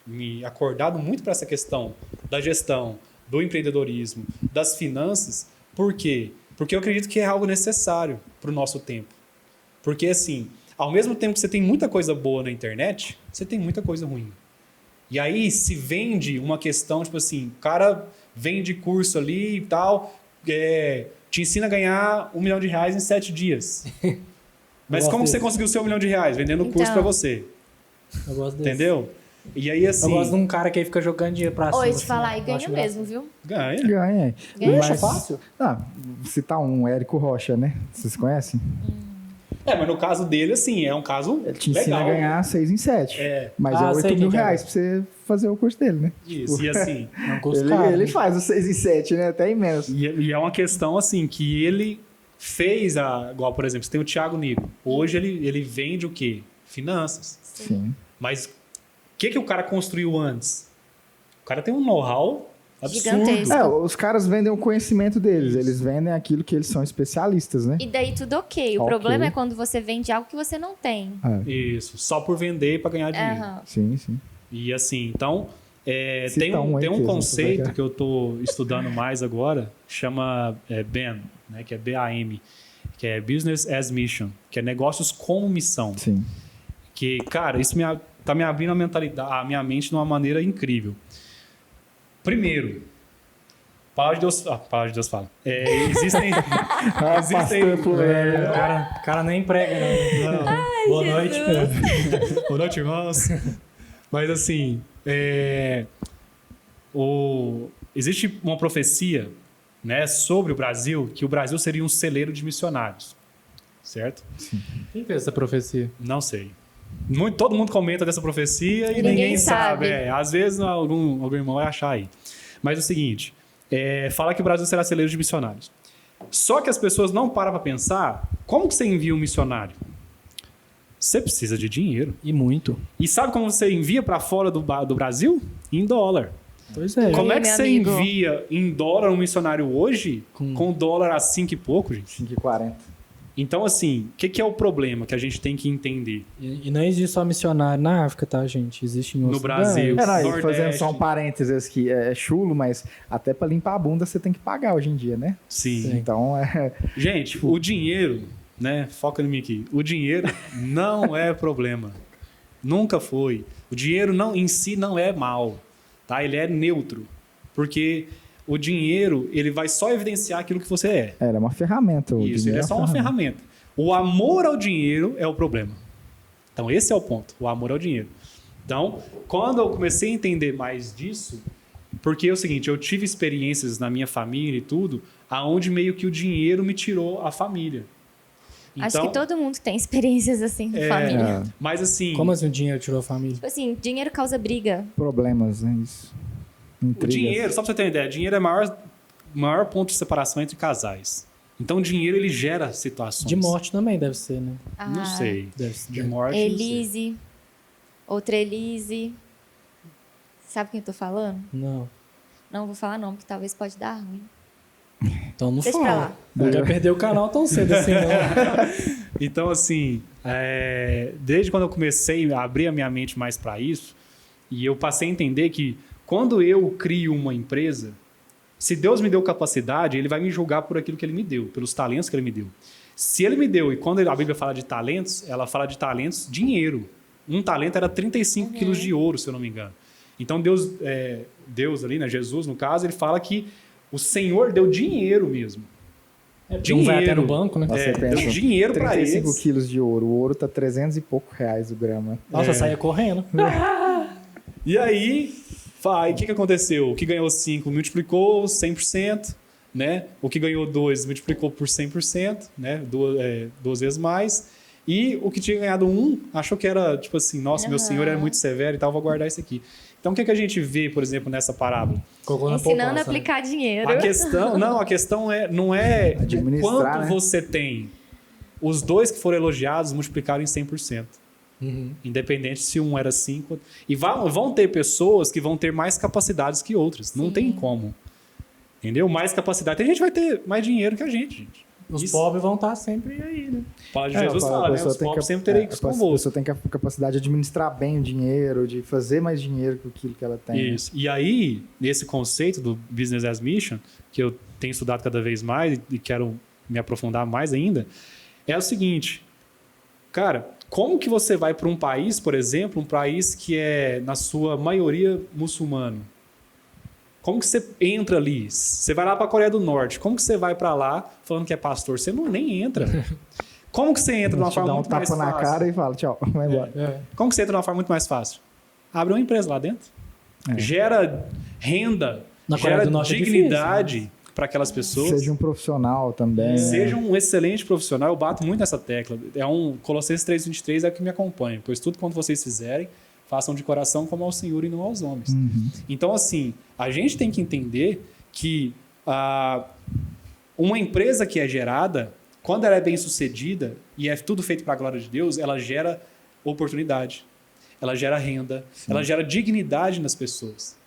Speaker 4: me acordado muito para essa questão da gestão, do empreendedorismo, das finanças. Por quê? Porque eu acredito que é algo necessário para o nosso tempo. Porque assim, ao mesmo tempo que você tem muita coisa boa na internet, você tem muita coisa ruim. E aí se vende uma questão, tipo assim, o cara vende curso ali e tal, te ensina a ganhar R$1 milhão em 7 dias. Mas como que você conseguiu seu R$1 milhão? Vendendo o curso para você.
Speaker 1: Eu gosto desse.
Speaker 4: Entendeu? E aí assim...
Speaker 1: Eu gosto de um cara que aí fica jogando dinheiro pra cima.
Speaker 3: Oi, te
Speaker 1: assim,
Speaker 3: falar, e
Speaker 1: eu
Speaker 3: ganha
Speaker 1: acho
Speaker 3: mesmo, viu?
Speaker 4: Ganha.
Speaker 2: Ganha.
Speaker 3: Ganha.
Speaker 2: Mas fácil? Citar um Érico Rocha, né? Vocês conhecem?
Speaker 4: Mas no caso dele, assim, é um caso
Speaker 2: Ele te ensina
Speaker 4: legal.
Speaker 2: a ganhar 6 em 7. Mas é
Speaker 1: sei
Speaker 2: R$8 mil
Speaker 1: quem que é.
Speaker 2: pra você fazer o curso dele, né?
Speaker 4: Isso, e assim...
Speaker 1: Não custa
Speaker 2: Ele,
Speaker 1: caro,
Speaker 2: ele
Speaker 1: né?
Speaker 2: faz o 6 em 7, né? Até imenso.
Speaker 4: E é uma questão, assim, que ele fez, igual, por exemplo, você tem o Thiago Nigro. Hoje ele vende o quê? Finanças.
Speaker 2: Sim.
Speaker 4: Mas o que o cara construiu antes? O cara tem um know-how absurdo.
Speaker 3: Gigantesco.
Speaker 2: Os caras vendem o conhecimento deles. Eles vendem aquilo que eles são especialistas, né?
Speaker 3: E daí tudo ok. O
Speaker 2: Ok.
Speaker 3: problema é quando você vende algo que você não tem.
Speaker 4: Isso, só por vender para ganhar dinheiro.
Speaker 3: Aham.
Speaker 2: Sim, sim.
Speaker 4: E assim, então,
Speaker 2: Cita
Speaker 4: tem
Speaker 2: um aí que
Speaker 4: um
Speaker 2: eles
Speaker 4: conceito
Speaker 2: vão
Speaker 4: que eu estou estudando mais agora, chama BAM, né, que é BAM, que é Business as Mission, que é negócios como missão.
Speaker 2: Sim.
Speaker 4: Que, cara, isso tá me abrindo a minha mente de uma maneira incrível. Primeiro, a palavra de Deus fala. Existem...
Speaker 1: O cara nem prega, não. Boa noite.
Speaker 4: Boa noite, irmãos. Mas assim, existe uma profecia, né, sobre o Brasil, que o Brasil seria um celeiro de missionários. Certo?
Speaker 1: Quem fez essa profecia?
Speaker 4: Não sei. Todo mundo comenta dessa profecia e
Speaker 3: Ninguém
Speaker 4: ninguém sabe.
Speaker 3: sabe.
Speaker 4: Às vezes algum irmão vai achar aí. Mas é o seguinte, fala que o Brasil será celeiro de missionários. Só que as pessoas não param para pensar, como que você envia um missionário? Você precisa de dinheiro.
Speaker 1: E muito.
Speaker 4: E sabe como você envia para fora do Brasil? Em dólar.
Speaker 1: Pois é.
Speaker 4: Como é que
Speaker 3: meu
Speaker 4: você
Speaker 3: amigo?
Speaker 4: envia em dólar um missionário hoje com dólar a 5 e pouco, gente?
Speaker 2: 5,40.
Speaker 4: Então, assim, o que é o problema que a gente tem que entender?
Speaker 1: E não existe só missionário na África, tá, gente? Existe em outros
Speaker 4: No Brasil.
Speaker 1: lugares.
Speaker 2: Não, e
Speaker 4: Nordeste.
Speaker 2: fazendo só um parênteses aqui, é chulo, mas até pra limpar a bunda você tem que pagar hoje em dia, né?
Speaker 4: Sim.
Speaker 2: Então,
Speaker 4: Gente, o dinheiro, né? Foca em mim aqui. O dinheiro não é problema. Nunca foi. O dinheiro em si não é mal, tá? Ele é neutro. Porque o dinheiro, ele vai só evidenciar aquilo que você é.
Speaker 2: é uma ferramenta. o
Speaker 4: Isso,
Speaker 2: dinheiro
Speaker 4: ele é só uma ferramenta. O amor ao dinheiro é o problema. Então, esse é o ponto. O amor ao dinheiro. Então, quando eu comecei a entender mais disso, porque é o seguinte, eu tive experiências na minha família e tudo, aonde meio que o dinheiro me tirou a família.
Speaker 3: Acho
Speaker 4: Então,
Speaker 3: que todo mundo tem experiências assim na família.
Speaker 4: mas assim,
Speaker 1: Como assim o dinheiro tirou a família?
Speaker 3: Tipo assim, dinheiro causa briga.
Speaker 2: Problemas, né? Isso.
Speaker 4: o
Speaker 2: Intrigas.
Speaker 4: dinheiro, só pra você ter uma ideia, dinheiro é o maior ponto de separação entre casais. Então, o dinheiro, ele gera situações.
Speaker 1: De morte também deve ser, né?
Speaker 4: Não
Speaker 3: Ah,
Speaker 4: sei.
Speaker 1: Deve ser.
Speaker 4: De morte, não sei.
Speaker 3: Elise. Outra Elise. Sabe quem eu tô falando?
Speaker 1: Não.
Speaker 3: Não vou falar não, porque talvez pode dar ruim.
Speaker 1: Então não
Speaker 3: Deixa pra
Speaker 1: fala.
Speaker 3: lá.
Speaker 1: Não quer perder o canal tão cedo assim, não.
Speaker 4: Então, assim, desde quando eu comecei a abrir a minha mente mais para isso, e eu passei a entender que quando eu crio uma empresa, se Deus me deu capacidade, Ele vai me julgar por aquilo que Ele me deu, pelos talentos que Ele me deu. Se Ele me deu, e quando a Bíblia fala de talentos, ela fala de talentos, dinheiro. Um talento era 35 quilos de ouro, se eu não me engano. Então, Deus ali, né, Jesus, no caso, Ele fala que o Senhor deu dinheiro mesmo.
Speaker 1: Um vai até no banco, né?
Speaker 2: Você pensa,
Speaker 4: deu dinheiro para
Speaker 2: 35
Speaker 4: eles.
Speaker 2: quilos de ouro. O ouro tá 300 e pouco reais o grama.
Speaker 1: Nossa, saia correndo.
Speaker 4: E aí, o que aconteceu? O que ganhou 5 multiplicou 100%, né? O que ganhou 2 multiplicou por 100%, né? Duas vezes mais. E o que tinha ganhado 1 achou que era, tipo assim, nossa, meu senhor era muito severo e tal, vou guardar isso aqui. Então, o que a gente vê, por exemplo, nessa parábola?
Speaker 1: Colocou na
Speaker 3: Ensinando a
Speaker 1: poupança, né?
Speaker 3: aplicar dinheiro.
Speaker 4: A questão não é
Speaker 2: Administrar,
Speaker 4: quanto
Speaker 2: né?
Speaker 4: você tem. Os dois que foram elogiados multiplicaram em 100%.
Speaker 1: Uhum.
Speaker 4: Independente se um era 5. E vão ter pessoas que vão ter mais capacidades que outras. Não
Speaker 3: Sim.
Speaker 4: tem como. Entendeu? Mais capacidade. Tem gente que vai ter mais dinheiro que a gente.
Speaker 1: Os
Speaker 4: Isso.
Speaker 1: pobres vão estar sempre aí, né?
Speaker 4: A palavra de Jesus fala, né? Os pobres sempre terem isso
Speaker 2: A
Speaker 4: convosco.
Speaker 2: pessoa tem que a capacidade de administrar bem o dinheiro, de fazer mais dinheiro com aquilo que ela tem.
Speaker 4: Isso. E aí, nesse conceito do Business as Mission, que eu tenho estudado cada vez mais e quero me aprofundar mais ainda, é o seguinte, cara, como que você vai para um país, por exemplo, um país que é, na sua maioria, muçulmano? Como que você entra ali? Você vai lá para a Coreia do Norte, como que você vai para lá falando que é pastor? Você não nem entra. Como que você entra de uma
Speaker 2: Te
Speaker 4: forma
Speaker 2: dá um
Speaker 4: muito mais
Speaker 2: tapa na
Speaker 4: fácil?
Speaker 2: cara e fala, tchau, vai embora.
Speaker 4: Como que você entra de uma forma muito mais fácil? Abre uma empresa lá dentro.
Speaker 2: É.
Speaker 4: Gera renda,
Speaker 1: Na Coreia
Speaker 4: gera
Speaker 1: do Norte é
Speaker 4: dignidade para aquelas pessoas.
Speaker 2: Seja um profissional também.
Speaker 4: Seja um excelente profissional. Eu bato muito nessa tecla. Colossenses 3:23 é o que me acompanha. Pois tudo quanto vocês fizerem, façam de coração como ao Senhor e não aos homens.
Speaker 2: Uhum.
Speaker 4: Então, assim, a gente tem que entender que uma empresa que é gerada, quando ela é bem sucedida e é tudo feito para a glória de Deus, ela gera oportunidade, ela gera renda, ela gera dignidade nas pessoas.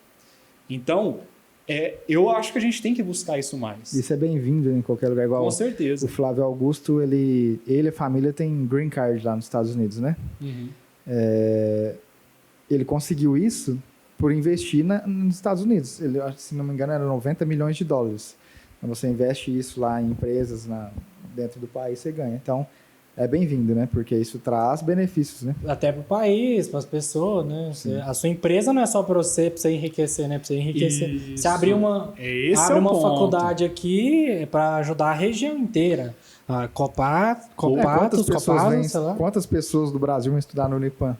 Speaker 4: Então, eu acho que a gente tem que buscar isso mais.
Speaker 2: Isso é bem-vindo em qualquer lugar. Igual
Speaker 4: Com certeza.
Speaker 2: o Flávio Augusto, ele e a família tem green card lá nos Estados Unidos, né?
Speaker 4: Uhum.
Speaker 2: Ele conseguiu isso por investir nos Estados Unidos. Ele, se não me engano, era 90 milhões de dólares. Então, você investe isso lá em empresas dentro do país, você ganha. Então, é bem-vindo, né? Porque isso traz benefícios, né?
Speaker 1: Até para o país, para as pessoas, né? A sua empresa não é só para você enriquecer, né? Para você enriquecer.
Speaker 4: Isso.
Speaker 1: Você abrir uma
Speaker 4: ponto.
Speaker 1: faculdade aqui para ajudar a região inteira. Copatos, sei lá.
Speaker 2: Quantas pessoas do Brasil vão estudar no Unipan?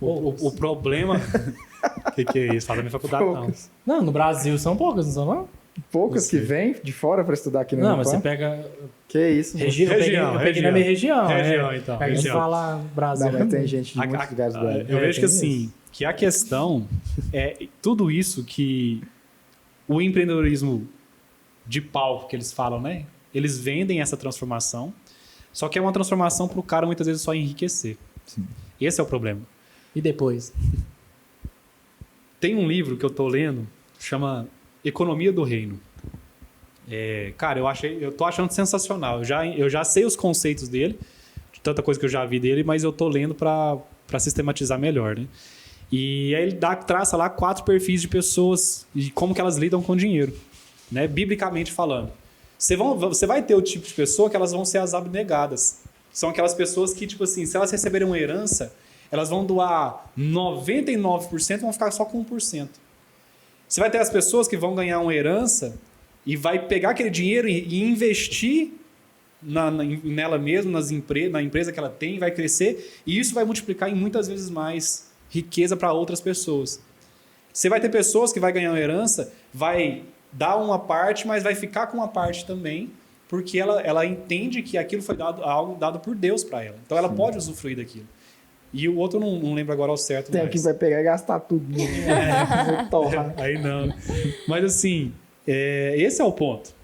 Speaker 4: O problema... O que é isso? Fala da minha faculdade,
Speaker 2: Poucas.
Speaker 1: Não, no Brasil são poucas, não são não?
Speaker 2: Poucas
Speaker 4: Não sei.
Speaker 2: que vêm de fora para estudar aqui no
Speaker 1: Não,
Speaker 2: Unipan?
Speaker 1: mas você pega...
Speaker 2: Que isso? mano?
Speaker 1: Eu peguei na minha região.
Speaker 4: Região, então.
Speaker 1: A gente
Speaker 4: Região.
Speaker 1: fala Brasil.
Speaker 2: Não, mas tem gente de muitos lugares do Brasil.
Speaker 4: Eu vejo que
Speaker 1: tem
Speaker 4: assim, que a questão é tudo isso que o empreendedorismo de palco que eles falam, né? Eles vendem essa transformação, só que é uma transformação para o cara muitas vezes só enriquecer.
Speaker 2: Sim.
Speaker 4: Esse é o problema.
Speaker 1: E depois?
Speaker 4: Tem um livro que eu estou lendo, chama Economia do Reino. Cara, eu tô achando sensacional. Eu já sei os conceitos dele, de tanta coisa que eu já vi dele, mas eu tô lendo para sistematizar melhor, né? E aí ele traça lá 4 perfis de pessoas e como que elas lidam com dinheiro, né? Biblicamente falando. Você vai ter o tipo de pessoa que elas vão ser as abnegadas. São aquelas pessoas que, tipo assim, se elas receberem uma herança, elas vão doar 99% e vão ficar só com 1%. Você vai ter as pessoas que vão ganhar uma herança e vai pegar aquele dinheiro e investir nela mesma, na empresa que ela tem, vai crescer, e isso vai multiplicar em muitas vezes mais riqueza para outras pessoas. Você vai ter pessoas que vai ganhar uma herança, vai dar uma parte, mas vai ficar com uma parte também, porque ela entende que aquilo foi algo dado por Deus para ela. Então ela pode usufruir daquilo. E o outro não lembro agora ao certo.
Speaker 2: Tem que vai pegar e gastar tudo. Torra.
Speaker 4: Aí não. Mas assim, esse é o ponto.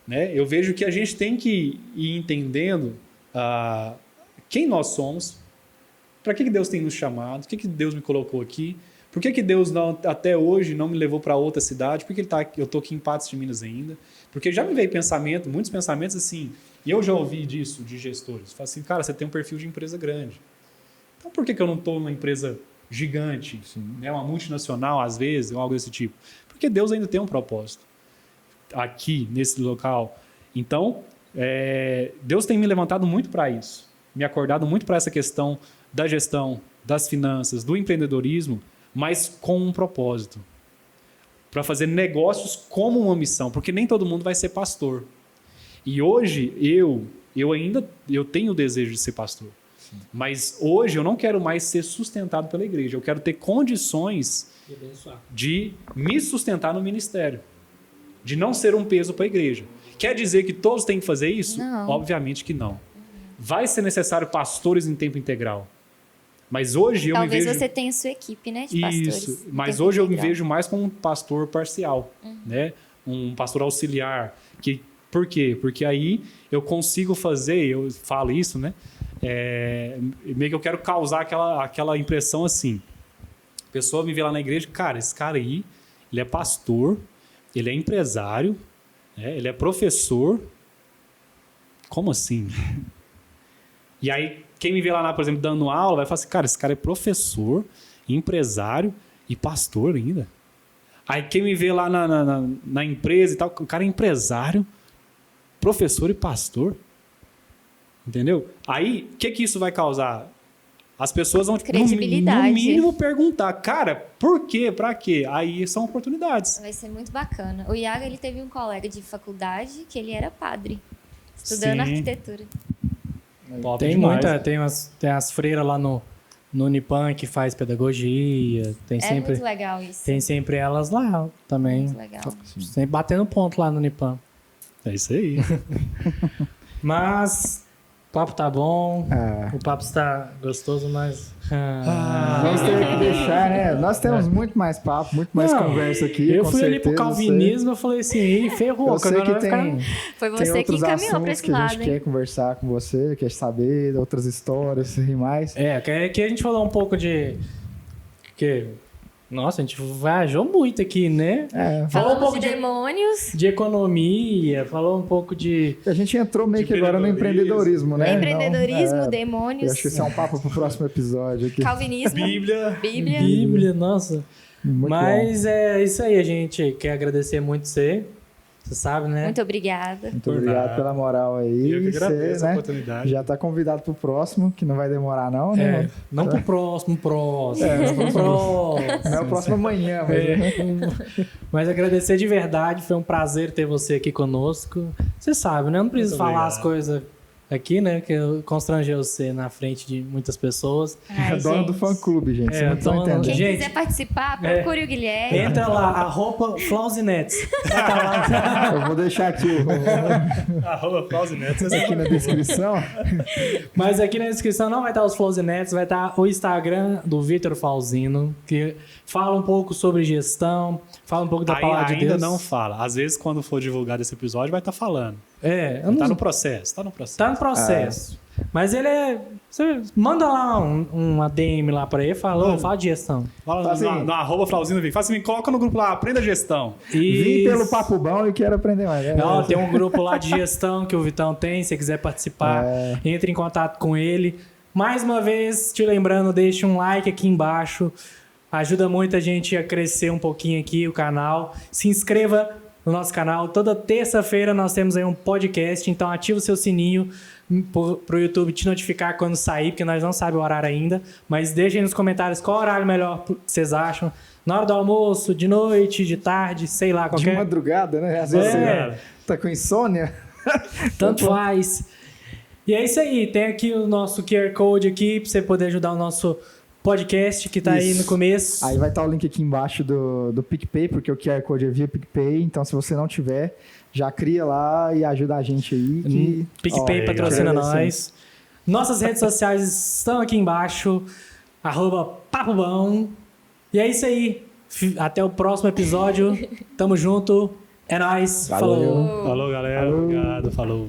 Speaker 4: Né? Eu vejo que a gente tem que ir entendendo quem nós somos, para que Deus tem nos chamado, o que Deus me colocou aqui, por que Deus até hoje não me levou para outra cidade, por que eu estou aqui em Patos de Minas ainda. Porque já me veio muitos pensamentos assim, e eu já ouvi disso de gestores. Fala assim, cara, você tem um perfil de empresa grande. Então por que eu não estou numa empresa gigante, né? Uma multinacional às vezes, ou algo desse tipo? Porque Deus ainda tem um propósito aqui, nesse local. Então, Deus tem me levantado muito para isso, me acordado muito para essa questão da gestão, das finanças, do empreendedorismo, mas com um propósito. Para fazer negócios como uma missão, porque nem todo mundo vai ser pastor. E hoje, eu tenho o desejo de ser pastor. Mas hoje eu não quero mais ser sustentado pela igreja. Eu quero ter condições de me sustentar no ministério. De não ser um peso para a igreja. Quer dizer que todos têm que fazer isso?
Speaker 3: Não.
Speaker 4: Obviamente que não. Vai ser necessário pastores em tempo integral. Mas hoje eu me
Speaker 3: Talvez
Speaker 4: vejo...
Speaker 3: você tenha sua equipe, né, de pastores.
Speaker 4: Isso, mas
Speaker 3: Tempo
Speaker 4: hoje eu me
Speaker 3: integral.
Speaker 4: vejo mais como um pastor parcial, né? Um pastor auxiliar. Por quê? Porque aí eu consigo fazer, eu falo isso, né? Meio que eu quero causar aquela impressão assim. A pessoa me vê lá na igreja, cara, esse cara aí, ele é pastor, ele é empresário, né? Ele é professor. Como assim? E aí, quem me vê lá, por exemplo, dando aula, vai falar assim, cara, esse cara é professor, empresário e pastor ainda. Aí quem me vê lá na empresa e tal, o cara é empresário, professor e pastor. Entendeu? Aí, o que isso vai causar? As pessoas vão,
Speaker 3: Credibilidade.
Speaker 4: no mínimo, perguntar, cara, por quê? Pra quê? Aí são oportunidades.
Speaker 3: Vai ser muito bacana. O Iago, ele teve um colega de faculdade que ele era padre, estudando
Speaker 4: Sim.
Speaker 3: arquitetura.
Speaker 5: Top
Speaker 1: Tem
Speaker 5: demais.
Speaker 1: muita, tem as freiras lá no Unipan que faz pedagogia, tem sempre,
Speaker 3: muito legal isso.
Speaker 1: tem sempre elas lá também.
Speaker 3: Muito legal.
Speaker 1: Sempre batendo ponto lá no Unipan.
Speaker 4: É isso aí.
Speaker 1: Mas o papo tá bom, o papo está gostoso, mas...
Speaker 2: Vamos ter que deixar, né? Nós temos muito mais papo, muito mais
Speaker 1: Não,
Speaker 2: conversa aqui.
Speaker 1: eu
Speaker 2: com
Speaker 1: fui ali pro
Speaker 2: certeza,
Speaker 1: calvinismo, eu falei assim, ih, ferrou,
Speaker 2: Eu sei
Speaker 1: agora
Speaker 2: que
Speaker 1: vai ficar...
Speaker 2: tem,
Speaker 3: Foi
Speaker 2: tem
Speaker 3: você que
Speaker 2: outros
Speaker 3: encaminhou pra
Speaker 2: assuntos
Speaker 3: esse
Speaker 2: que a
Speaker 3: lado,
Speaker 2: gente
Speaker 3: hein?
Speaker 2: quer conversar com você, quer saber de outras histórias e mais.
Speaker 1: Que a gente falou um pouco de... Nossa, a gente viajou muito aqui, né? Falou um
Speaker 3: Falamos
Speaker 1: pouco
Speaker 3: de demônios.
Speaker 1: de economia, falou um pouco de...
Speaker 2: A gente entrou meio que agora no empreendedorismo, né?
Speaker 3: Empreendedorismo,
Speaker 2: Então, eu
Speaker 3: demônios,
Speaker 2: acho que esse é um papo pro próximo episódio aqui.
Speaker 3: calvinismo,
Speaker 4: Bíblia.
Speaker 1: Bíblia, nossa.
Speaker 2: Muito
Speaker 1: Mas é isso aí, a gente quer agradecer muito você sabe, né?
Speaker 3: Muito obrigada.
Speaker 2: Muito
Speaker 4: Por
Speaker 2: obrigado
Speaker 4: nada.
Speaker 2: pela moral aí.
Speaker 4: Eu que agradeço
Speaker 2: Você,
Speaker 4: a
Speaker 2: né,
Speaker 4: oportunidade.
Speaker 2: já tá convidado pro próximo, que não vai demorar não, né?
Speaker 1: É, não pro próximo.
Speaker 2: Não é o próximo amanhã, mas...
Speaker 1: Mas agradecer de verdade, foi um prazer ter você aqui conosco. Você sabe, né? Eu não preciso
Speaker 4: Muito
Speaker 1: falar
Speaker 4: obrigado.
Speaker 1: as coisas aqui, né? Que eu constrangi você na frente de muitas pessoas.
Speaker 3: Ai,
Speaker 2: É dono do
Speaker 3: gente.
Speaker 2: fã-clube, gente. Vocês não estão
Speaker 1: dono-
Speaker 2: entendendo.
Speaker 3: Quem
Speaker 1: Gente,
Speaker 3: quiser participar, procure o Guilherme.
Speaker 1: Entra lá, @Flausinetes.
Speaker 2: Eu vou deixar aqui aqui na descrição.
Speaker 1: Mas aqui na descrição não vai estar os Flausinetes, vai estar o Instagram do Vitor Flauzino, que fala um pouco sobre gestão, fala um pouco da palavra de
Speaker 4: Ainda
Speaker 1: Deus.
Speaker 4: não fala. Às vezes, quando for divulgado esse episódio, vai estar falando.
Speaker 1: Eu
Speaker 4: Tá
Speaker 1: não-
Speaker 4: no processo, tá no processo.
Speaker 1: Tá no processo. Mas ele é... Você manda lá uma DM lá pra ele, fala de gestão.
Speaker 4: Fala
Speaker 2: Faz assim.
Speaker 4: no @Flauzino Fala assim, me coloca no grupo lá, aprenda gestão.
Speaker 2: Vim pelo Papo Bom e quero aprender mais.
Speaker 1: Não, tem um grupo lá de gestão que o Vitão tem. Se você quiser participar, entre em contato com ele. Mais uma vez, te lembrando, deixe um like aqui embaixo. Ajuda muito a gente a crescer um pouquinho aqui o canal. Se inscreva no nosso canal. Toda terça-feira nós temos aí um podcast, então ativa o seu sininho pro YouTube te notificar quando sair, porque nós não sabemos o horário ainda. Mas deixem nos comentários qual horário melhor vocês acham. Na hora do almoço, de noite, de tarde, sei lá,
Speaker 2: De
Speaker 1: qualquer...
Speaker 2: madrugada, né? Às vezes
Speaker 1: É.
Speaker 2: você tá com insônia.
Speaker 1: Tanto faz. E é isso aí. Tem aqui o nosso QR Code aqui pra você poder ajudar o nosso podcast que tá aí
Speaker 2: Isso.
Speaker 1: no começo.
Speaker 2: Aí vai estar o link aqui embaixo do PicPay, porque o QR Code é via PicPay. Então, se você não tiver, já cria lá e ajuda a gente aí. Que,
Speaker 1: PicPay
Speaker 2: ó,
Speaker 1: patrocina
Speaker 2: agradecendo.
Speaker 1: nós. Nossas redes sociais estão aqui embaixo. @PapoBão. E é isso aí. Até o próximo episódio. Tamo junto. É nóis.
Speaker 2: Valeu.
Speaker 1: Falou.
Speaker 4: Falou, galera. Obrigado. Falou.